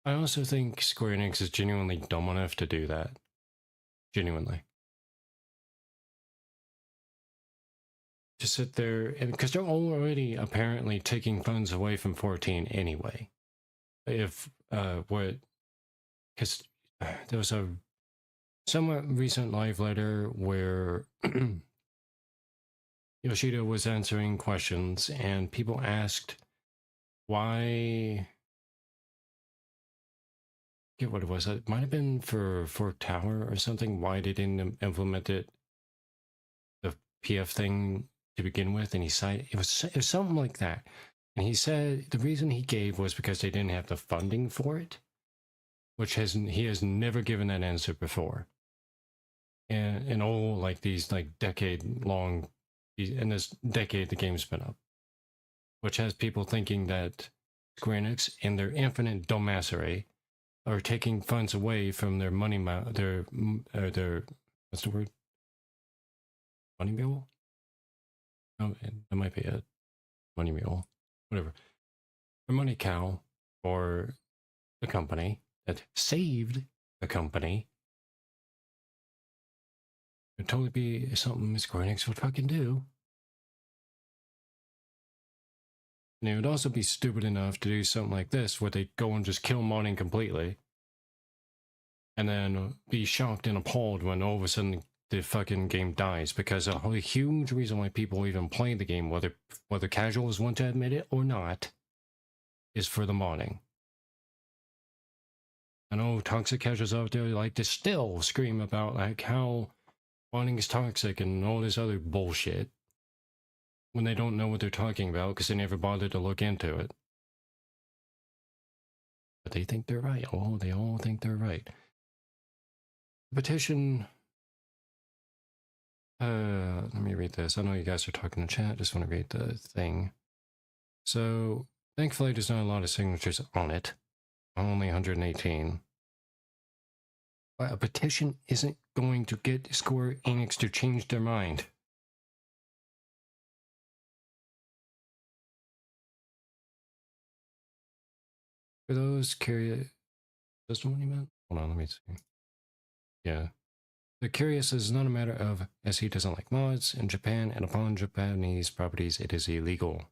also think Square Enix is genuinely dumb enough to do that. Genuinely. To sit there, and because they're already apparently taking funds away from 14 anyway. If, because there was a somewhat recent live letter where Yoshida was answering questions and people asked why. I forget what it was. It might have been for Tower or something. Why they didn't implement the PF thing to begin with, and he cited it was something like that. And he said the reason he gave was because they didn't have the funding for it, which he has never given that answer before. And in all like these like decade long, in this decade the game's been up, which has people thinking that Square Enix in their infinite dumbassery are taking funds away from their their what's the word? Money mule? Oh, that might be it. Money mule, whatever. Or money cow, or the company that saved the company. It'd totally be something Square Enix would fucking do. And it would also be stupid enough to do something like this, where they go and just kill modding completely. And then be shocked and appalled when all of a sudden the fucking game dies, because a huge reason why people even play the game, whether casuals want to admit it or not, is for the modding. I know toxic casuals out there like to still scream about like how modding is toxic and all this other bullshit when they don't know what they're talking about because they never bothered to look into it. But they think they're right. Oh, they all think they're right. The petition. Let me read this. I know you guys are talking in chat. Just want to read the thing. So, thankfully, there's not a lot of signatures on it. Only 118. But a petition isn't going to get Square Enix to change their mind. For those curious, that's what you meant? Hold on, let me see. Yeah. The curious is not a matter of SE doesn't like mods in Japan, and upon Japanese properties it is illegal.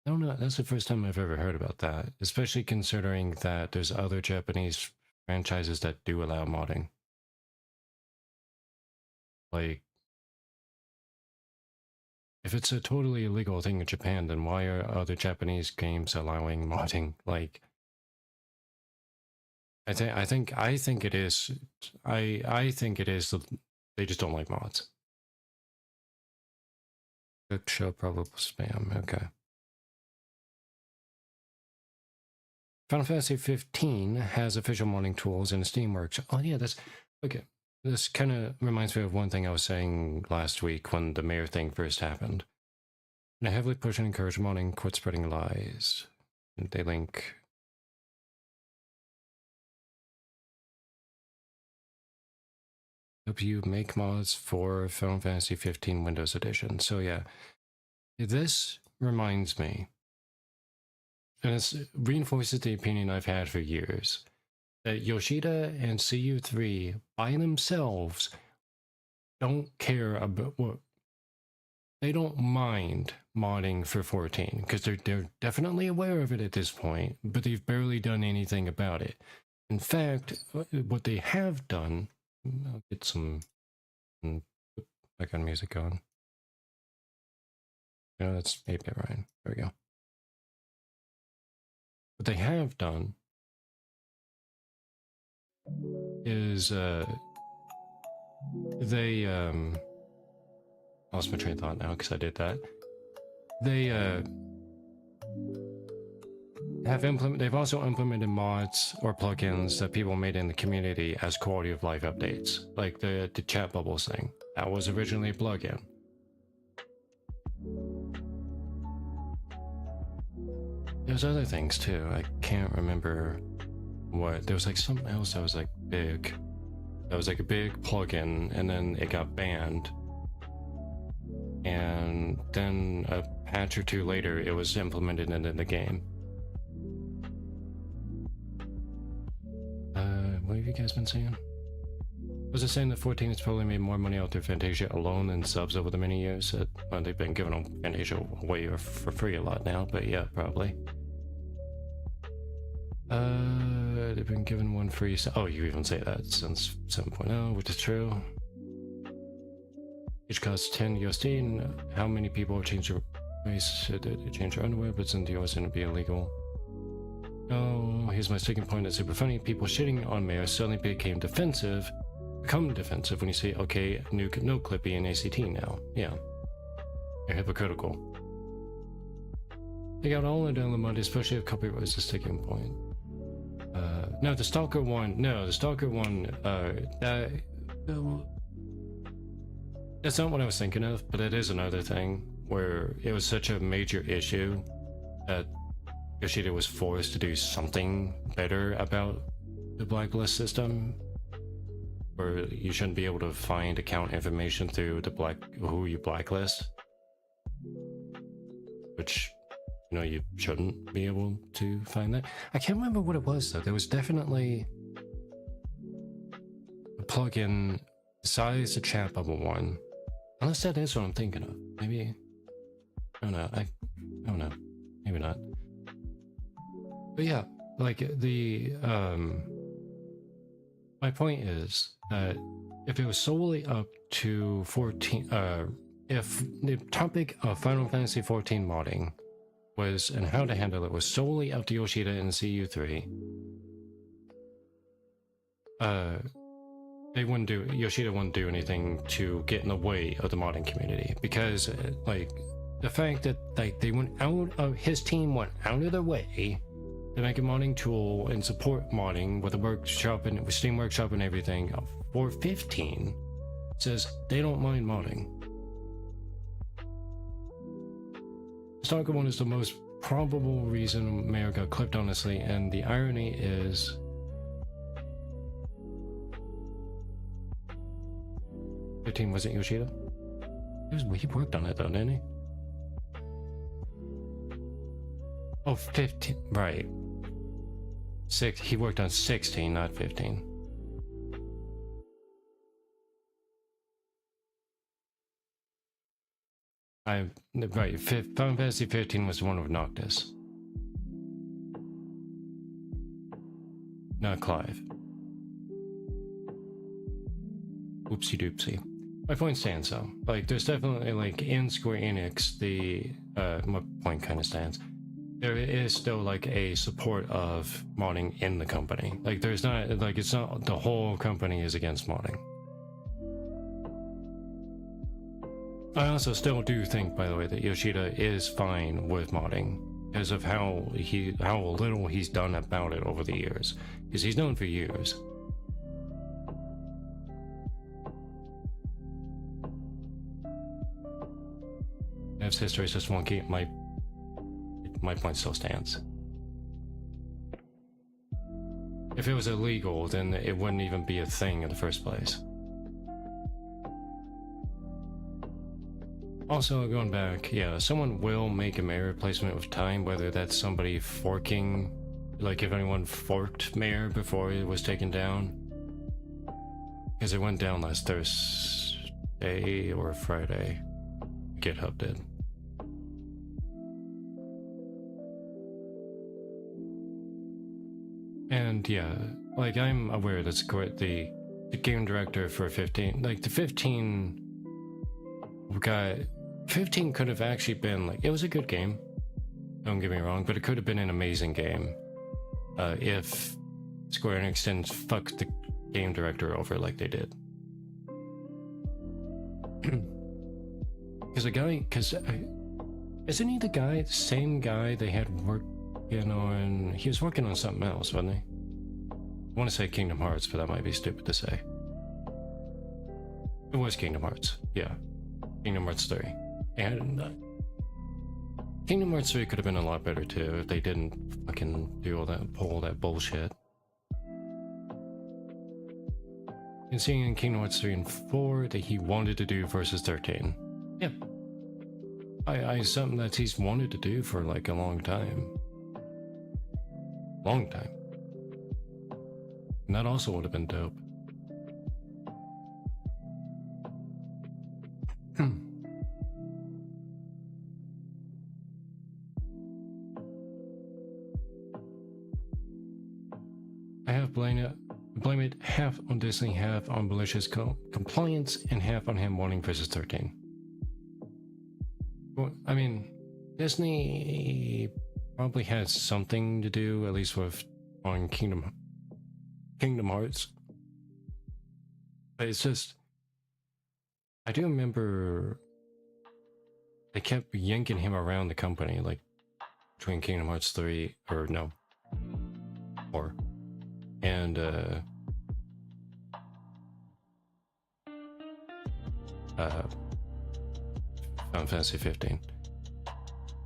I don't know, that's the first time I've ever heard about that, especially considering that there's other Japanese franchises that do allow modding. Like, if it's a totally illegal thing in Japan, then why are other Japanese games allowing modding? Like, I think it is. I think it is. They just don't like mods. Good show, probable spam. Okay. Final Fantasy 15 has official modding tools in Steamworks. Oh yeah, that's okay. This kind of reminds me of one thing I was saying last week when the mayor thing first happened. And I heavily push and encourage modding. Quit spreading lies. And they link. Help you make mods for Final Fantasy 15 Windows Edition. So yeah, this reminds me, and it reinforces the opinion I've had for years, that Yoshida and CU3 by themselves don't care about what, they don't mind modding for 14, because they're definitely aware of it at this point, but they've barely done anything about it. In fact, what they have done, I'll get some background music on. No, that's 8-bit Ryan. There we go. What they have done is they lost my train of thought now because I did that. They they've also implemented mods or plugins that people made in the community as quality of life updates, like the chat bubbles thing. That was originally a plugin. There's other things too. I can't remember what. There was like something else that was like big. That was like a big plugin, and then it got banned. And then a patch or two later, it was implemented into the game. What have you guys been saying? Was it saying that 14 has probably made more money out there Fantasia alone than subs over the many years? Well, they've been giving Fantasia away for free a lot now, but yeah, probably. They've been given one free. Oh, you even say that since 7.0, which is true. Each costs 10 USD, and how many people have changed their ways to change their underwear, but in the US, it'd be illegal. Oh, here's my second point that's super funny. People shitting on Mayor suddenly become defensive when you say, okay, no Clippy and ACT now. Yeah. You're hypocritical. They got all down the mud, especially if copyright was a sticking point. No, the Stalker one. No, the Stalker one. That's not what I was thinking of, but it is another thing where it was such a major issue that Yoshida was forced to do something better about the blacklist system, where you shouldn't be able to find account information through the who you blacklist, which, you know, you shouldn't be able to find that. I can't remember what it was though. There was definitely a plugin besides the chat bubble one, unless that is what I'm thinking of. Maybe, I don't know. I don't know. Maybe not. But yeah, like my point is that if it was solely up to 14, if the topic of Final Fantasy 14 modding was, and how to handle it, was solely up to Yoshida and CU3, Yoshida wouldn't do anything to get in the way of the modding community, because like the fact that like his team went out of their way to make a modding tool and support modding with a workshop and with Steam Workshop and everything for 15 says they don't mind modding. Stalker 1 is the most probable reason Mayor got clipped, honestly, and the irony is the team wasn't Yoshida. He worked on it though, didn't he? Oh, 15, right. He worked on 16, not 15. Right, Final Fantasy 15 was the one with Noctis. Not Clive. Oopsie doopsie. My point stands though. Like, there's definitely, like, in Square Enix, my point kind of stands. There is still, like, a support of modding in the company. Like, there's not, like, it's not the whole company is against modding. I also still do think, by the way, that Yoshida is fine with modding because of how little he's done about it over the years. Because he's known for years. If history is just wonky, my point still stands. If it was illegal, then it wouldn't even be a thing in the first place. Also, going back, yeah, someone will make a mayor replacement with time, whether that's somebody forking, like if anyone forked mayor before it was taken down. Because it went down last Thursday or Friday. GitHub did. And yeah, like I'm aware that's correct. The game director for 15, like the 15 guy, 15 could have actually been like, it was a good game, don't get me wrong, but it could have been an amazing game if Square Enix didn't fuck the game director over like they did. Isn't he the same guy they had working on? He was working on something else, wasn't he? I want to say Kingdom Hearts, but that might be stupid to say. It was Kingdom Hearts, yeah. Kingdom Hearts 3. And Kingdom Hearts 3 could have been a lot better too if they didn't fucking do all that, pull all that bullshit. And seeing in Kingdom Hearts 3 and 4 that he wanted to do versus 13. Yeah. Something that he's wanted to do for like a long time. Long time. And that also would have been dope. I have blame it half on Disney, half on malicious compliance, and half on him wanting versus 13. Well, I mean, Disney probably has something to do, at least with on Kingdom Hearts. But it's just, I do remember they kept yanking him around the company, like between Kingdom Hearts 3, or no, 4, and Final Fantasy 15.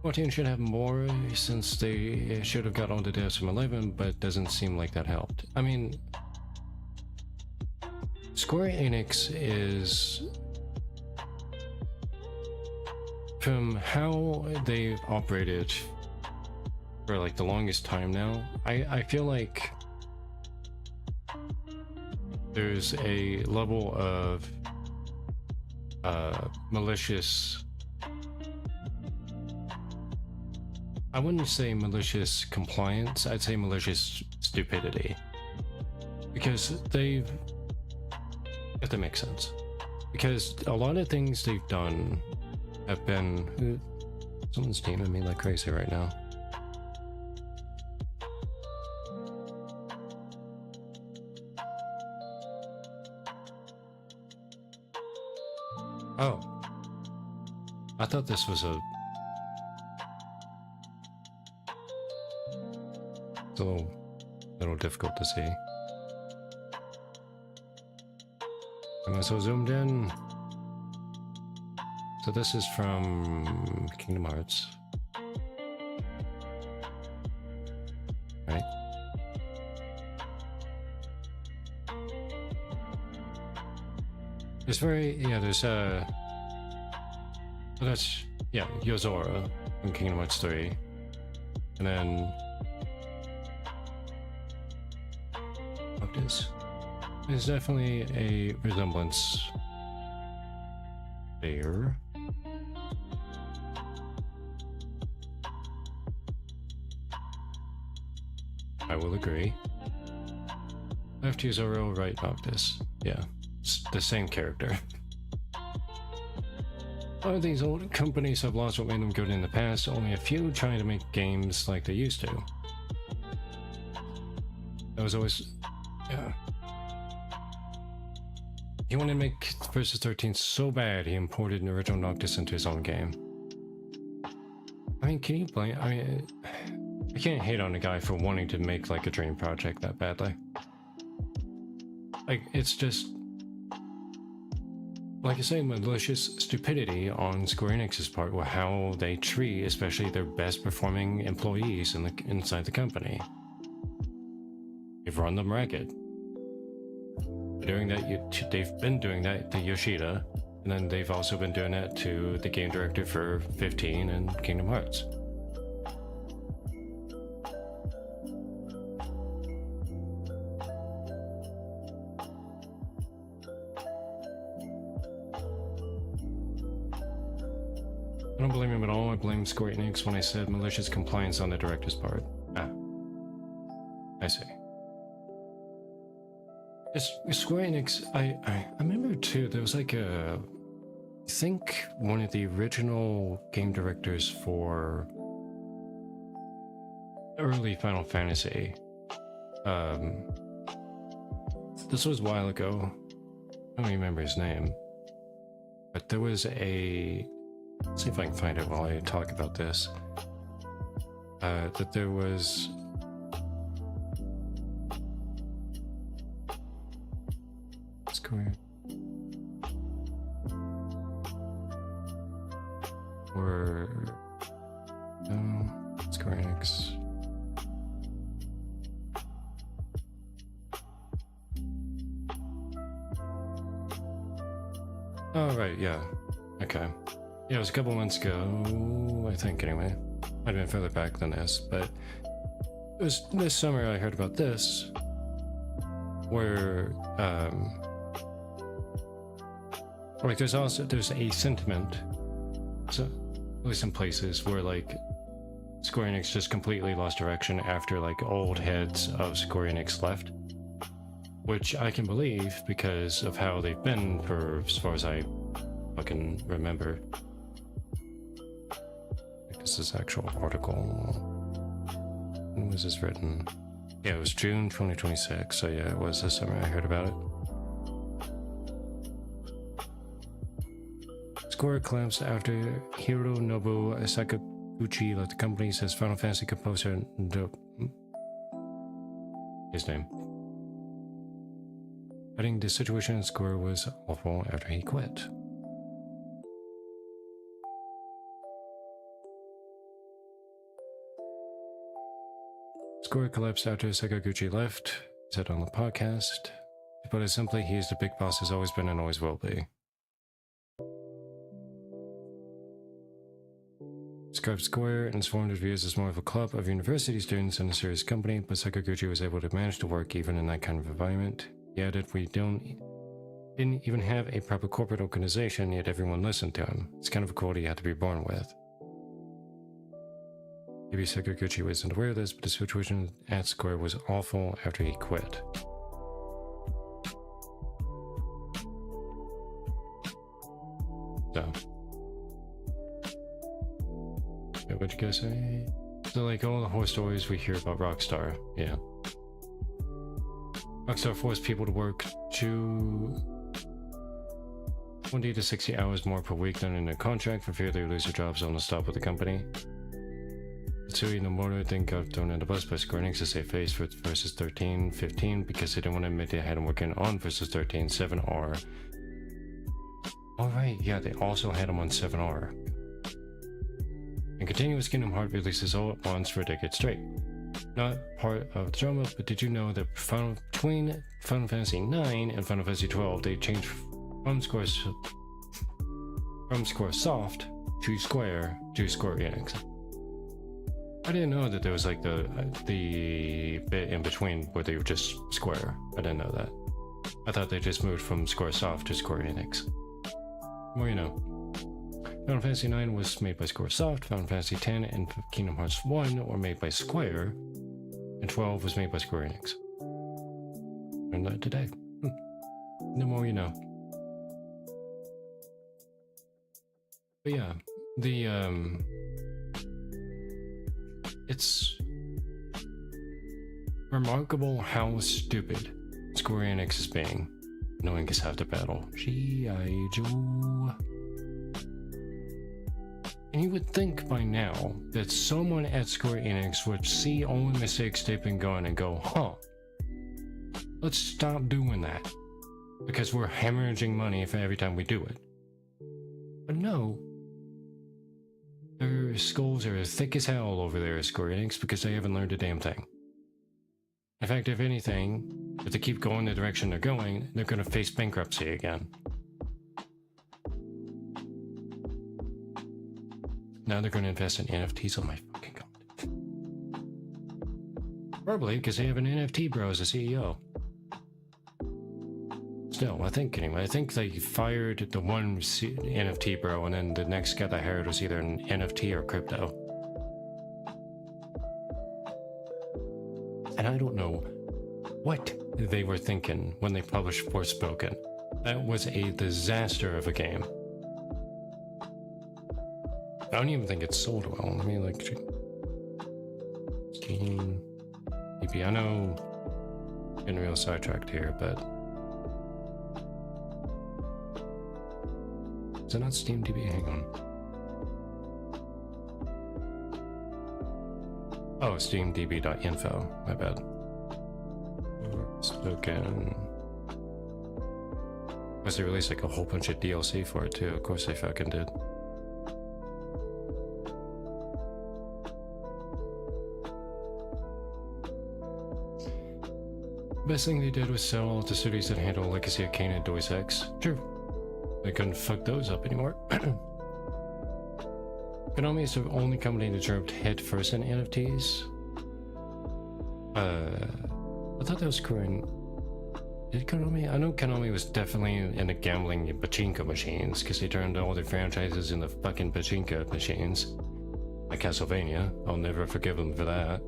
14 should have more, since they should have got all the devs from 11, but doesn't seem like that helped. I mean, Square Enix is, from how they've operated for like the longest time now, I feel like there's a level of malicious, I wouldn't say malicious compliance, I'd say malicious stupidity, because they've, if that makes sense, because a lot of things they've done have been, someone's teaming me like crazy right now. Oh, I thought this was a, it's a little difficult to see. Am I so zoomed in? So this is from Kingdom Hearts, right? It's very, yeah, there's that's, yeah, Yozora from Kingdom Hearts 3, and then Noctis. There's definitely a resemblance there. I will agree. Left Yozora, right Noctis. Yeah, it's the same character. A lot of these old companies have lost what made them good in the past, only a few trying to make games like they used to. That was always, yeah. He wanted to make Versus 13 so bad he imported an original Noctis into his own game. I mean, can you blame, I mean, I can't hate on a guy for wanting to make like a dream project that badly. Like, it's just, like I say, malicious stupidity on Square Enix's part with how they treat especially their best performing employees inside the company. They've run them ragged. Doing that, they've been doing that to Yoshida, and then they've also been doing that to the game director for 15 and Kingdom Hearts. I don't blame him at all. I blame Square Enix when I said malicious compliance on the director's part. Ah, I see. Square Enix, I remember too, there was like a, I think one of the original game directors for early Final Fantasy, this was a while ago, I don't remember his name, but there was a, let's see if I can find it while I talk about this, that there was, Square, or no, Square Enix. Oh right, yeah, okay, yeah, it was a couple months ago, I think. Anyway, might have been further back than this, but it was this summer I heard about this, where like there's a sentiment, so at least in places where like Square Enix just completely lost direction after like old heads of Square Enix left, which I can believe because of how they've been for as far as I fucking remember. This is actual article. When was this written? Yeah, it was June 2026, so yeah, it was this summer I heard about it. Square collapsed after Hironobu Sakaguchi left the company, says Final Fantasy composer his name. Adding the situation in Square was awful after he quit. Square collapsed after Sakaguchi left, said on the podcast. To put it simply, he is the big boss, has always been and always will be. Described Square and its formed reviews as more of a club of university students than a serious company, but Sakaguchi was able to manage to work even in that kind of environment. He added, we didn't even have a proper corporate organization, yet everyone listened to him. It's kind of a quality you had to be born with. Maybe Sakaguchi wasn't aware of this, but the situation at Square was awful after he quit. So. What'd you guys say? So like all the horror stories we hear about Rockstar, yeah. Rockstar forced people to work 20 to 60 hours more per week than in their contract for fear they lose their jobs on the stop with the company. Tsui Nomura then got thrown in the bus by Square Enix as they faced for versus 13-15 because they didn't want to admit they had him working on versus 13 7R. Alright, yeah, they also had him on 7R. And continuous Kingdom Hearts releases all at once for a decade straight. Not part of the drama, but did you know that between Final Fantasy IX and Final Fantasy XII, they changed from Squaresoft to Square Enix? I didn't know that there was like the bit in between where they were just Square. I didn't know that. I thought they just moved from Squaresoft to Square Enix. Well, you know. Final Fantasy IX was made by Squaresoft, Final Fantasy X and Kingdom Hearts 1 were made by Square, and 12 was made by Square Enix. Learned that today. The more you know. But yeah, it's remarkable how stupid Square Enix is being, knowing it's half the battle. G.I. Joe. And you would think by now that someone at Square Enix would see all the mistakes they've been going and go, huh, let's stop doing that, because we're hemorrhaging money for every time we do it. But no, their skulls are as thick as hell over there at Square Enix because they haven't learned a damn thing. In fact, if anything, if they keep going the direction they're going, they're going to face bankruptcy again. Now they're going to invest in NFTs. Oh my fucking god. Probably because they have an NFT bro as a CEO. Still, I think anyway. I think they fired the one NFT bro, and then the next guy they hired was either an NFT or crypto. And I don't know what they were thinking when they published Forspoken. That was a disaster of a game. I don't even think it sold well. I mean, like, Steam, DB. I know, getting real sidetracked here, but is it not Steam DB? Hang on. Oh, SteamDB.info. My bad. Spoken. Because they released like a whole bunch of DLC for it too. Of course they fucking did. Best thing they did was sell all the studios that handle Legacy Arcane and Deus Ex. True. They couldn't fuck those up anymore. Konami is the only company that jumped head first in NFTs. I thought that was Korean. Did Konami? I know Konami was definitely in the gambling pachinko machines because they turned all their franchises into fucking pachinko machines. Like Castlevania. I'll never forgive them for that.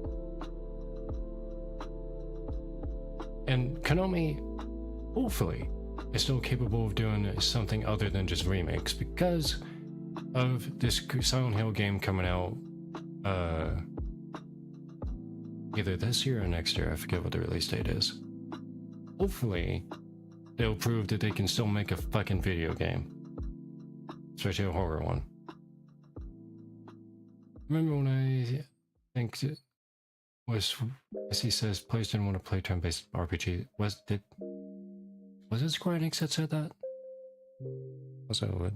And Konami, hopefully, is still capable of doing something other than just remakes because of this Silent Hill game coming out either this year or next year. I forget what the release date is. Hopefully, they'll prove that they can still make a fucking video game, especially a horror one. Remember when I think it was, as he says, players didn't want to play turn-based RPG. Was it Square Enix that said that? Was that what?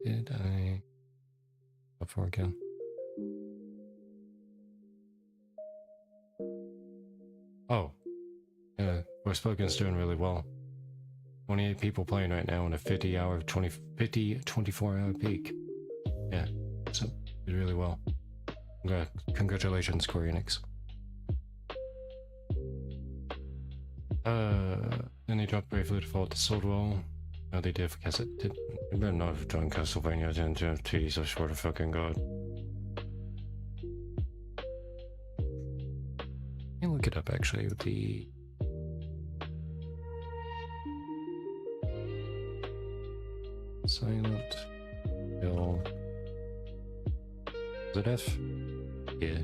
Did I up for again? Oh, yeah, Forspoken's doing really well. 28 people playing right now in a 24-hour peak. Yeah, so did really well. Congratulations, Square Enix. Then they dropped Bravely Default to sold well. No, they did because it did. You better not have done Castlevania 10 NFTs, I swear to fucking god. Let me look it up actually with the. Silent Hill. Is it F? Yeah.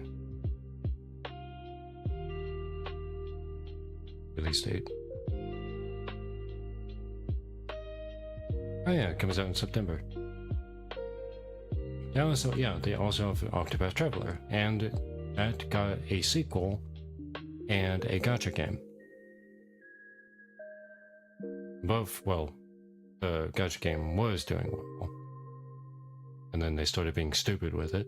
Release date. Oh yeah, it comes out in September. They also have Octopath Traveler, and that got a sequel and a gacha game. Both, well, the gacha game was doing well, and then they started being stupid with it.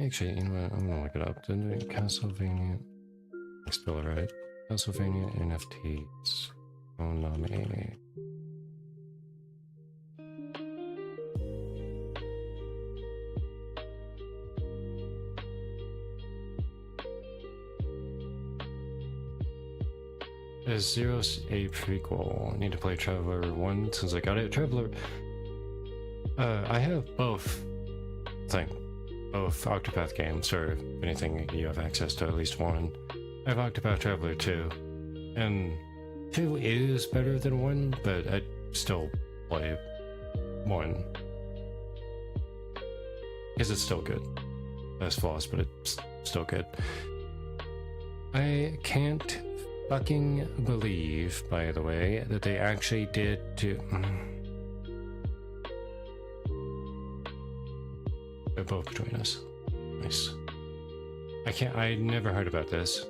Actually, you know what? I'm gonna look it up. Castlevania. I spell it right. Castlevania NFTs. Konami. Is Zero's a prequel? I need to play Traveler 1 since I got it. Traveler. I have both. Both Octopath games, or if anything, you have access to at least one. I have Octopath Traveler 2, and 2 is better than 1, but I still play 1. Because it's still good. It has flaws, but it's still good. I can't fucking believe, by the way, that they actually did do... They're both between us. Nice. I never heard about this.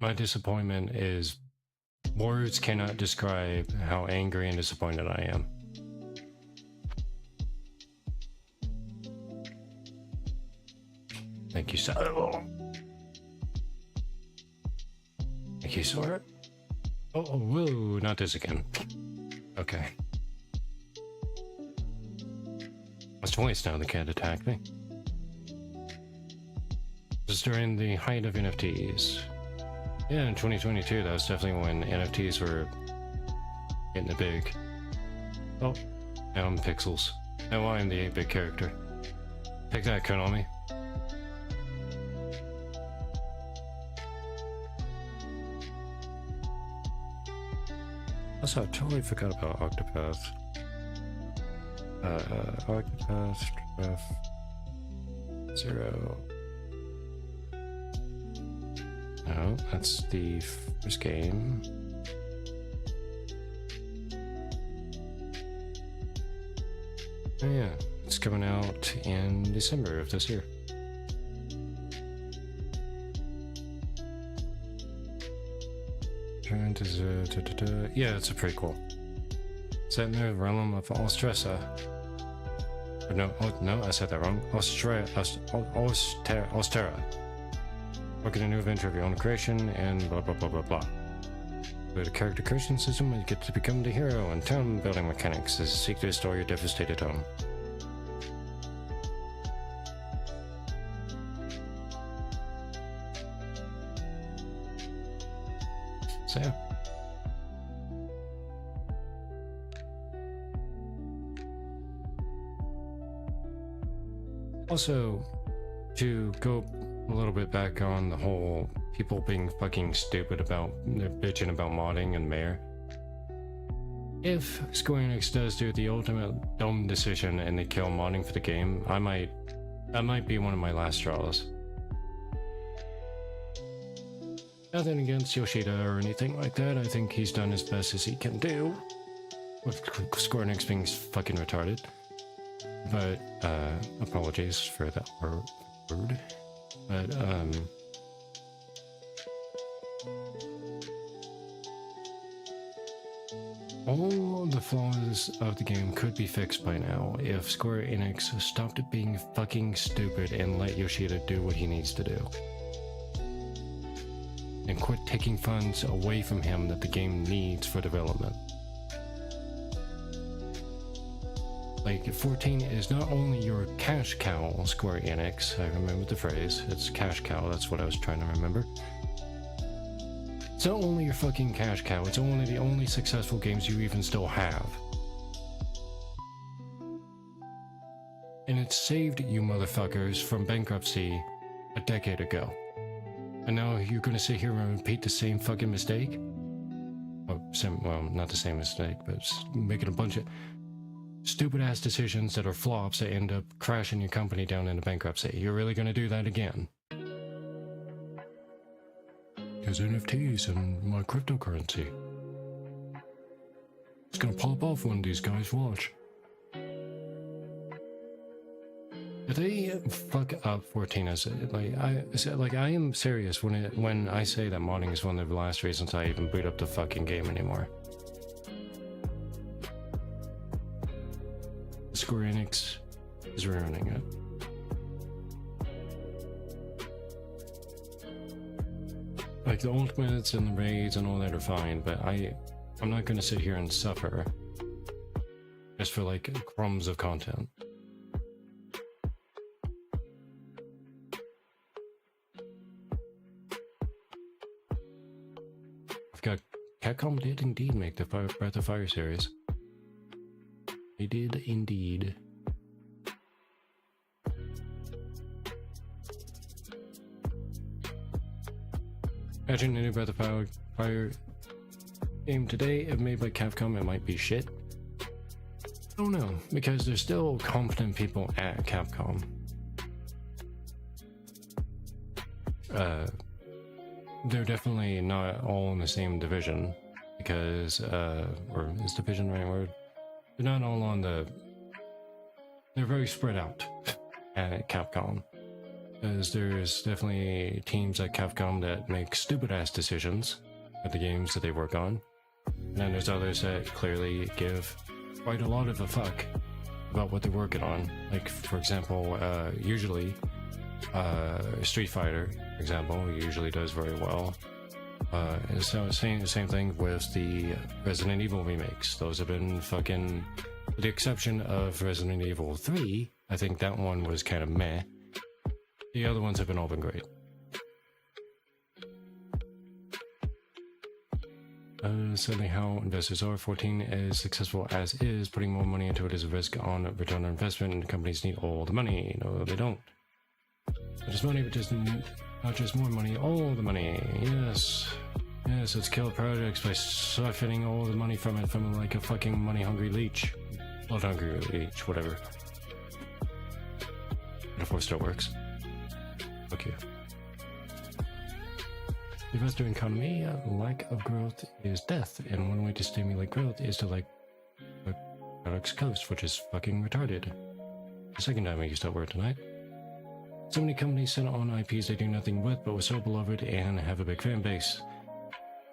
My disappointment is words cannot describe how angry and disappointed I am. Thank you, sir. Thank you, sir. Oh, whoa, not this again. Okay. It's twice now the cat attacked me. This is during the height of NFTs. Yeah, in 2022, that was definitely when NFTs were getting it big. Oh, now I'm Pixels. Now I am the 8-bit character. Take that, Konami. Also, I totally forgot about Octopath. Octopath Draft 0. No, that's the first game. Oh yeah, it's coming out in December of this year. Yeah, it's a prequel. Set in the realm of Austresa. No, I said that wrong. Ostera. Working a new adventure of your own creation and blah blah blah blah blah. With a character creation system, you get to become the hero, and town building mechanics as you seek to restore your devastated home. So yeah. Also, to go a little bit back on the whole people being fucking stupid about bitching about modding and Mayor. If Square Enix does do the ultimate dumb decision and they kill modding for the game, that might be one of my last straws. Nothing against Yoshida or anything like that. I think he's done as best as he can do. With Square Enix being fucking retarded. But, apologies for that word. But, all the flaws of the game could be fixed by now if Square Enix stopped being fucking stupid and let Yoshida do what he needs to do. And quit taking funds away from him that the game needs for development. Like, 14 is not only your cash cow, Square Enix, I remember the phrase, it's cash cow, that's what I was trying to remember. It's not only your fucking cash cow, it's only the only successful games you even still have. And it saved you motherfuckers from bankruptcy a decade ago. And now you're gonna sit here and repeat the same fucking mistake? Well, not the same mistake, but making a bunch of stupid ass decisions that are flops that end up crashing your company down into bankruptcy. You're really gonna do that again? Because NFTs and my cryptocurrency. It's gonna pop off one of these guys, watch. If they fuck up 14 as I am serious when I say that modding is one of the last reasons I even boot up the fucking game anymore. Square Enix is ruining it. Like, the ultimates and the raids and all that are fine, but I'm not gonna sit here and suffer just for like crumbs of content. I've got Capcom did indeed make the Breath of Fire series. They did indeed. Imagine any Breath of Fire game today, if made by Capcom, it might be shit. I don't know, because there's still competent people at Capcom. They're definitely not all in the same division, because, or is division the right word? They're not all on the... They're very spread out at Capcom. Because there's definitely teams at Capcom that make stupid-ass decisions at the games that they work on. And then there's others that clearly give quite a lot of a fuck about what they're working on. Like, for example, usually, Street Fighter, for example, usually does very well. So same thing with the Resident Evil remakes. Those have been fucking... With the exception of Resident Evil 3, I think that one was kind of meh. The other ones have all been great. Certainly how investors are. 14 is successful as is. Putting more money into it is a risk on return on investment, and companies need all the money. No, they don't. Not just money, but not just more money, all the money. Yes. Yes, let's kill projects by siphoning all the money from it from like a fucking money-hungry leech. Blood-hungry leech, whatever. Metaphor still works. Okay. The investor economy, lack of growth is death, and one way to stimulate growth is to like products coast, which is fucking retarded. The second time I used that word tonight. So many companies sit on IPs they do nothing with, but were so beloved and have a big fan base.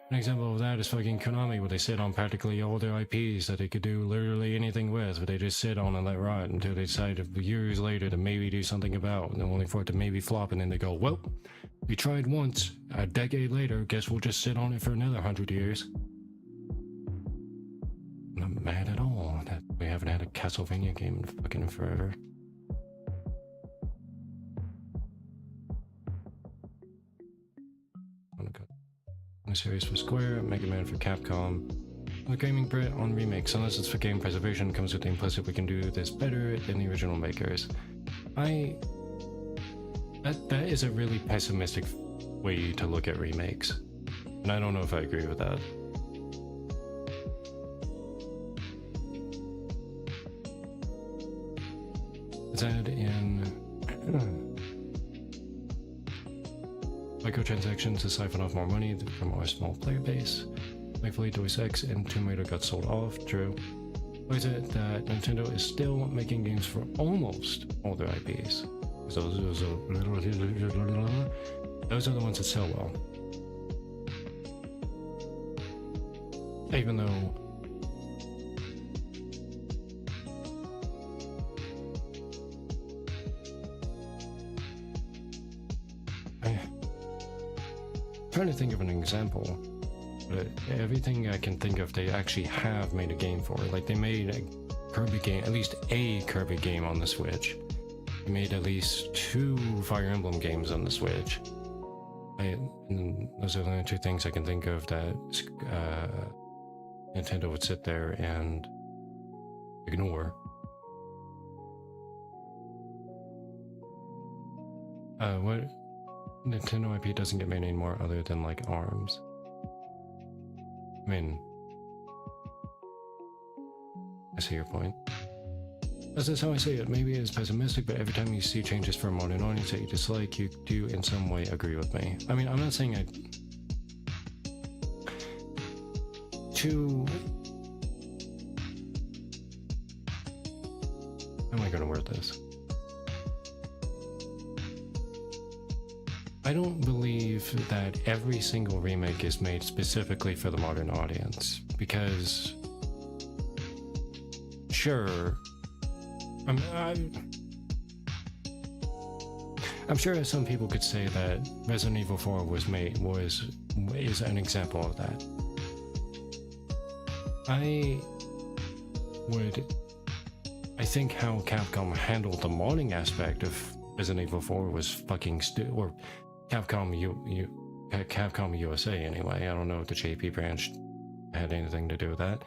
An example of that is fucking Konami, where they sit on practically all their IPs that they could do literally anything with, but they just sit on and let rot until they decide years later to maybe do something about, and only for it to maybe flop, and then they go, well, we tried once, a decade later, guess we'll just sit on it for another 100 years. I'm not mad at all that we haven't had a Castlevania game in fucking forever. A series for Square, Mega Man for Capcom. The gaming Brit on remakes, unless it's for game preservation, comes with the implicit we can do this better than the original makers. That is a really pessimistic way to look at remakes, and I don't know if I agree with that. Let's add in microtransactions to siphon off more money from our small player base. Thankfully, Deus Ex and Tomb Raider got sold off. True. Why is it that Nintendo is still making games for almost all their IPs? Those are the ones that sell well. Even though I'm trying to think of an example, but everything I can think of they actually have made a game for. Like they made a Kirby game, at least a Kirby game on the Switch. They made at least 2 Fire Emblem games on the Switch. And those are the only 2 things I can think of that Nintendo would sit there and ignore. What Nintendo IP doesn't get made anymore other than like ARMS? I mean, I see your point. That's how I say it. Maybe it's pessimistic, but every time you see changes for a modern audience that you dislike, you do in some way agree with me. I mean, I'm not saying how am I going to word this? I don't believe that every single remake is made specifically for the modern audience, because sure, I'm sure some people could say that Resident Evil 4 is an example of that. I think how Capcom handled the modding aspect of Resident Evil 4 was fucking or Capcom USA anyway. I don't know if the JP branch had anything to do with that,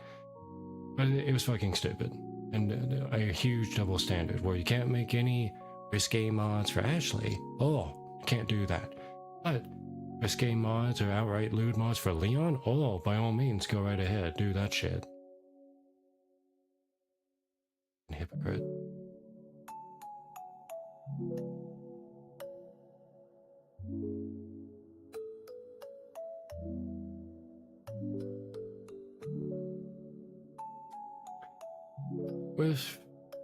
but it was fucking stupid. And a huge double standard where you can't make any risque mods for Ashley. Oh, you can't do that. But risque mods or outright lewd mods for Leon? Oh, by all means, go right ahead, do that shit. Hypocrite. With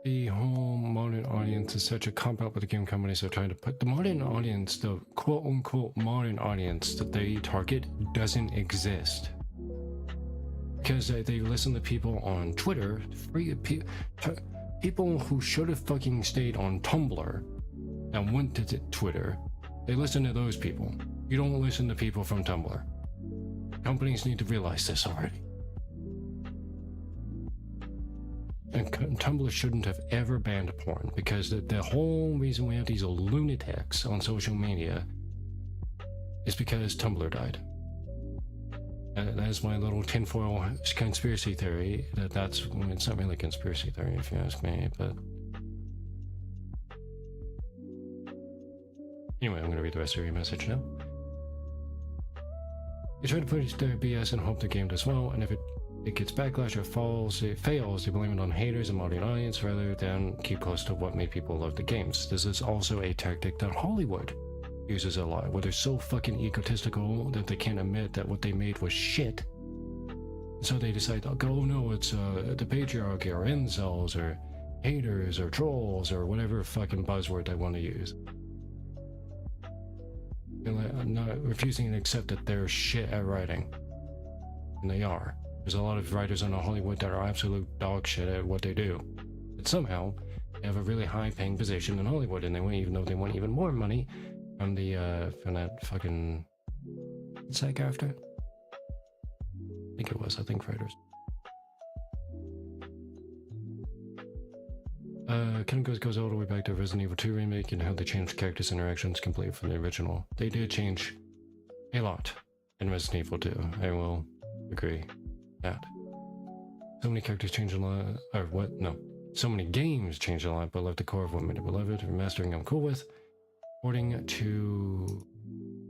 the whole modern audience is such a cop-out with the game companies are trying to put the modern audience, the quote-unquote modern audience that they target doesn't exist. Because they listen to people on Twitter, people who should have fucking stayed on Tumblr and went to Twitter. They listen to those people. You don't listen to people from Tumblr. Companies need to realize this already. And Tumblr shouldn't have ever banned porn, because the whole reason we have these lunatics on social media is because Tumblr died. That is my little tinfoil conspiracy theory. It's not really a conspiracy theory if you ask me, but anyway, I'm going to read the rest of your message now. You try to push their BS and hope the game does well, and if it gets backlash or fails, they blame it on haters and modern audience rather than keep close to what made people love the games. This is also a tactic that Hollywood uses a lot, where they're so fucking egotistical that they can't admit that what they made was shit. So they decide, oh no, it's the patriarchy or incels or haters or trolls or whatever fucking buzzword they want to use. I'm not refusing to accept that they're shit at writing. And they are. There's a lot of writers in Hollywood that are absolute dog shit at what they do. But somehow, they have a really high paying position in Hollywood, and they want, even though they want even more money from that fucking SAG after. I think it was, writers. Kind of goes all the way back to Resident Evil 2 remake and how they changed characters' interactions completely from the original. They did change a lot in Resident Evil 2. I will agree that. So many characters change a lot, or what? No. So many games change a lot, but left the core of what made it beloved. Remastering I'm cool with. Porting to...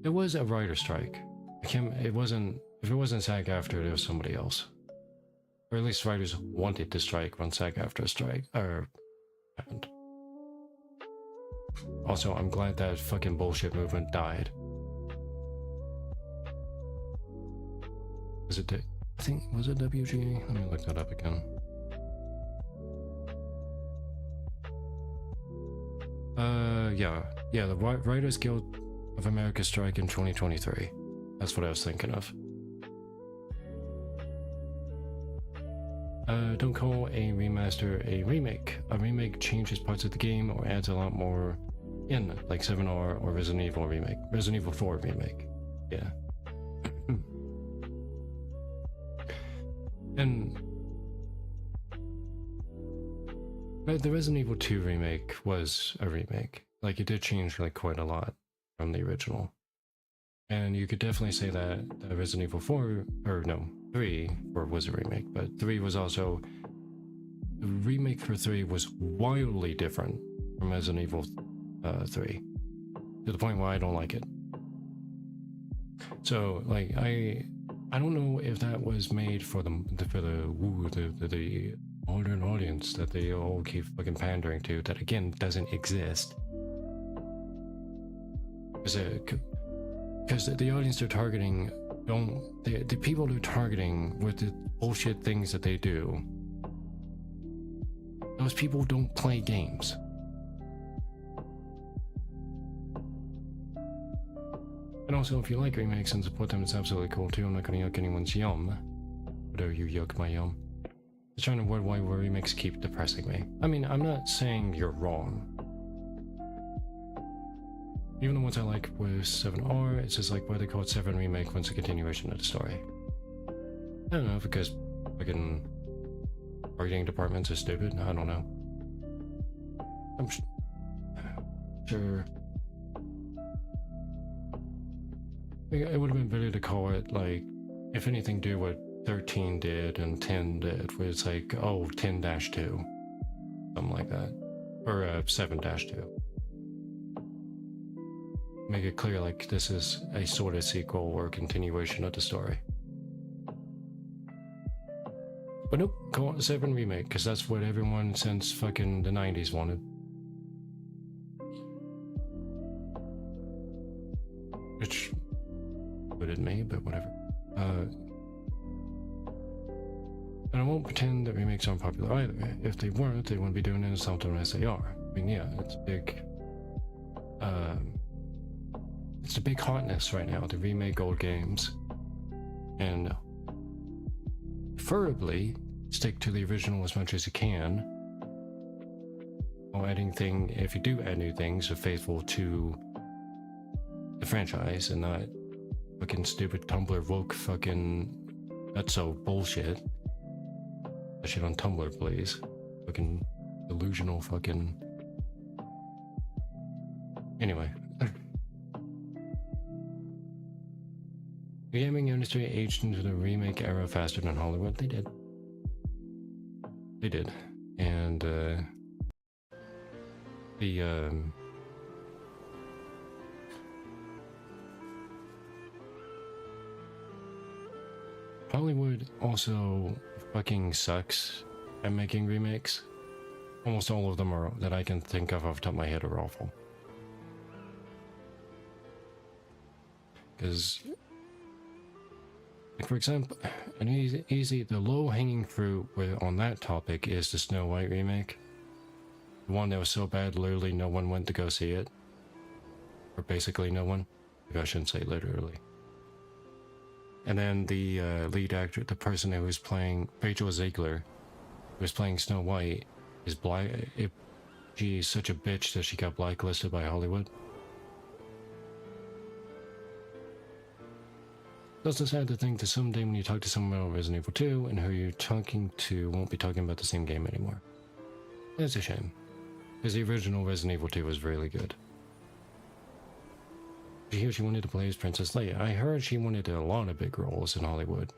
It was a writer strike. It wasn't... If it wasn't SAG after, it was somebody else. Or at least writers wanted to strike when SAG after strike, happened. Also, I'm glad that fucking bullshit movement died. Was it? I think was it WGA? Let me look that up again. Yeah, the Writers Guild of America strike in 2023. That's what I was thinking of. Don't call a remaster a remake. A remake changes parts of the game or adds a lot more in, like 7R or Resident Evil remake. Resident Evil 4 remake. Yeah. And the Resident Evil 2 remake was a remake. Like, it did change like quite a lot from the original. And you could definitely say that Resident Evil 4, or no, 3 was a remake, but 3 was also... The remake for 3 was wildly different from Resident Evil 3. To the point where I don't like it. So, like, I don't know if that was made for the modern audience that they all keep fucking pandering to, that again doesn't exist. Because the audience they're targeting the people they're targeting with the bullshit things that they do, those people don't play games. And also, if you like remakes and support them, it's absolutely cool too. I'm not gonna yuck anyone's yum. Whatever you yuck my yum. Just trying to avoid why remakes keep depressing me. I mean, I'm not saying you're wrong. Even the ones I like with 7R, it's just like why they call it 7 Remake when it's a continuation of the story. I don't know, because fucking marketing departments are stupid. I don't know. I'm sure. It would have been better to call it, like, if anything, do what 13 did and 10 did, where it's like, oh, 10-2. Something like that. Or 7-2. Make it clear, like, this is a sort of sequel or continuation of the story. But nope, call it 7 Remake, because that's what everyone since fucking the 90s wanted. Which included me, but whatever. And I won't pretend that remakes aren't popular either. If they weren't, they wouldn't be doing it as often as they are. I mean, yeah, it's big. It's a big hotness right now to remake old games, and preferably stick to the original as much as you can, while adding if you do add new things, are faithful to the franchise and not fucking stupid Tumblr woke fucking that's so bullshit. That shit on Tumblr, please. Fucking delusional fucking. Anyway. The gaming industry aged into the remake era faster than Hollywood. They did. They did. And, Hollywood also fucking sucks at making remakes. Almost all of them are, that I can think of off the top of my head, are awful. Because, for example, an easy, the low-hanging fruit on that topic is the Snow White remake. The one that was so bad, literally no one went to go see it. Or basically no one. Maybe I shouldn't say literally. And then the lead actor, the person who was playing, Rachel Ziegler, who was playing Snow White, is she's such a bitch that she got blacklisted by Hollywood. It's also sad to think that someday when you talk to someone about Resident Evil 2 and who you're talking to won't be talking about the same game anymore. It's a shame, because the original Resident Evil 2 was really good. Did you hear she wanted to play as Princess Leia? I heard she wanted a lot of big roles in Hollywood.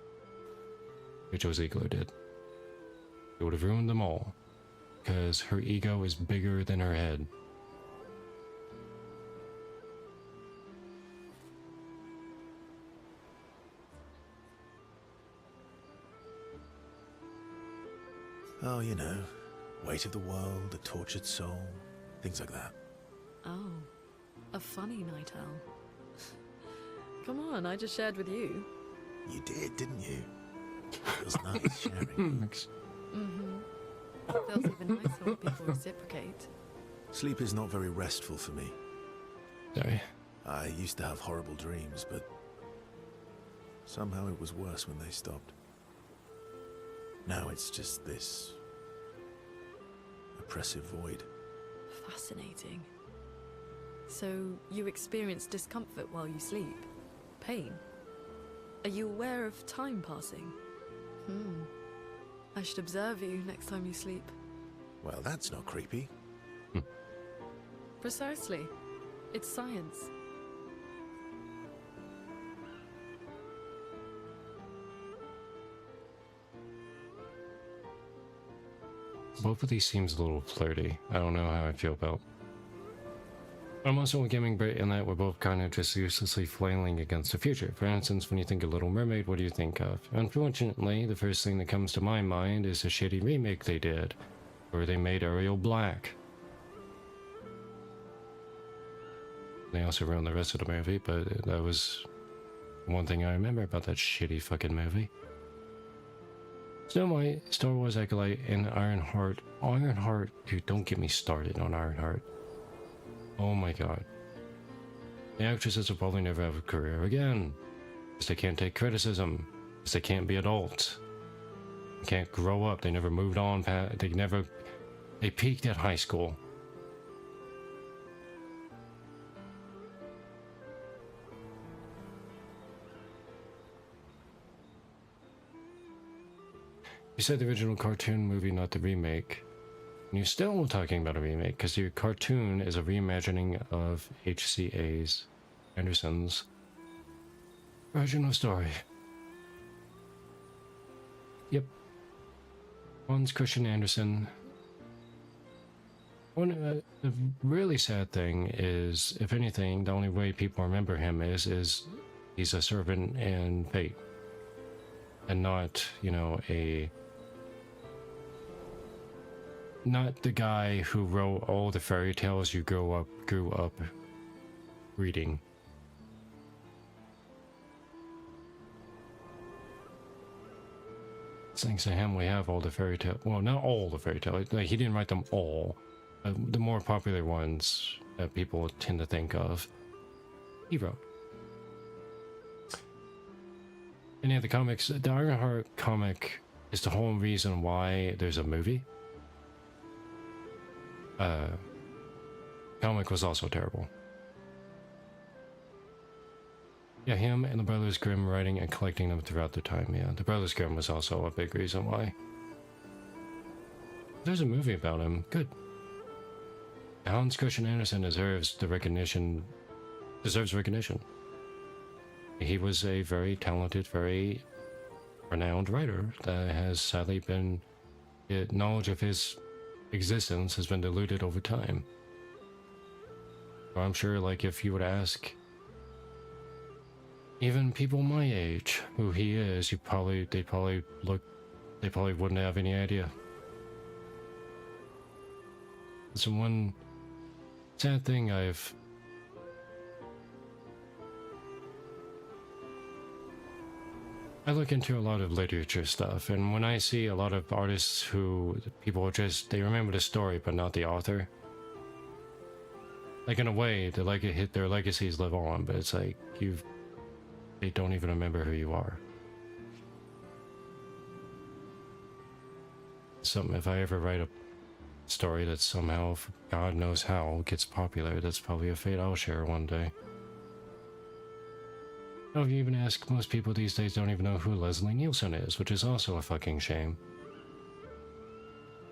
Rachel Ziegler did. It would have ruined them all, because her ego is bigger than her head. Oh, you know, weight of the world, a tortured soul, things like that. Oh, a funny night owl. Come on, I just shared with you. You did, didn't you? Feels nice sharing. Feels even nicer when people reciprocate. Sleep is not very restful for me. Sorry. I used to have horrible dreams, but somehow it was worse when they stopped. Now it's just this oppressive void. Fascinating. So, you experience discomfort while you sleep? Pain? Are you aware of time passing? I should observe you next time you sleep. Well, that's not creepy. Precisely. It's science. Both of these seems a little flirty. I don't know how I feel about. I'm also giving Brit in that we're both kind of just uselessly flailing against the future. For instance, when you think of Little Mermaid, what do you think of? Unfortunately, the first thing that comes to my mind is the shitty remake they did, where they made Ariel black. They also ruined the rest of the movie, but that was one thing I remember about that shitty fucking movie. Still, my Star Wars Acolyte and Ironheart. Ironheart, dude, don't get me started on Ironheart. Oh my god. The actresses will probably never have a career again. Because they can't take criticism. Because they can't be adults. They can't grow up. They never moved on. They peaked at high school. You said the original cartoon movie, not the remake. And you're still talking about a remake, because your cartoon is a reimagining of HCA's Anderson's original story. Yep. Hans Christian Andersen. The really sad thing is, if anything, the only way people remember him is he's a servant in fate. And not, you know, not the guy who wrote all the fairy tales you grew up reading. Thanks to him, we have all the fairy tales. Well, not all the fairy tales. Like, he didn't write them all. The more popular ones that people tend to think of, he wrote. Any of the comics, the Ironheart comic is the whole reason why there's a movie. Comic was also terrible. Yeah, him and the Brothers Grimm writing and collecting them throughout the time. Yeah, the Brothers Grimm was also a big reason why. There's a movie about him. Good. Hans Christian Andersen deserves recognition. He was a very talented, very renowned writer that has sadly been... knowledge of his existence has been diluted over time. So I'm sure, like, if you would ask even people my age who he is, they probably wouldn't have any idea. It's one sad thing I look into a lot of literature stuff, and when I see a lot of artists who they remember the story but not the author. Like, in a way, their legacies live on, but it's like they don't even remember who you are. Something, if I ever write a story that somehow, God knows how, gets popular, that's probably a fate I'll share one day. Oh, if you even ask, most people these days don't even know who Leslie Nielsen is, which is also a fucking shame.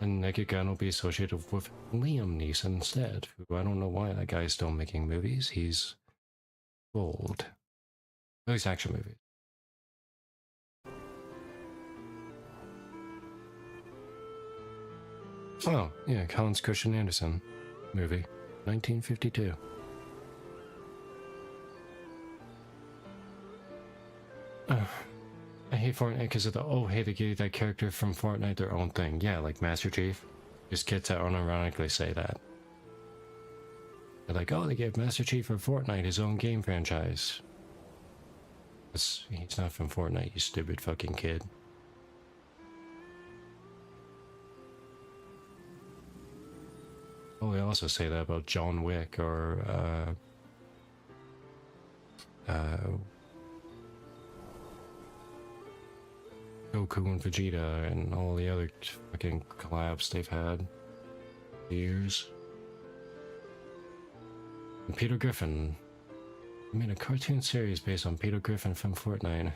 And Naked Gun will be associated with Liam Neeson instead, who I don't know why that guy's still making movies. He's old. At least action movies. Oh, yeah, Hans Christian Andersen movie, 1952. I hate Fortnite because of they gave that character from Fortnite their own thing. Yeah, like Master Chief. Just kids that unironically say that. They're like, oh, they gave Master Chief for Fortnite his own game franchise. He's not from Fortnite, you stupid fucking kid. Oh, they also say that about John Wick or Goku and Vegeta and all the other fucking collabs they've had for years. And Peter Griffin. I made a cartoon series based on Peter Griffin from Fortnite.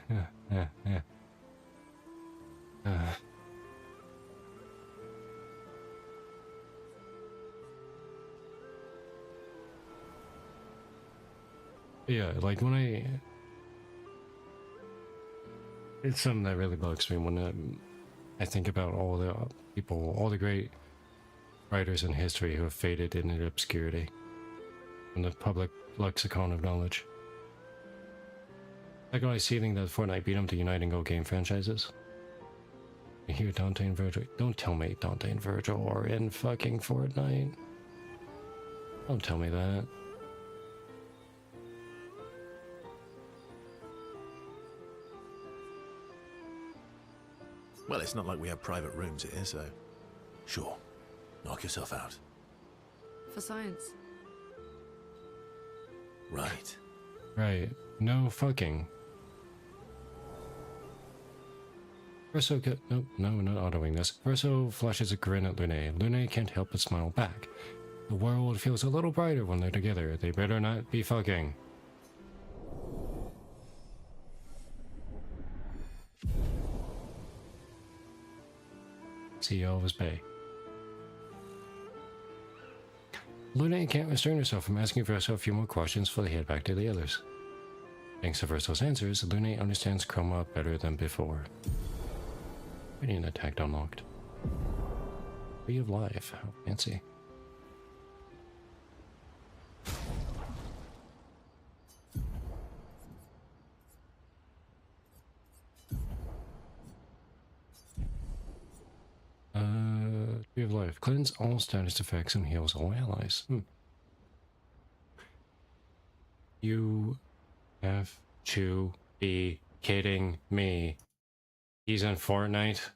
Yeah, like when it's something that really bugs me when I think about all the people, all the great writers in history who have faded into obscurity from the public lexicon of knowledge. Like when I see that Fortnite beat them to unite and go game franchises. You hear Dante and Virgil. Don't tell me Dante and Virgil are in fucking Fortnite. Don't tell me that. Well, it's not like we have private rooms here, so... Sure. Knock yourself out. For science. Right. Right. No fucking. Verso nope, no, not autoing this. Verso flashes a grin at Lune. Lune can't help but smile back. The world feels a little brighter when they're together. They better not be fucking. See Elvis Bay. Lune can't restrain herself from asking Verso a few more questions before they head back to the others. Thanks to Verso's answers, Lune understands Chroma better than before. Radiant attack unlocked. Tree of Life, how fancy. Tree of Life. Cleanse all status effects and heals all allies. You have to be kidding me. He's in Fortnite?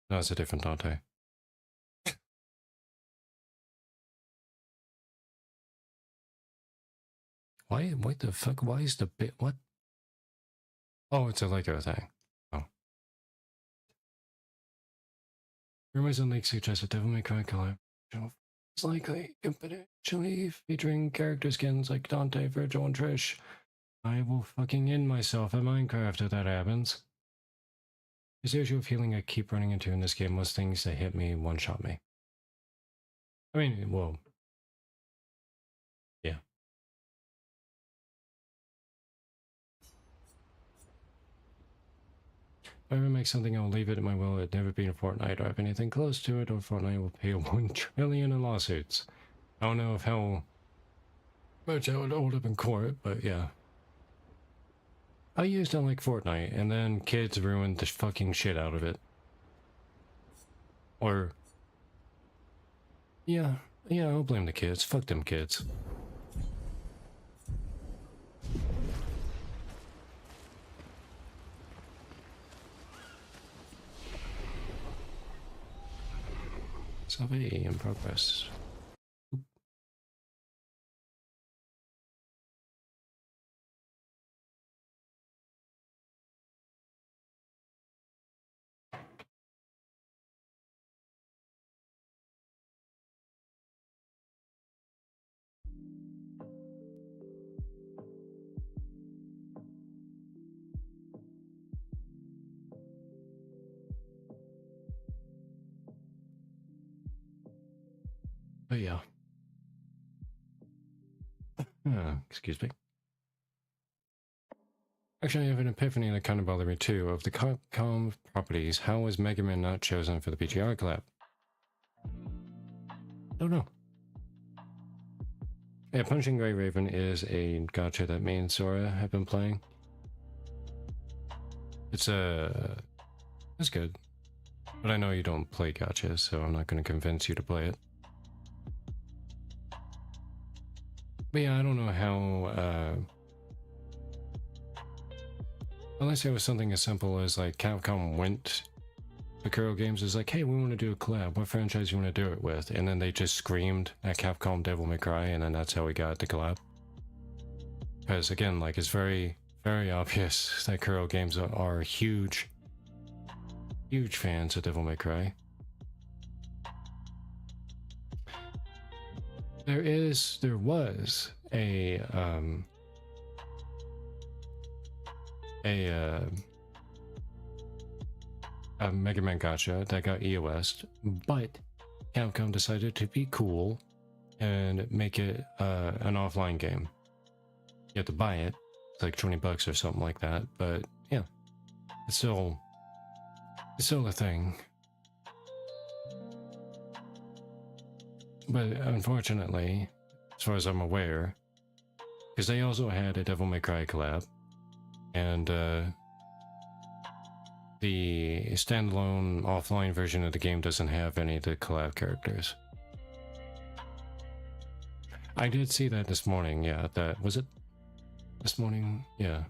No, it's a different Dante. What the fuck? Why is the bit? What? Oh, it's a Lego thing. Oh. Rumors and leaks suggest a Devil May Cry collab. It's likely, potentially featuring character skins like Dante, Virgil, and Trish. I will fucking end myself at Minecraft if that happens. This usual feeling I keep running into in this game, most things that hit me one-shot me. I mean, well, yeah. If I ever make something, I'll leave it at my will. It's never been a Fortnite or have anything close to it, or Fortnite will pay 1 trillion in lawsuits. I don't know if how much I would hold up in court, but yeah. I used to like Fortnite, and then kids ruined the fucking shit out of it. Or... Yeah, I'll blame the kids. Fuck them kids. Survey in progress. But yeah. Excuse me. Actually, I have an epiphany that kind of bothered me too. Of the Capcom properties, how was Mega Man not chosen for the PGR collab? Don't know. Yeah, Punching Grey Raven is a gacha that me and Sora have been playing. It's good. But I know you don't play gachas, so I'm not going to convince you to play it. But yeah, I don't know how Unless it was something as simple as like Capcom went to Kuro Games is like, hey, we want to do a collab. What franchise you want to do it with? And then they just screamed at Capcom Devil May Cry, and then that's how we got the collab. Because again, like, it's very, very obvious that Kuro Games are huge fans of Devil May Cry. There was a Mega Man Gacha that got EOS, but Capcom decided to be cool and make it an offline game. You have to buy it. It's like $20 or something like that, but yeah, it's still a thing. But unfortunately, as far as I'm aware, because they also had a Devil May Cry collab, and the standalone offline version of the game doesn't have any of the collab characters. I did see that this morning, yeah, that was it this morning? Yeah.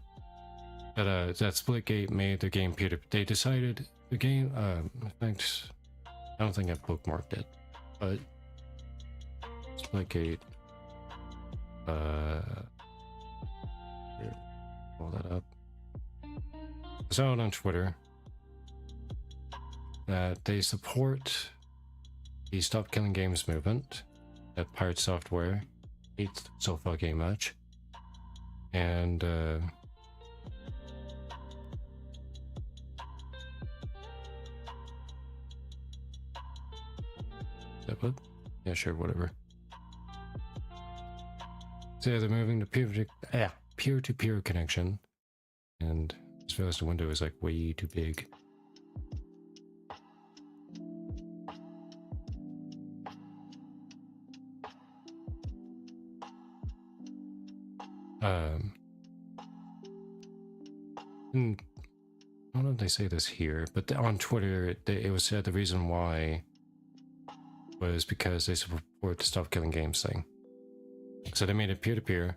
That Splitgate made the game peer-to-peer. They decided the game, in fact, I don't think I bookmarked it, but Splitgate, here, pull that up. I saw it on Twitter that they support the Stop Killing Games movement, that Pirate Software hates so fucking much, and that what? Yeah, sure, whatever. So yeah, they're moving to peer-to-peer connection, and as far as the window is like way too big. And I don't know if they say this here, but on Twitter, it was said the reason why was because they support the Stop Killing Games thing. So they made it peer-to-peer,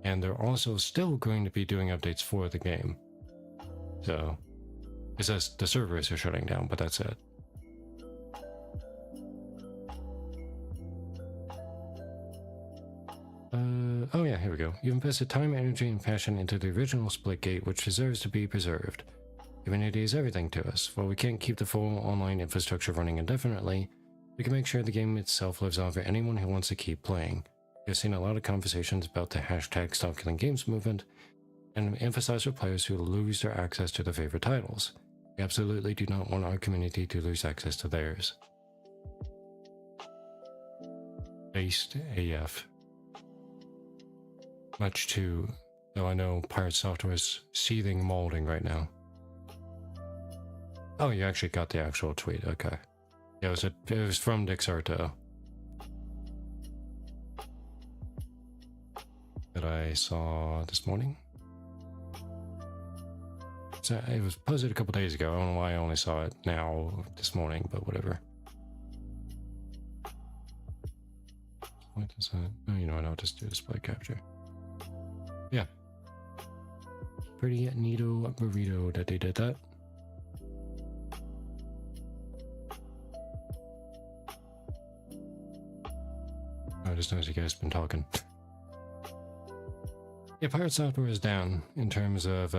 and they're also still going to be doing updates for the game. So it says the servers are shutting down, but that's it. Oh yeah, here we go. You've invested time, energy, and passion into the original Splitgate, which deserves to be preserved. Community is everything to us. While we can't keep the full online infrastructure running indefinitely, we can make sure the game itself lives on for anyone who wants to keep playing. We've seen a lot of conversations about the hashtag Stop Killing Games movement, and emphasize for players who lose their access to their favorite titles. We absolutely do not want our community to lose access to theirs. Based AF. Much too, though I know Pirate Software is seething molding right now. Oh, you actually got the actual tweet, okay. Yeah, it was from Dixarto that I saw this morning. So it was posted a couple days ago. I don't know why I only saw it now this morning, but whatever. What is that? Oh, you know what? I'll just do display capture. Yeah. Pretty neato burrito that they did that. I just noticed you guys been talking. Yeah, Pirate Software is down in terms of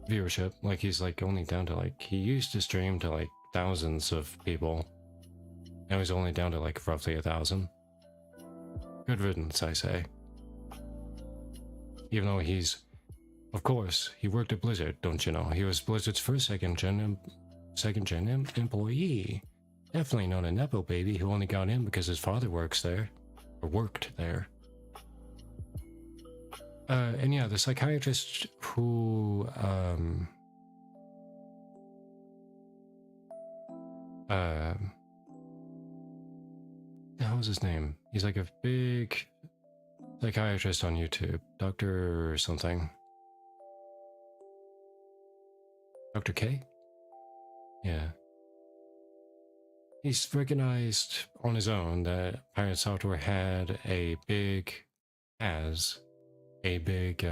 viewership. Like, he's like only down to like, he used to stream to like thousands of people. Now he's only down to like roughly 1,000. Good riddance, I say. Even though he's, of course, he worked at Blizzard, don't you know? He was Blizzard's first second gen employee. Definitely not a Nepo baby who only got in because his father works there. Or worked there. And yeah, the psychiatrist who, what was his name? He's like a big psychiatrist on YouTube. Dr. something. Dr. K? Yeah. He's recognized on his own that Pirate Software had a big a big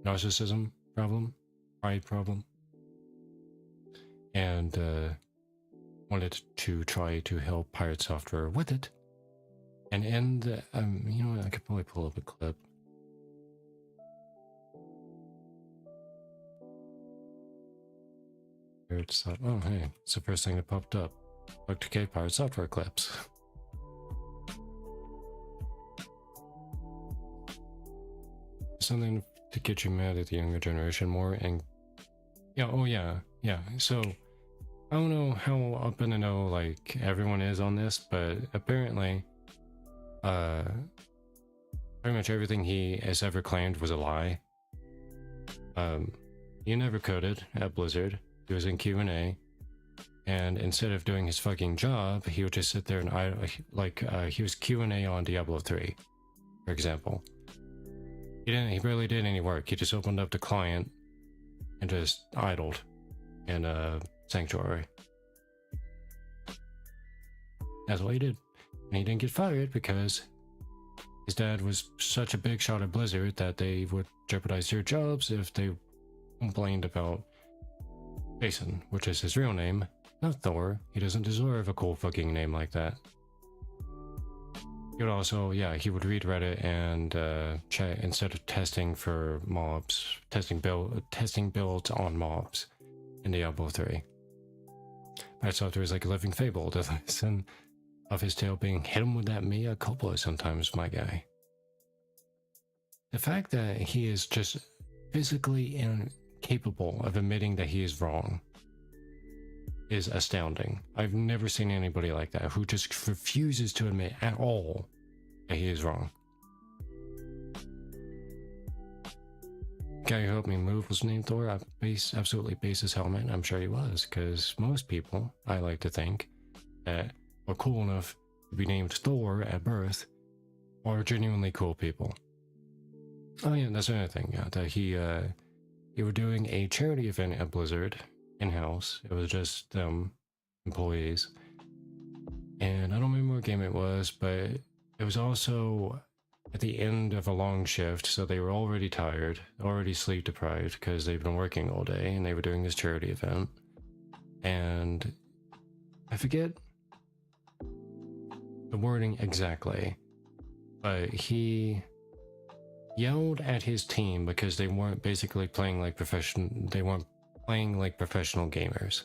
narcissism problem, pride problem, and wanted to try to help Pirate Software with it. And in the, you know what, I could probably pull up a clip. Oh, hey, it's the first thing that popped up. Dr. K Pirate Software clips. Something to get you mad at the younger generation more, and yeah, oh yeah, so I don't know how up in the know like everyone is on this, but apparently pretty much everything he has ever claimed was a lie. He never coded at Blizzard. He was in Q&A, and instead of doing his fucking job, he would just sit there and he was Q&A on Diablo 3, for example. He barely did any work. He just opened up the client and just idled in Sanctuary. That's what he did. And he didn't get fired because his dad was such a big shot at Blizzard that they would jeopardize their jobs if they complained about Jason, which is his real name, not Thor. He doesn't deserve a cool fucking name like that. He would also, yeah, he would read Reddit and check instead of testing for mobs, testing builds on mobs in Diablo 3. Pirate Software is like a living fable. The lesson of his tale being hit him with that mea culpa sometimes, my guy. The fact that he is just physically incapable of admitting that he is wrong is astounding. I've never seen anybody like that who just refuses to admit at all that he is wrong. The guy who helped me move was named Thor. Absolutely base his helmet. I'm sure he was, because most people, I like to think, that are cool enough to be named Thor at birth are genuinely cool people. Oh yeah, that's another thing. Yeah, that he were doing a charity event at Blizzard in-house. It was just employees, and I don't remember what game it was, but it was also at the end of a long shift, so they were already tired, already sleep deprived because they've been working all day, and they were doing this charity event. And I forget the wording exactly, but he yelled at his team because they weren't basically playing like professional gamers.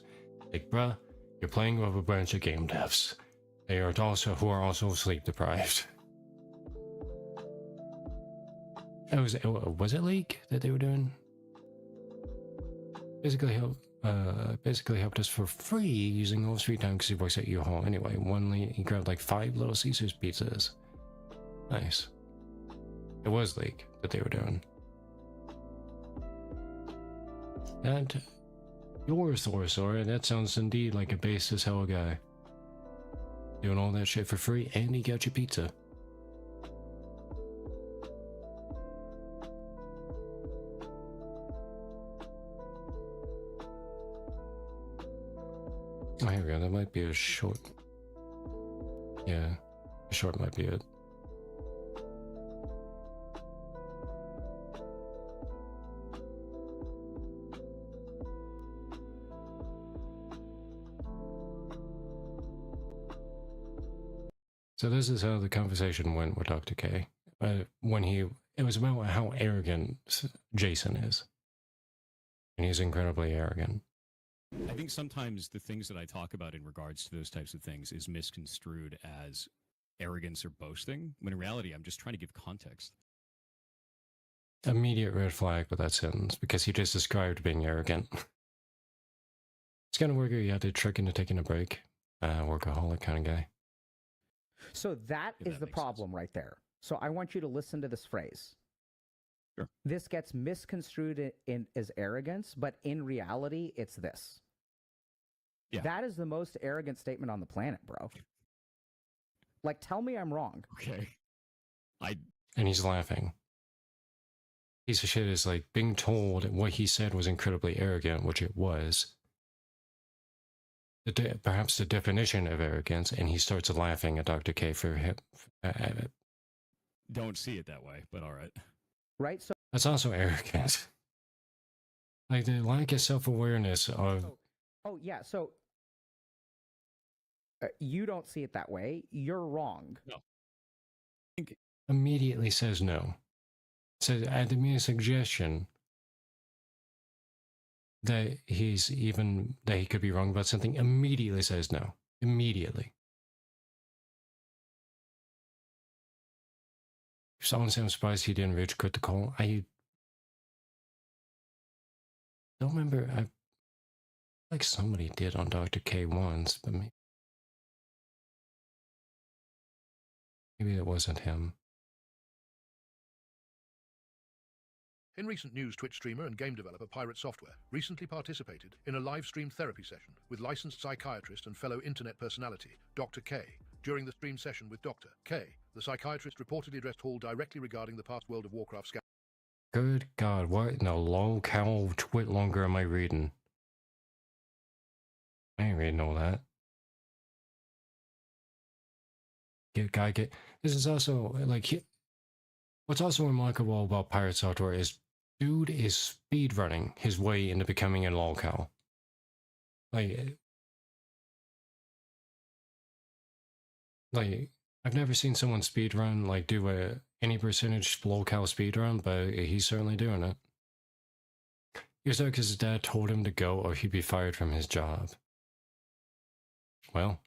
Like, bruh, you're playing with a bunch of game devs. They are also sleep deprived. Was it League that they were doing? Basically helped us for free using all his free time because he works at U-Haul anyway. He grabbed like 5 Little Caesars pizzas. Nice. It was League that they were doing. And you're Thor, Sora. That sounds indeed like a base as hell guy. Doing all that shit for free, and he got you pizza. Oh, here we go. That might be a short. Yeah, a short might be it. So this is how the conversation went with Dr. K. It was about how arrogant Jason is. And he's incredibly arrogant. I think sometimes the things that I talk about in regards to those types of things is misconstrued as arrogance or boasting, when in reality, I'm just trying to give context. Immediate red flag with that sentence, because he just described being arrogant. It's kind of worker you have to trick into taking a break. Workaholic kind of guy. So that is the problem right there. So I want you to listen to this phrase. Sure. This gets misconstrued as arrogance, but in reality, it's this. Yeah. That is the most arrogant statement on the planet, bro. Like, tell me I'm wrong. Okay. And he's laughing. Piece of shit is like being told what he said was incredibly arrogant, which it was. Perhaps the definition of arrogance, and he starts laughing at Dr. K for him. don't see it that way, but all right. Right? So that's also arrogant. Like the lack of self-awareness of... Oh, yeah, so you don't see it that way. You're wrong. No. Immediately says no. Says at the mere suggestion that that he could be wrong about something, immediately says no. Immediately. So honestly, I'm surprised he didn't rage quit the call. I don't remember. I like somebody did on Dr. K once, but maybe it wasn't him. In recent news, Twitch streamer and game developer Pirate Software recently participated in a live stream therapy session with licensed psychiatrist and fellow internet personality, Dr. K. During the stream session with Dr. K, the psychiatrist reportedly addressed Hall directly regarding the past World of Warcraft scandal. Good God, what in the lol-cow twit longer am I reading? I ain't reading all that. This is also, like, what's also remarkable about Pirate Software is dude is speedrunning his way into becoming a lolcow. Like, I've never seen someone speedrun, like, do any percentage lolcow speedrun, but he's certainly doing it. He was there because his dad told him to go or he'd be fired from his job. Well,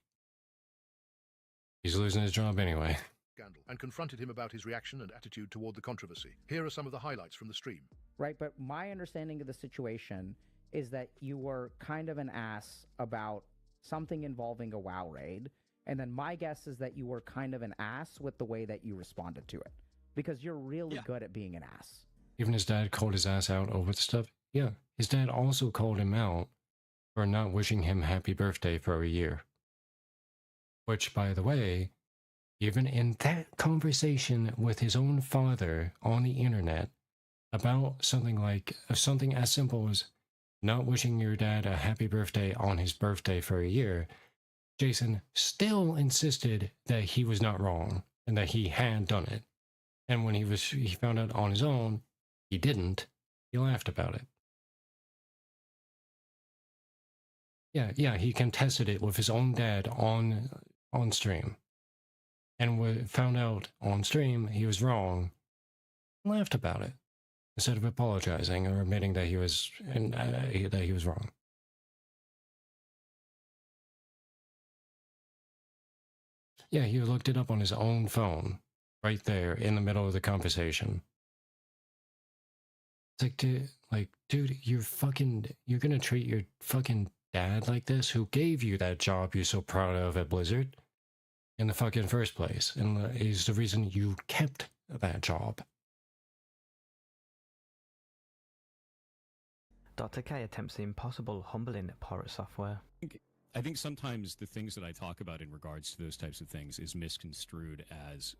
he's losing his job anyway. And confronted him about his reaction and attitude toward the controversy. Here are some of the highlights from the stream. Right, but my understanding of the situation is that you were kind of an ass about something involving a WoW raid, and then my guess is that you were kind of an ass with the way that you responded to it, because you're really good at being an ass. Even his dad called his ass out over the stuff? Yeah, his dad also called him out for not wishing him happy birthday for a year. Which, by the way, even in that conversation with his own father on the internet about something as simple as not wishing your dad a happy birthday on his birthday for a year, Jason still insisted that he was not wrong and that he had done it. And when he found out on his own, he didn't, he laughed about it. Yeah, he contested it with his own dad on stream. And found out on stream he was wrong, laughed about it, instead of apologizing or admitting that he was wrong. Yeah, he looked it up on his own phone, right there in the middle of the conversation. It's like, dude, you're gonna treat your fucking dad like this, who gave you that job you're so proud of at Blizzard in the fucking first place, and is the reason you kept that job. Dr. K attempts the impossible, humbling at Pirate Software. I think sometimes the things that I talk about in regards to those types of things is misconstrued as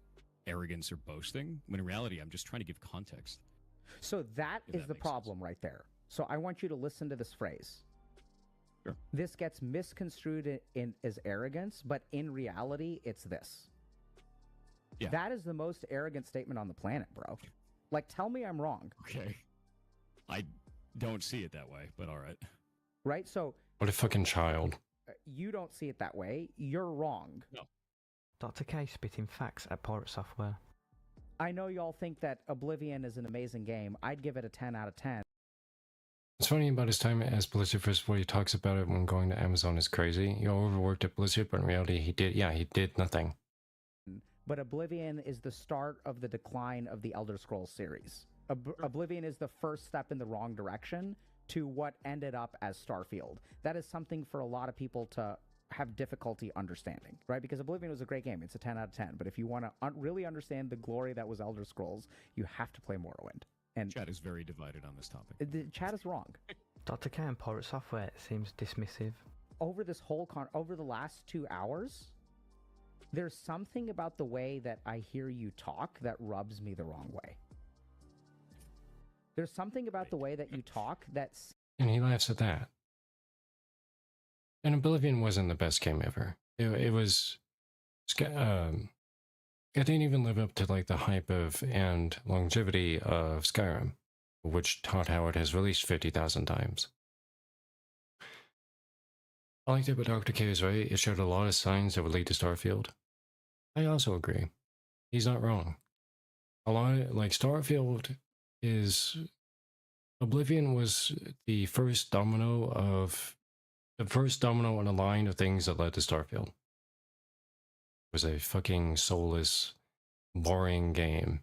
arrogance or boasting, when in reality I'm just trying to give context. So that is the problem right there. So I want you to listen to this phrase. Sure. This gets misconstrued as arrogance, but in reality, it's this. Yeah. That is the most arrogant statement on the planet, bro. Like, tell me I'm wrong. Okay. I don't see it that way, but all right. Right? So... What a fucking child. You don't see it that way. You're wrong. No. Dr. K spitting facts at Pirate Software. I know y'all think that Oblivion is an amazing game. I'd give it a 10 out of 10. What's funny about his time as Blizzard, first of all, he talks about it when going to Amazon is crazy. He overworked at Blizzard, but in reality, he did nothing. But Oblivion is the start of the decline of the Elder Scrolls series. Oblivion is the first step in the wrong direction to what ended up as Starfield. That is something for a lot of people to have difficulty understanding, right? Because Oblivion was a great game. It's a 10 out of 10. But if you want to really understand the glory that was Elder Scrolls, you have to play Morrowind. And chat is very divided on this topic. The chat is wrong. Dr. K and Pirate Software seems dismissive. Over this whole over the last 2 hours, there's something about the way that I hear you talk that rubs me the wrong way. There's something about the way that you talk that's... And he laughs at that. And Oblivion wasn't the best game ever. It was... it didn't even live up to like the hype of and longevity of Skyrim, which Todd Howard has released 50,000 times. I liked it, but Dr. K is right. It showed a lot of signs that would lead to Starfield. I also agree. He's not wrong. A lot of, like, Starfield is... Oblivion was the first domino in a line of things that led to Starfield. It was a fucking soulless, boring game.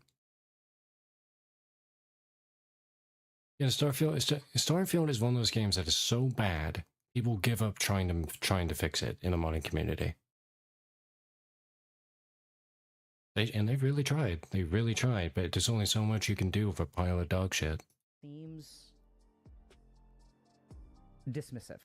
Yeah, Starfield is one of those games that is so bad, people give up trying to fix it in the modding community. They've really tried. They really tried, but there's only so much you can do with a pile of dog shit. Seems dismissive.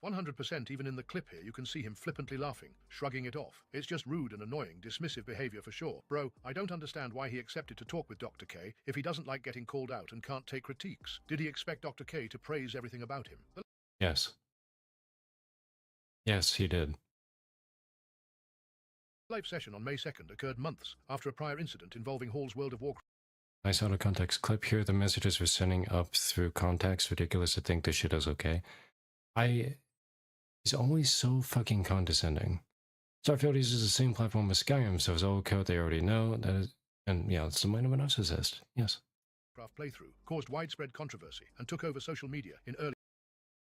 100% even in the clip here you can see him flippantly laughing, shrugging it off. It's just rude and annoying, dismissive behavior for sure. Bro, I don't understand why he accepted to talk with Dr. K if he doesn't like getting called out and can't take critiques. Did he expect Dr. K to praise everything about him? Yes. Yes, he did. Live session on May 2nd occurred months after a prior incident involving Hall's World of Warcraft. Nice out of context clip here. The messages were sending up through contacts. Ridiculous to think this shit is okay. He's always so fucking condescending. Starfield uses the same platform as Skyrim, so it's all code they already know. That is, and yeah, it's the mind of a narcissist. Yes. Playthrough caused widespread controversy and took over social media in early.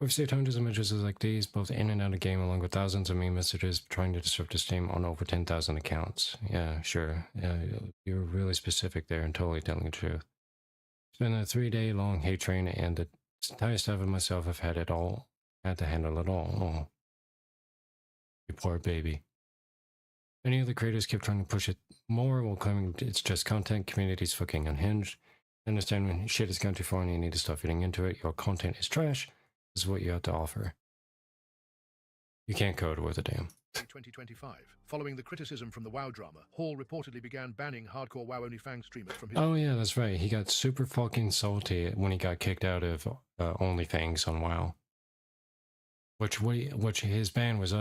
We've saved hundreds of messages like these, both in and out of game, along with thousands of meme messages trying to disrupt the Steam on over 10,000 accounts. Yeah, sure. Yeah, you're really specific there and totally telling the truth. It's been a 3-day-long hate train, and the entire staff and myself have had to handle it all. Oh. You poor baby. Many of the creators kept trying to push it more while claiming it's just content, community's fucking unhinged. I understand when shit has gone too far and you need to stop feeding into it. Your content is trash. This is what you have to offer. You can't code worth a damn. 2025. Following the criticism from the WoW drama, Hall reportedly began banning hardcore WoW OnlyFans streamers from his... Oh yeah, that's right. He got super fucking salty when he got kicked out of OnlyFans on WoW. Which his ban was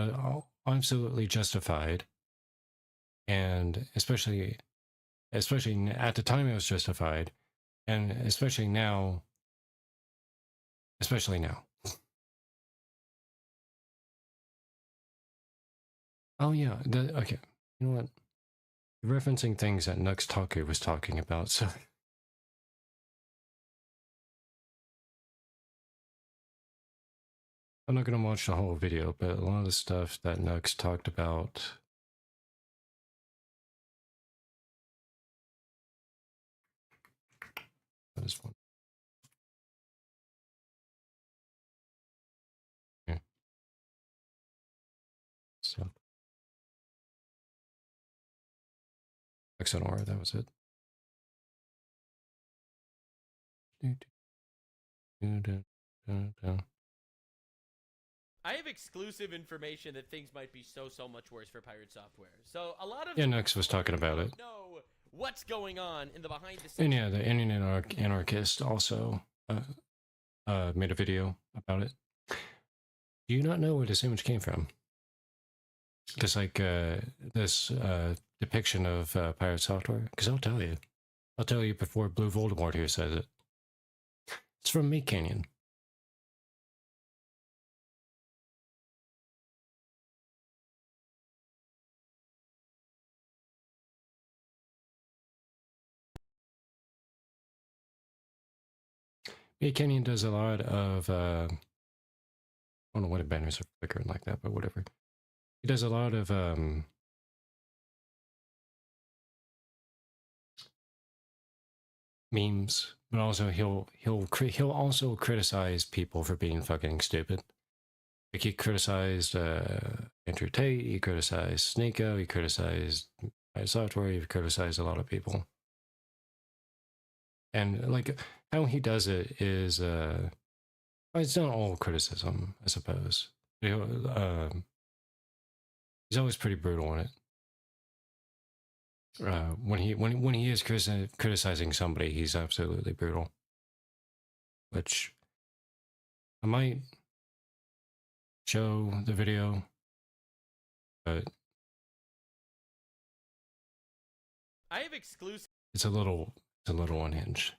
absolutely justified. And especially at the time it was justified. And especially now. Oh yeah, okay. You know what? You're referencing things that Nux Taku was talking about, so... I'm not going to watch the whole video, but a lot of the stuff that Nux talked about... That is one. Yeah. So... Axon, that was it. I have exclusive information that things might be so much worse for Pirate Software. So a lot of Nux was talking about it. Know what's going on in the behind the scenes. And yeah, the Internet Anarchist also made a video about it. Do you not know where this image came from? Just like this depiction of Pirate Software? Because I'll tell you. I'll tell you before Blue Voldemort here says it. It's from Meat Canyon. Meat Canyon does a lot of, I don't know what banners are flickering like that, but whatever. He does a lot of, memes, but also he'll also criticize people for being fucking stupid. Like he criticized Andrew Tate, he criticized Sneeko, he criticized Software, he criticized a lot of people. And like how he does it is it's not all criticism, I suppose. He's always pretty brutal in it. When he is criticizing somebody, he's absolutely brutal. Which I might show the video, but I have exclusive. It's a little unhinged.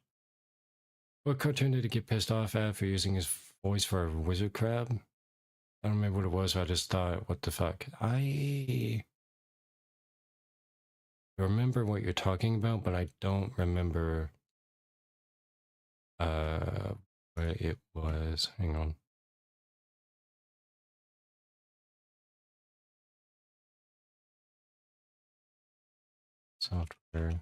What cartoon did he get pissed off at for using his voice for a wizard crab? I don't remember what it was, but I just thought, what the fuck? I remember what you're talking about, but I don't remember what it was. Hang on. Software.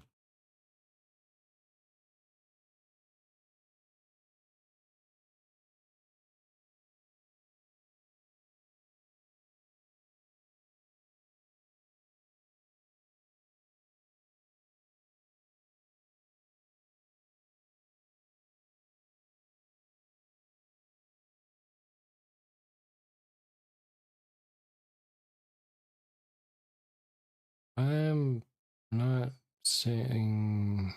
I'm not saying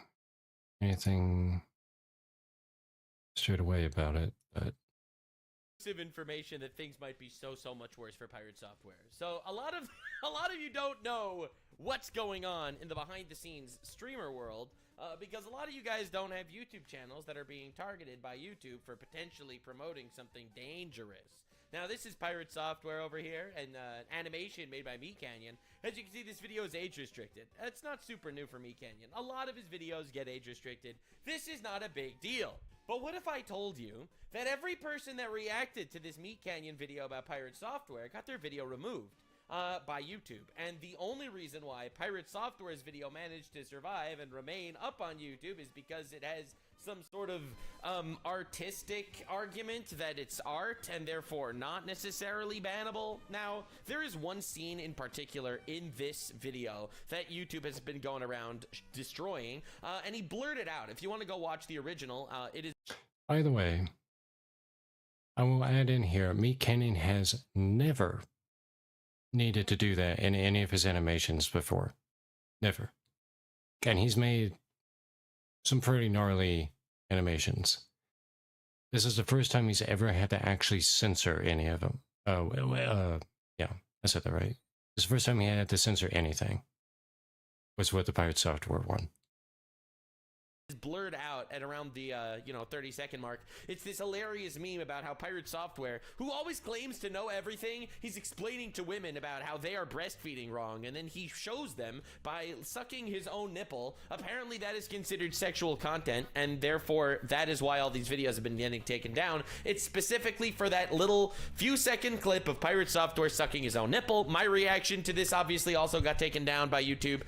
anything straight away about it, but Information that things might be so much worse for Pirate Software. So a lot of you don't know what's going on in the behind the scenes streamer world because a lot of you guys don't have YouTube channels that are being targeted by YouTube for potentially promoting something dangerous. Now this is Pirate Software over here and animation made by Me Canyon. As you can see, this video is age restricted. It's not super new for Me Canyon. A lot of his videos get age restricted. This is not a big deal. But what if I told you that every person that reacted to this Meat Canyon video about Pirate Software got their video removed by YouTube? And the only reason why Pirate Software's video managed to survive and remain up on YouTube is because it has some sort of artistic argument that it's art and therefore not necessarily bannable. Now, there is one scene in particular in this video that YouTube has been going around destroying, and he blurred it out. If you want to go watch the original, it is... By the way, I will add in here, Meat Canyon has never needed to do that in any of his animations before. Never. And he's made some pretty gnarly animations. This is the first time he's ever had to actually censor any of them. Yeah, I said that right. It's the first time he had to censor anything. Was with the Pirate Software one. Blurred out at around the 30-second mark. It's this hilarious meme about how Pirate Software, who always claims to know everything, he's explaining to women about how they are breastfeeding wrong, and then he shows them by sucking his own nipple. Apparently that is considered sexual content, and therefore that is why all these videos have been getting taken down. It's specifically for that little few-second clip of Pirate Software sucking his own nipple. My reaction to this obviously also got taken down by YouTube,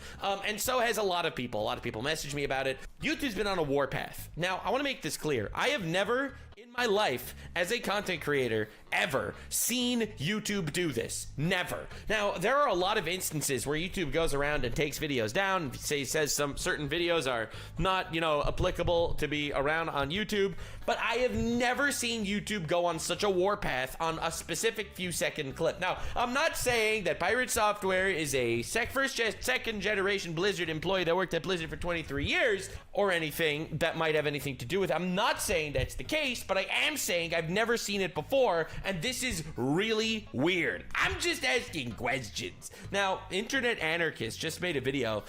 and so has a lot of people. A lot of people messaged me about it. YouTube's been on a warpath. Now, I want to make this clear. I have never in my life as a content creator ever seen YouTube do this. Never. Now, there are a lot of instances where YouTube goes around and takes videos down, says some certain videos are not, applicable to be around on YouTube, but I have never seen YouTube go on such a warpath on a specific few-second clip. Now, I'm not saying that Pirate Software is a second generation Blizzard employee that worked at Blizzard for 23 years or anything that might have anything to do with it. I'm not saying that's the case, but I am saying I've never seen it before, and this is really weird. I'm just asking questions. Now, Internet Anarchist just made a video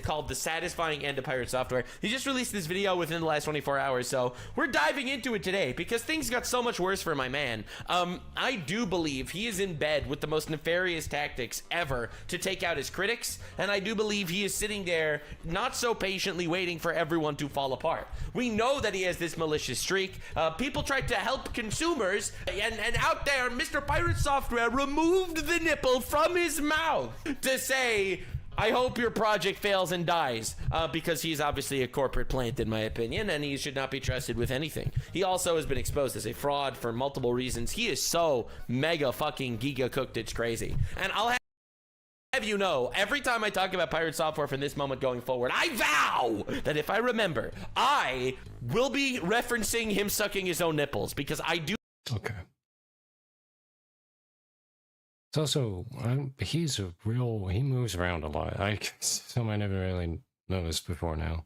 called The Satisfying End of Pirate Software. He just released this video within the last 24 hours, so we're diving into it today because things got so much worse for my man. I do believe he is in bed with the most nefarious tactics ever to take out his critics, and I do believe he is sitting there not so patiently waiting for everyone to fall apart. We know that he has this malicious streak. People tried to help consumers, and out there, Mr. Pirate Software removed the nipple from his mouth to say, I hope your project fails and dies, because he's obviously a corporate plant, in my opinion, and he should not be trusted with anything. He also has been exposed as a fraud for multiple reasons. He is so mega fucking giga cooked, it's crazy. And I'll have you know, every time I talk about Pirate Software from this moment going forward, I vow that if I remember, I will be referencing him sucking his own nipples, because I do. Okay. It's also, he moves around a lot. Something I never really noticed before now.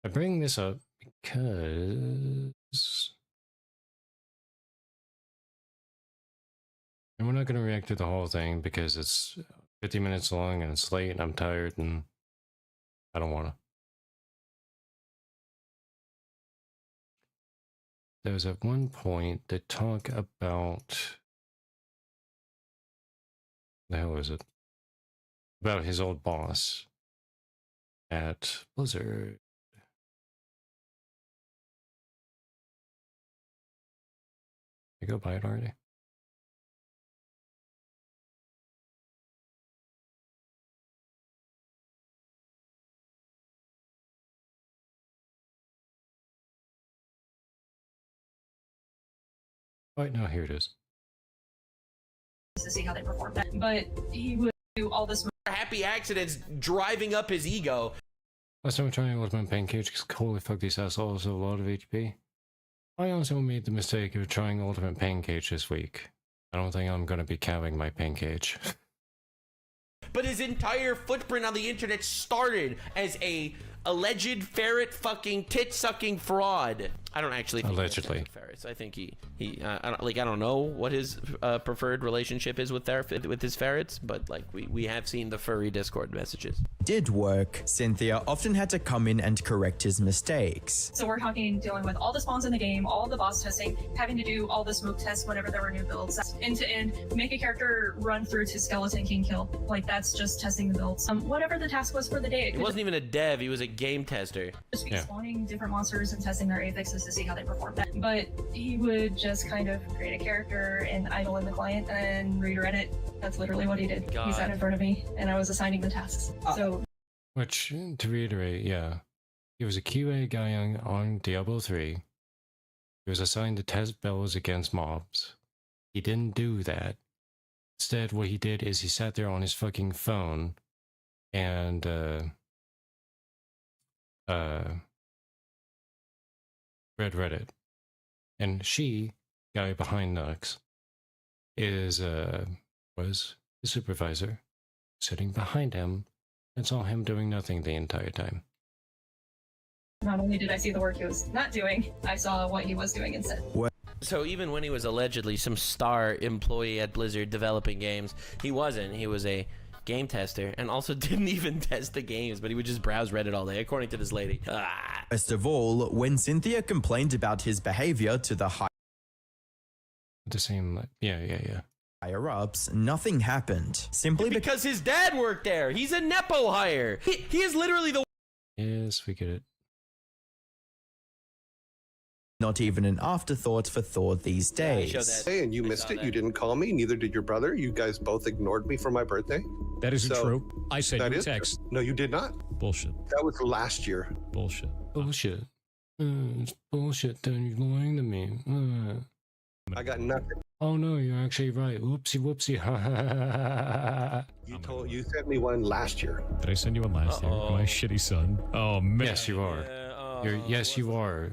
I bring this up because... And we're not going to react to the whole thing because it's 50 minutes long and it's late and I'm tired and I don't want to. There's at one point they talk about, the hell is it? About his old boss at Blizzard. You go buy it already? Right now, here it is. To see how they perform that, but he would do all this. Happy accidents driving up his ego. Last time I'm trying Ultimate Pancake, because holy fuck, these assholes have a lot of HP. I also made the mistake of trying Ultimate Pancake this week. I don't think I'm gonna be counting my Pancake. But his entire footprint on the internet started as a alleged ferret fucking tit sucking fraud. I don't actually think allegedly ferrets. I think I don't know what his preferred relationship is with his ferrets, but like we have seen the furry Discord messages. Did work. Cynthia often had to come in and correct his mistakes. So we're talking dealing with all the spawns in the game, all the boss testing, having to do all the smoke tests whenever there were new builds, end to end, make a character run through to skeleton king kill. Like that's just testing the builds. Whatever the task was for the day. He wasn't even a dev. He was a game tester. Just be spawning different monsters and testing their affixes to see how they perform that. But he would just kind of create a character and idle in the client and redirect it. That's literally what he did. God. He sat in front of me and I was assigning the tasks. So. Which, to reiterate, yeah. He was a QA guy on Diablo 3. He was assigned to test bells against mobs. He didn't do that. Instead, what he did is he sat there on his fucking phone and, read Reddit. And she, guy behind Nux, was the supervisor, sitting behind him, and saw him doing nothing the entire time. Not only did I see the work he was not doing, I saw what he was doing instead. So even when he was allegedly some star employee at Blizzard developing games, he wasn't. He was a game tester and also didn't even test the games, but he would just browse Reddit all day, according to this lady. First of all, when Cynthia complained about his behavior to the higher ups, nothing happened. Simply because his dad worked there. He's a Nepo hire. He is literally the... Yes, we get it. Not even an afterthought for Thor these days. Hey, and you missed it. You didn't call me. Neither did your brother. You guys both ignored me for my birthday. That isn't true. I sent you a text. No, you did not. Bullshit. That was last year. Bullshit. Bullshit. It's bullshit. Then you're lying to me. I got nothing. Oh no, you're actually right. Whoopsie, whoopsie. You sent me one last year. Did I send you one last year? My shitty son. Oh man. Yes, you are. Yes, you are.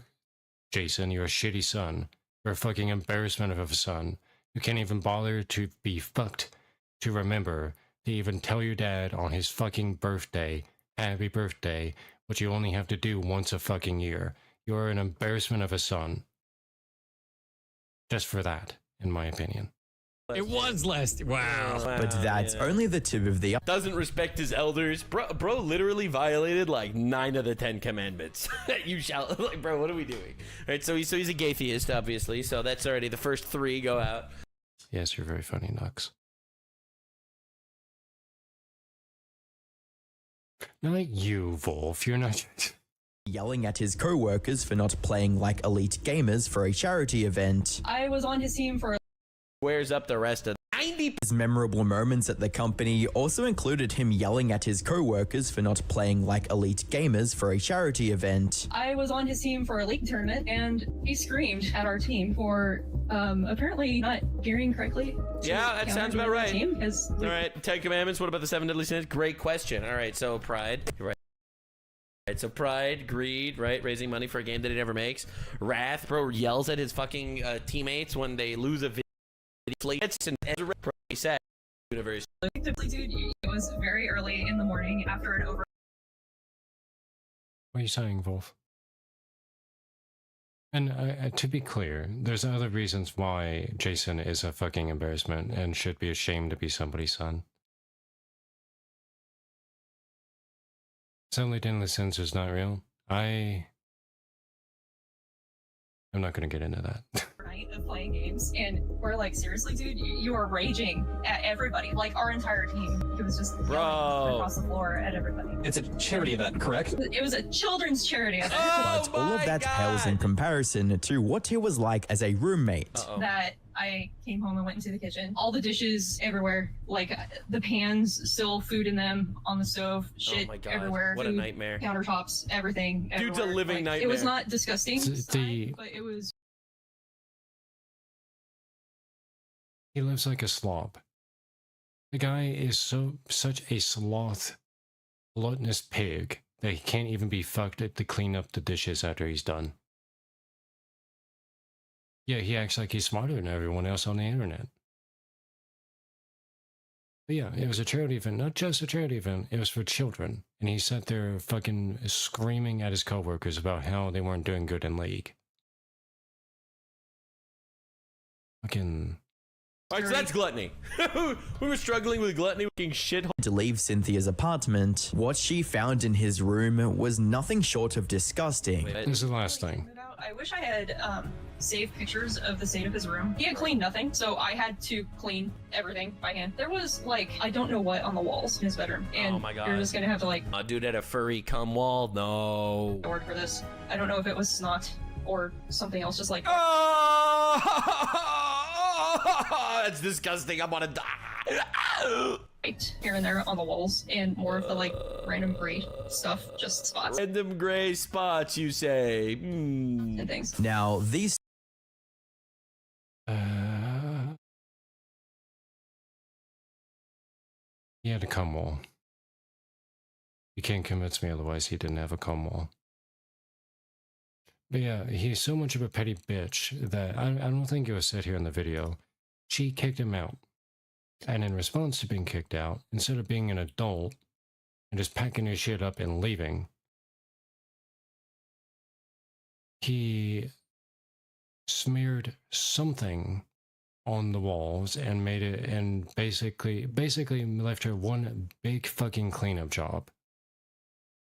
Jason, you're a shitty son. You're a fucking embarrassment of a son. You can't even bother to be fucked to remember to even tell your dad on his fucking birthday, happy birthday, what you only have to do once a fucking year. You're an embarrassment of a son. Just for that, in my opinion. It was last. Wow. But that's only the tip of the. Doesn't respect his elders. Bro literally violated like 9 of the 10 commandments. You shall. Like, bro, what are we doing? All right, so he's a gay theist, obviously. So that's already the first 3 go out. Yes, you're very funny, Nux. Not you, Wolf. You're not. Yelling at his co-workers for not playing like elite gamers for a charity event. I was on his team for... Squares up the rest of 90. His memorable moments at the company also included him yelling at his co-workers for not playing like elite gamers for a charity event. I was on his team for a league tournament, and he screamed at our team for apparently not gearing correctly. Yeah, that sounds about right. Team, all right, 10 commandments. What about the 7 deadly sins? Great question. All right, so pride. You're right. Right, so pride, greed, right? Raising money for a game that he never makes. Wrath, bro yells at his fucking teammates when they lose a video. And he said, universe. Dude, it was very early in the morning after an over. What are you saying, Wolf? And to be clear, there's other reasons why Jason is a fucking embarrassment and should be ashamed to be somebody's son. Suddenly Endless Sense is not real. I'm not gonna get into that. Night of playing games, and we're like, seriously, dude, you are raging at everybody. Like our entire team, it was just yelling across the floor at everybody. It's a charity event, correct? It was a children's charity event. But all of that pales in comparison to what he was like as a roommate. That I came home and went into the kitchen. All the dishes everywhere, like the pans, still food in them on the stove, shit my God, everywhere. what a food, nightmare. Countertops, everything. Dude's a everywhere. living Like, nightmare. It was not disgusting, The- but it was. He lives like a slob. The guy is such a sloth, gluttonous pig that he can't even be fucked to clean up the dishes after he's done. Yeah, he acts like he's smarter than everyone else on the internet. But yeah, it was a charity event, not just a charity event, it was for children. And he sat there fucking screaming at his coworkers about how they weren't doing good in League. Fucking... Alright, so that's gluttony. We were struggling with gluttony, fucking shithole. To leave Cynthia's apartment, what she found in his room was nothing short of disgusting. This is the last thing. I wish I had saved pictures of the state of his room. He had cleaned nothing, so I had to clean everything by hand. There was like, I don't know what on the walls in his bedroom, and Oh my God. you're just gonna have to like. A dude had a furry cum wall? No. Word for this. I don't know if it was snot or something else, just like. That's disgusting. I want to die. Right here and there on the walls, and more of the like random gray stuff, just spots. Random gray spots, you say? And things. Now, these... He had a cum wall. You can't convince me otherwise he didn't have a cum wall. But yeah, he's so much of a petty bitch that I don't think it was said here in the video. She kicked him out. And in response to being kicked out, instead of being an adult and just packing his shit up and leaving, he smeared something on the walls and made it, and basically left her one big fucking cleanup job.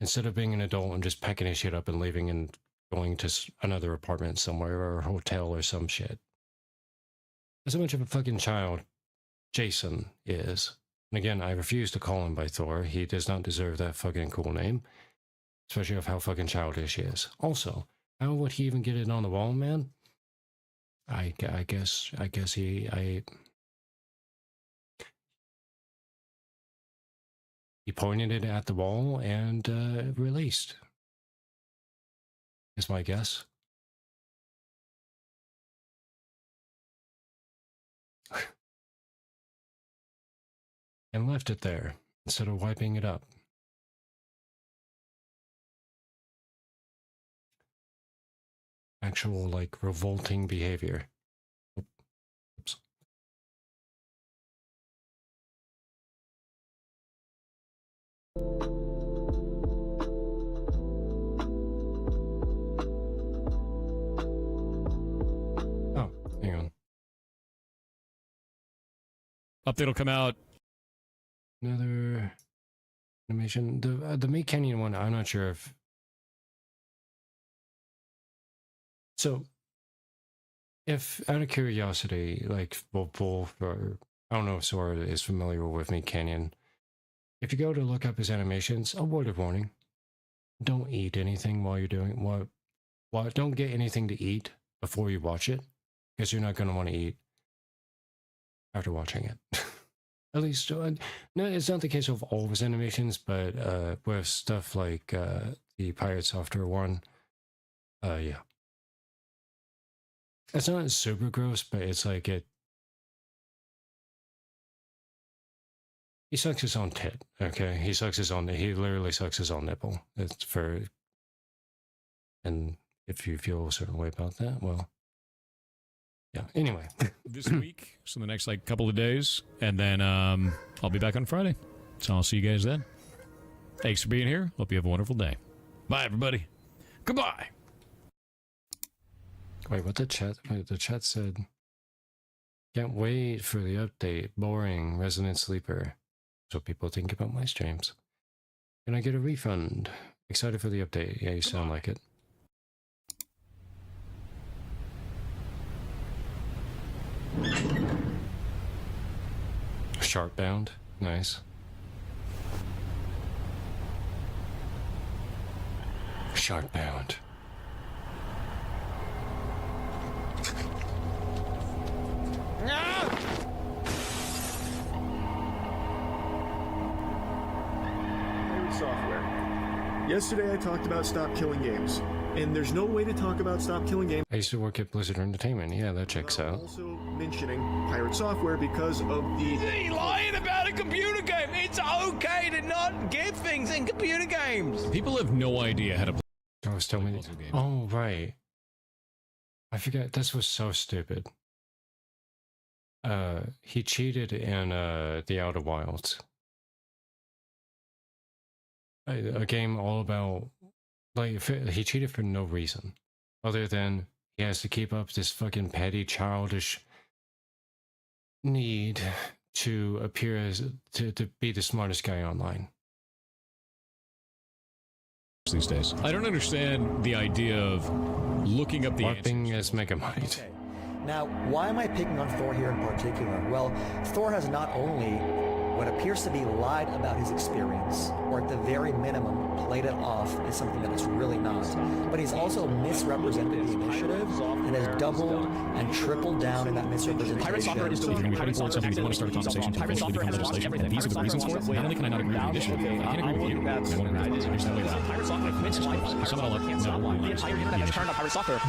Instead of being an adult and just packing his shit up and leaving and going to another apartment somewhere or a hotel or some shit. That's how much of a fucking child Jason is. And again, I refuse to call him by Thor. He does not deserve that fucking cool name. Especially of how fucking childish he is. Also, how would he even get it on the wall, man? I guess he pointed it at the wall and released. Is my guess. And left it there instead of wiping it up. Actual, like, revolting behavior. Oops. Oh, hang on. Update will come out. Another animation. The Meat Canyon one, I'm not sure if... So, if out of curiosity, like Wolf, or I don't know if Sora is familiar with Meat Canyon, if you go to look up his animations, a word of warning: don't eat anything while you're doing don't get anything to eat before you watch it, because you're not going to want to eat after watching it. At least, no, it's not the case of all of his animations, but with stuff like the Pirate Software one, yeah. It's not super gross, but it's like it... He sucks his own tit, okay? He literally sucks his own nipple. It's for... And if you feel a certain way about that, well... Yeah, anyway. This week, so the next, like, couple of days, and then I'll be back on Friday. So I'll see you guys then. Thanks for being here. Hope you have a wonderful day. Bye, everybody. Goodbye. Wait, what the chat? Wait, the chat said, can't wait for the update. Boring. Resident sleeper. That's what people think about my streams. Can I get a refund? Excited for the update. Yeah, you sound like it. Sharpbound. Nice. Sharpbound. Software. Yesterday I talked about stop killing games, and there's no way to talk about stop killing games. I used to work at Blizzard Entertainment. Yeah, that checks out. Also mentioning pirate software because of the... He's lying about a computer game. It's okay to not get things in computer games. People have no idea how to play. I was telling me. Oh, right. I forget. This was so stupid. He cheated in the Outer Wilds. A game all about, like, he cheated for no reason other than he has to keep up this fucking petty childish need to appear as to be the smartest guy online these days. I don't understand the idea of looking up the LARPing as Megamite. Okay. Now, why am I picking on Thor here in particular? Well, Thor has not only what appears to be lied about his experience, or at the very minimum played it off as something that it's really not, but he's also misrepresented the initiative and has doubled and tripled down in that misrepresentation. Pirate software is fighting for something. You want to start a conversation. Pirate software has legislation, and these are the reasons for it. Not only can I not agree with the initiative, I can't agree with you. I want to agree with you. Pirate software commits life. I sum it all up. No, the entire internet has turned on pirate software.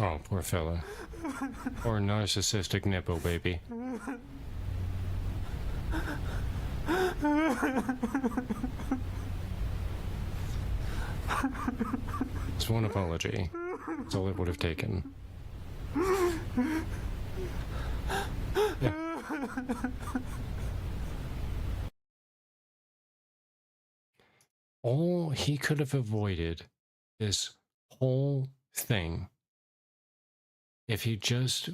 Oh, poor fella. Poor narcissistic nipple baby. It's one apology. That's all it would have taken. Yeah. All he could have avoided this whole thing if he just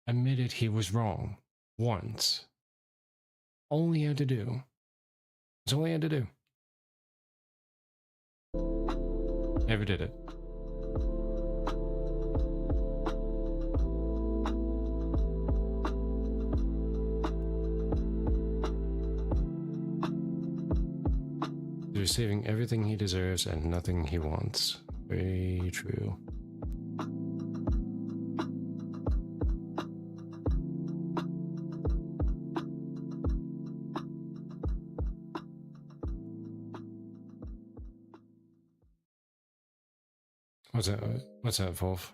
admitted he was wrong once. All he had to do. That's all he had to do. Never did it. He's receiving everything he deserves and nothing he wants. Very true. What's that? What's that, Wolf?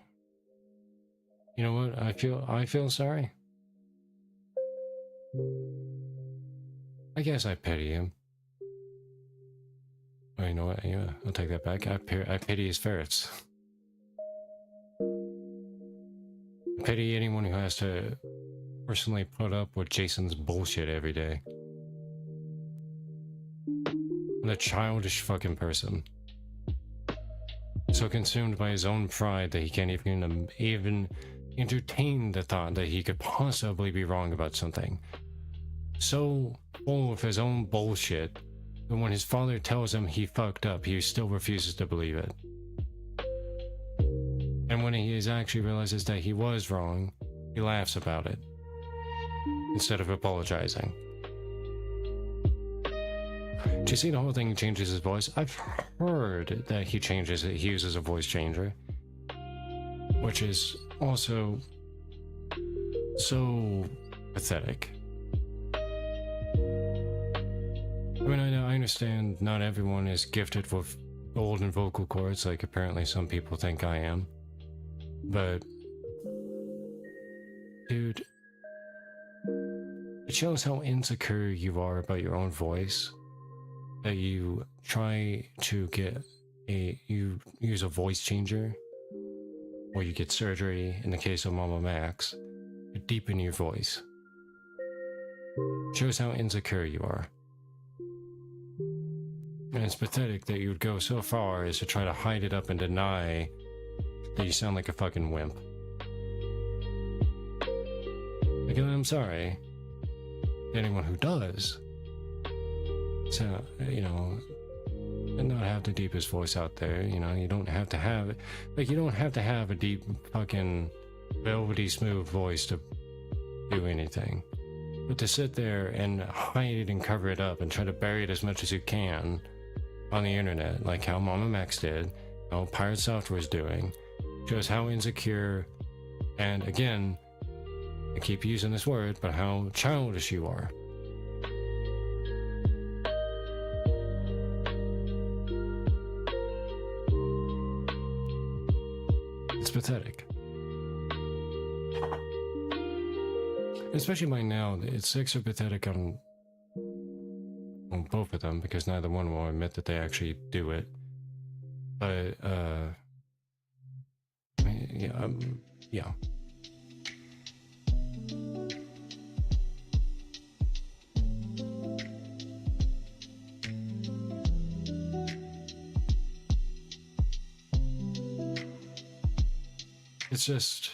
You know what? I feel sorry. I guess I pity him. Oh, you know what? Yeah, I'll take that back. I pity his ferrets. I pity anyone who has to personally put up with Jason's bullshit every day. I'm a childish fucking person. So consumed by his own pride that he can't even entertain the thought that he could possibly be wrong about something. So full of his own bullshit that when his father tells him he fucked up, he still refuses to believe it. And when he actually realizes that he was wrong, he laughs about it instead of apologizing. Do you see the whole thing? He changes his voice. I've heard that he changes it. He uses a voice changer, which is also so pathetic. I mean, I understand not everyone is gifted with golden vocal cords like apparently some people think I am. But, dude, it shows how insecure you are about your own voice that you try to you use a voice changer, or you get surgery, in the case of Mama Max, to deepen your voice. It shows how insecure you are. And it's pathetic that you would go so far as to try to hide it up and deny that you sound like a fucking wimp. Because I'm sorry, anyone who does, so, you know, and not have the deepest voice out there, you know, you don't have to have, like, you don't have to have a deep fucking velvety smooth voice to do anything. But to sit there and hide it and cover it up and try to bury it as much as you can on the internet, like how Mama Max did, how Pirate Software is doing, shows how insecure, and again, I keep using this word, but how childish you are. It's pathetic. Especially by now, it's extra pathetic on both of them, because neither one will admit that they actually do it. But, yeah. It's just...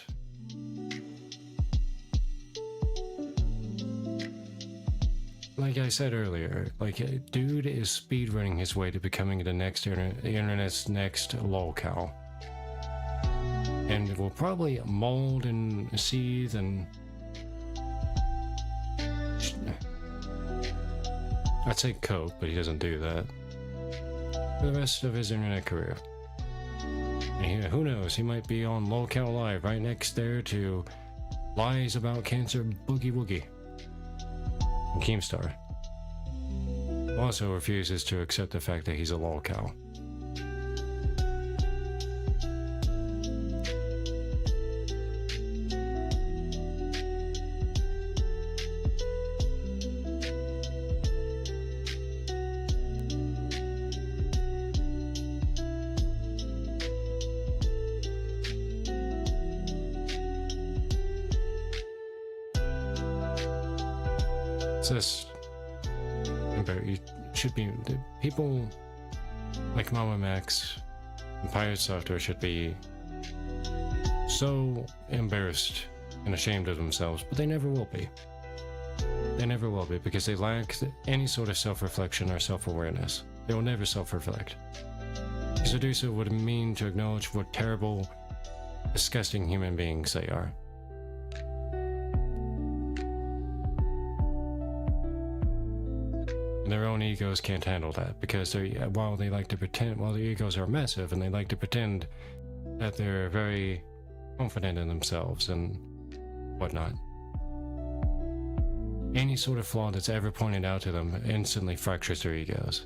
like I said earlier, like, dude is speedrunning his way to becoming the next internet's next lolcow. And will probably mold and seethe and... I'd say cope, but he doesn't do that. For the rest of his internet career. And who knows, he might be on Lolcow Live right next there to Lies About Cancer Boogie Woogie. And Keemstar also refuses to accept the fact that he's a lolcow. Just, you should be, people like Mama Max and Pirate Software should be so embarrassed and ashamed of themselves, but they never will be. They never will be, because they lack any sort of self-reflection or self-awareness. They will never self-reflect. Because to do so would mean to acknowledge what terrible, disgusting human beings they are. Their own egos can't handle that, because while they like to pretend, while their egos are massive and they like to pretend that they're very confident in themselves and whatnot, any sort of flaw that's ever pointed out to them instantly fractures their egos.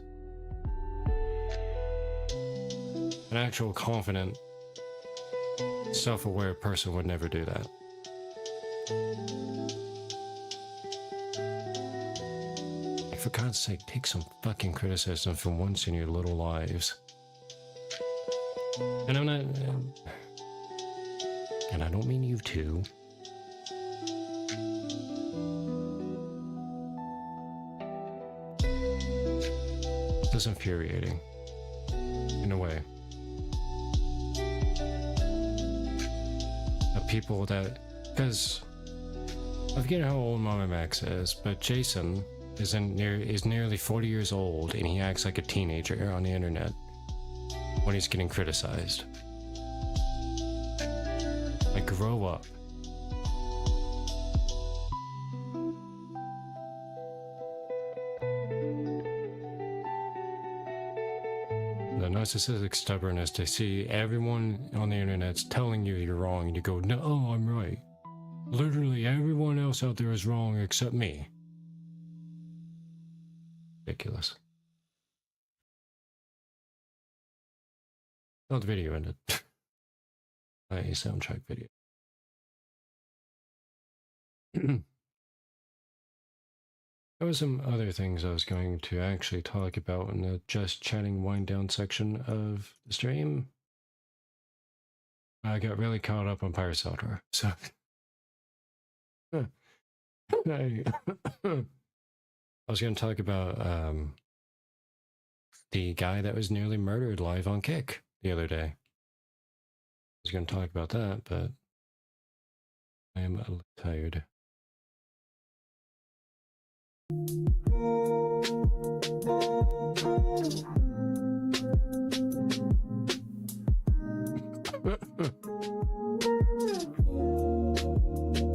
An actual confident, self-aware person would never do that. For God's sake, take some fucking criticism for once in your little lives. And I'm not... and I don't mean you two. It's infuriating. In a way. The people that... because... I forget how old Mama Max is, but Jason... is nearly 40 years old, and he acts like a teenager on the internet when he's getting criticized. Like, grow up. The narcissistic stubbornness to see everyone on the internet's telling you you're wrong, and you go, no, I'm right. Literally everyone else out there is wrong except me. Ridiculous. Oh, the video ended. A soundtrack video. There were some other things I was going to actually talk about in the just chatting wind down section of the stream. I got really caught up on Pirate Software, so I was going to talk about the guy that was nearly murdered live on Kick the other day. I was going to talk about that, but I am a little tired.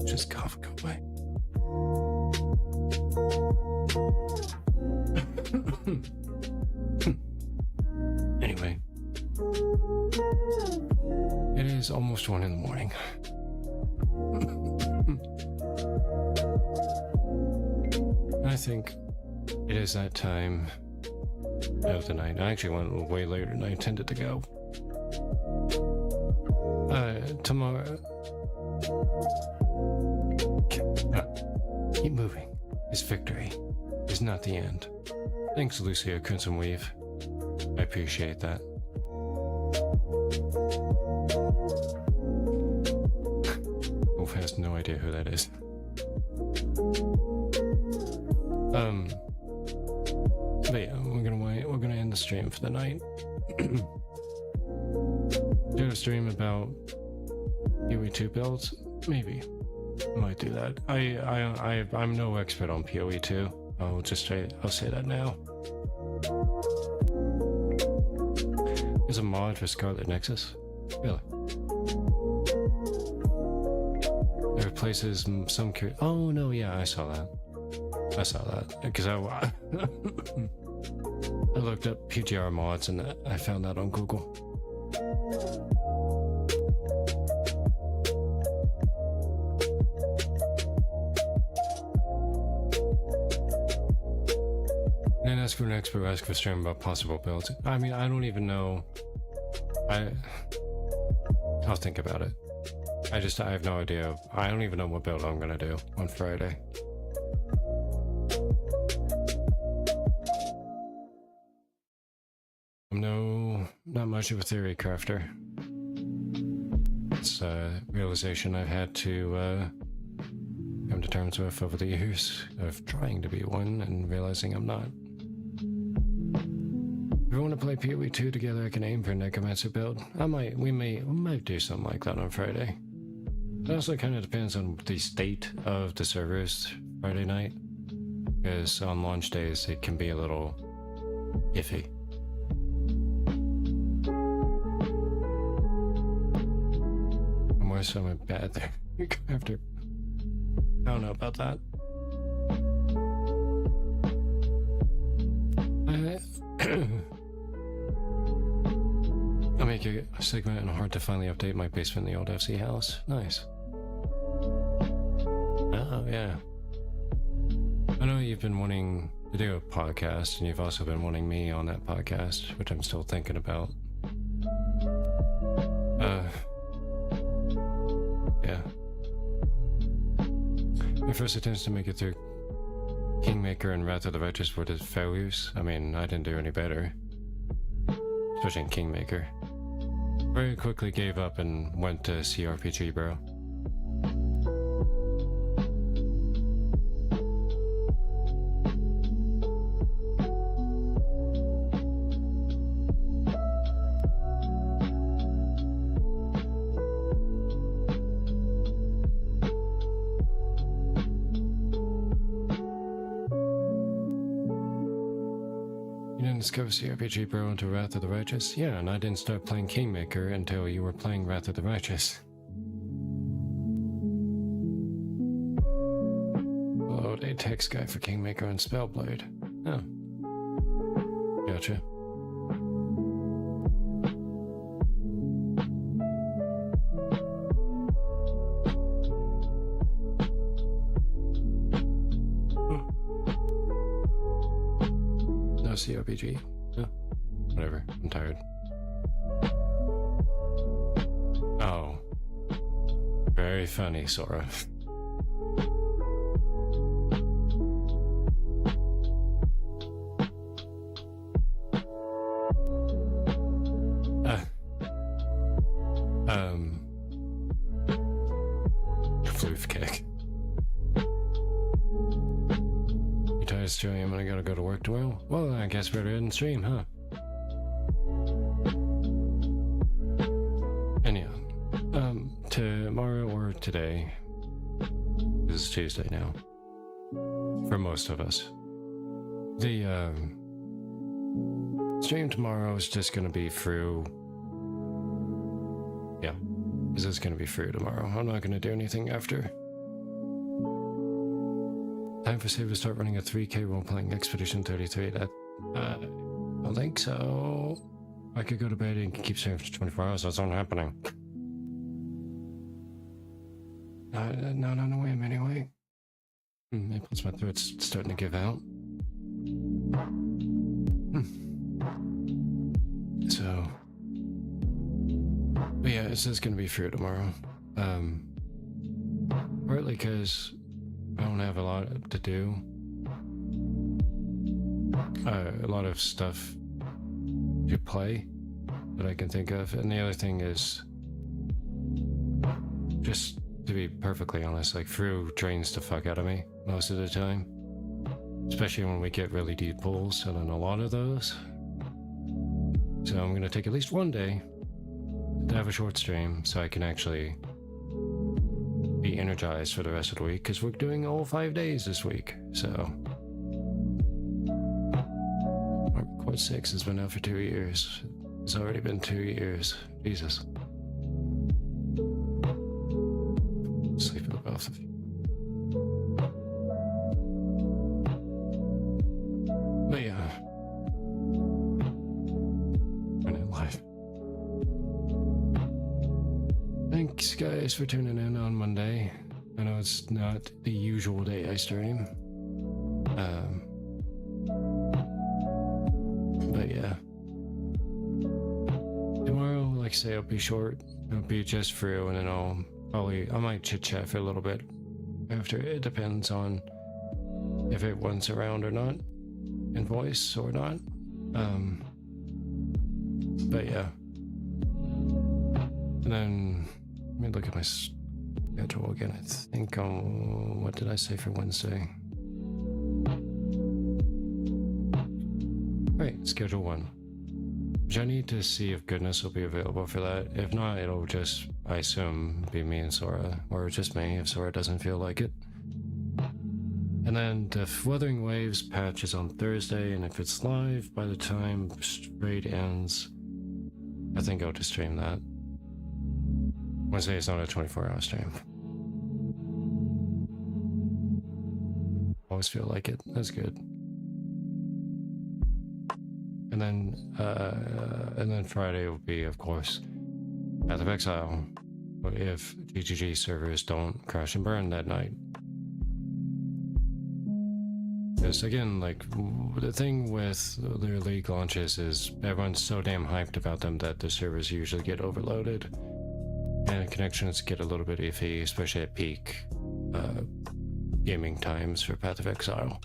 Just cough, go away. Anyway, it is almost 1 in the morning. I think it is that time of the night. I actually went way later than I intended to go. Tomorrow. Keep moving. His victory is not the end. Thanks, Lucia Crimson Weave. I appreciate that. Wolf has no idea who that is. But yeah, we're gonna end the stream for the night. Do a stream about PoE2 builds? Maybe. I might do that. I'm no expert on PoE2. I'll say that now. There's a mod for Scarlet Nexus? Really? It replaces some oh no, yeah, I saw that. Because I looked up PGR mods and I found that on Google. And ask for an expert, ask for stream about possible builds. I mean, I don't even know. I'll think about it. I have no idea. I don't even know what build I'm gonna do on Friday. I'm not much of a theory crafter. It's a realization I've had to come to terms with over the years of trying to be one and realizing I'm not. If we want to play PoE2 together, I can aim for a Necromancer build. We might do something like that on Friday. It also kind of depends on the state of the servers Friday night, because on launch days it can be a little iffy. I'm worse on my bad there. After, I don't know about that. I'll make a segment and hard to finally update my basement in the old FC house. Nice. Oh, yeah. I know you've been wanting to do a podcast, and you've also been wanting me on that podcast, which I'm still thinking about. Yeah. My first attempts to make it through Kingmaker and Wrath of the Righteous were the failures. I mean, I didn't do any better. Especially in Kingmaker. Very quickly gave up and went to CRPG, bro. Discover CRPG Bro into Wrath of the Righteous? Yeah, and I didn't start playing Kingmaker until you were playing Wrath of the Righteous. Load a text guy for Kingmaker and Spellblade. Oh. Gotcha. CRPG. Oh, whatever. I'm tired. Oh. Very funny, Sora. Floof kick. Stream and I gotta go to work tomorrow. Well, I guess we're in stream, huh? Anyhow, tomorrow or today, this is Tuesday now. For most of us. The stream tomorrow is just gonna be through. Yeah, this is gonna be through tomorrow. I'm not gonna do anything after. Time for Save to start running a 3K role-playing Expedition 33. That, I don't think so. I could go to bed and keep streaming for 24 hours. That's not happening. Not on the whim, anyway. Plus my throat's starting to give out. So, but yeah, this is gonna be through tomorrow. Partly because I don't have a lot to do. A lot of stuff to play that I can think of, and the other thing is, just to be perfectly honest, like Frew drains the fuck out of me most of the time, especially when we get really deep pulls, and then a lot of those. So I'm gonna take at least one day to have a short stream so I can actually be energized for the rest of the week, because we're doing all 5 days this week. So Quad 6 has been out for 2 years. It's already been 2 years. Jesus. Sleep with both of you. But yeah. Running live. Thanks guys for tuning in on Monday. I know it's not the usual day I stream. But yeah. Tomorrow, like I say, it'll be short. It'll be just Frew, and then I might chit chat for a little bit after. It depends on if everyone's around or not, in voice or not. But yeah. And then let me look at my schedule again. I think what did I say for Wednesday? Right, schedule 1. Which I need to see if Goodness will be available for that. If not, it'll just, I assume, be me and Sora, or just me if Sora doesn't feel like it. And then the Wuthering Waves patch is on Thursday, and if it's live by the time Raid ends, I think I'll just stream that. Wednesday is not a 24-hour stream. Always feel like it. That's good. And then Friday will be, of course, Path of Exile, if GGG servers don't crash and burn that night. Because again, like, the thing with their League launches is everyone's so damn hyped about them that the servers usually get overloaded, and connections get a little bit iffy, especially at peak gaming times for Path of Exile.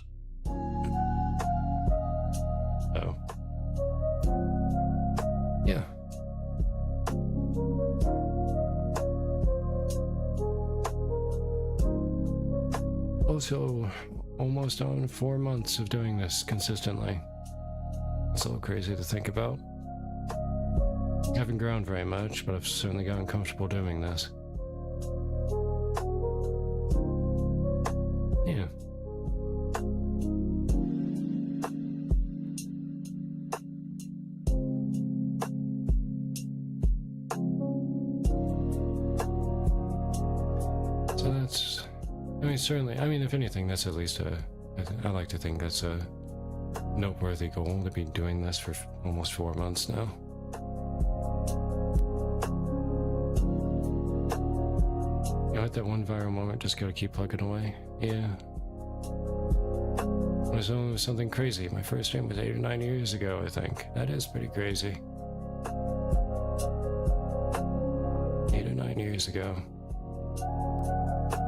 So yeah. Also, almost on 4 months of doing this consistently. It's a little crazy to think about. I haven't grown very much, but I've certainly gotten comfortable doing this. Yeah. So that's, I mean, certainly, I mean, if anything, that's at least I like to think that's a noteworthy goal, to be doing this for almost 4 months now. You know, at that one viral moment, just gotta keep plugging away. Yeah. It was something crazy. My first stream was 8 or 9 years ago, I think. That is pretty crazy. 8 or 9 years ago.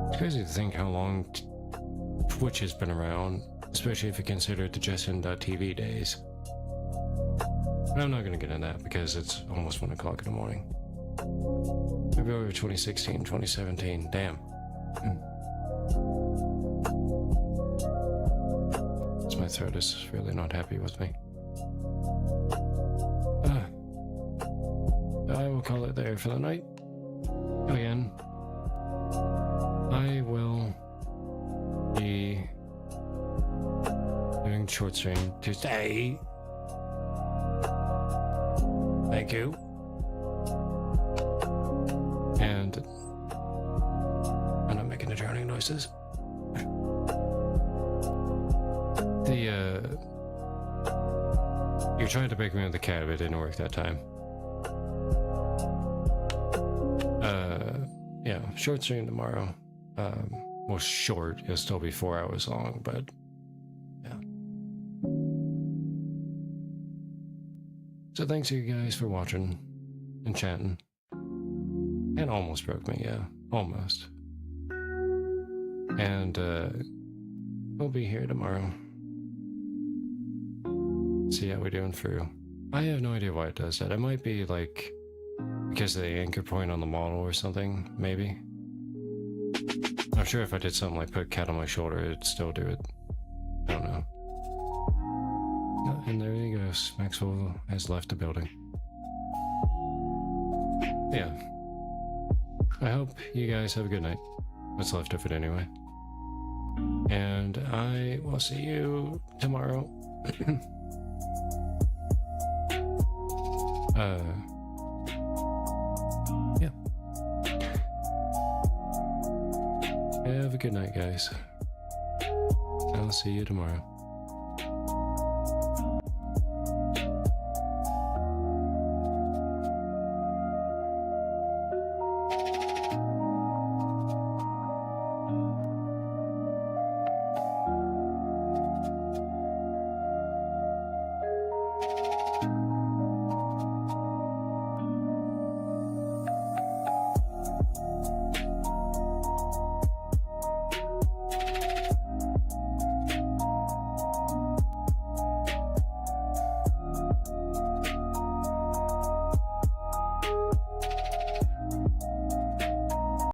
It's crazy to think how long Twitch has been around, especially if you consider the Justin.tv days. But I'm not going to get into that because it's almost 1 o'clock in the morning. February 2016, 2017. Damn. My throat is really not happy with me. I will call it there for the night. Again, I will be playing short stream Tuesday. Thank you. And I'm not making the drowning noises. You're trying to break me with the cat, but it didn't work that time. Yeah, short stream tomorrow. Well, short, it'll still be 4 hours long, but yeah. So thanks to you guys for watching and chatting. And almost broke me, yeah, almost. And we'll be here tomorrow. See how we're doing for you. I have no idea why it does that. It might be like because of the anchor point on the model or something, maybe. I'm sure if I did something like put cat on my shoulder, it'd still do it. I don't know. And there he goes. Maxwell has left the building. Yeah. I hope you guys have a good night. What's left of it anyway. And I will see you tomorrow. Yeah. Have a good night, guys. I'll see you tomorrow.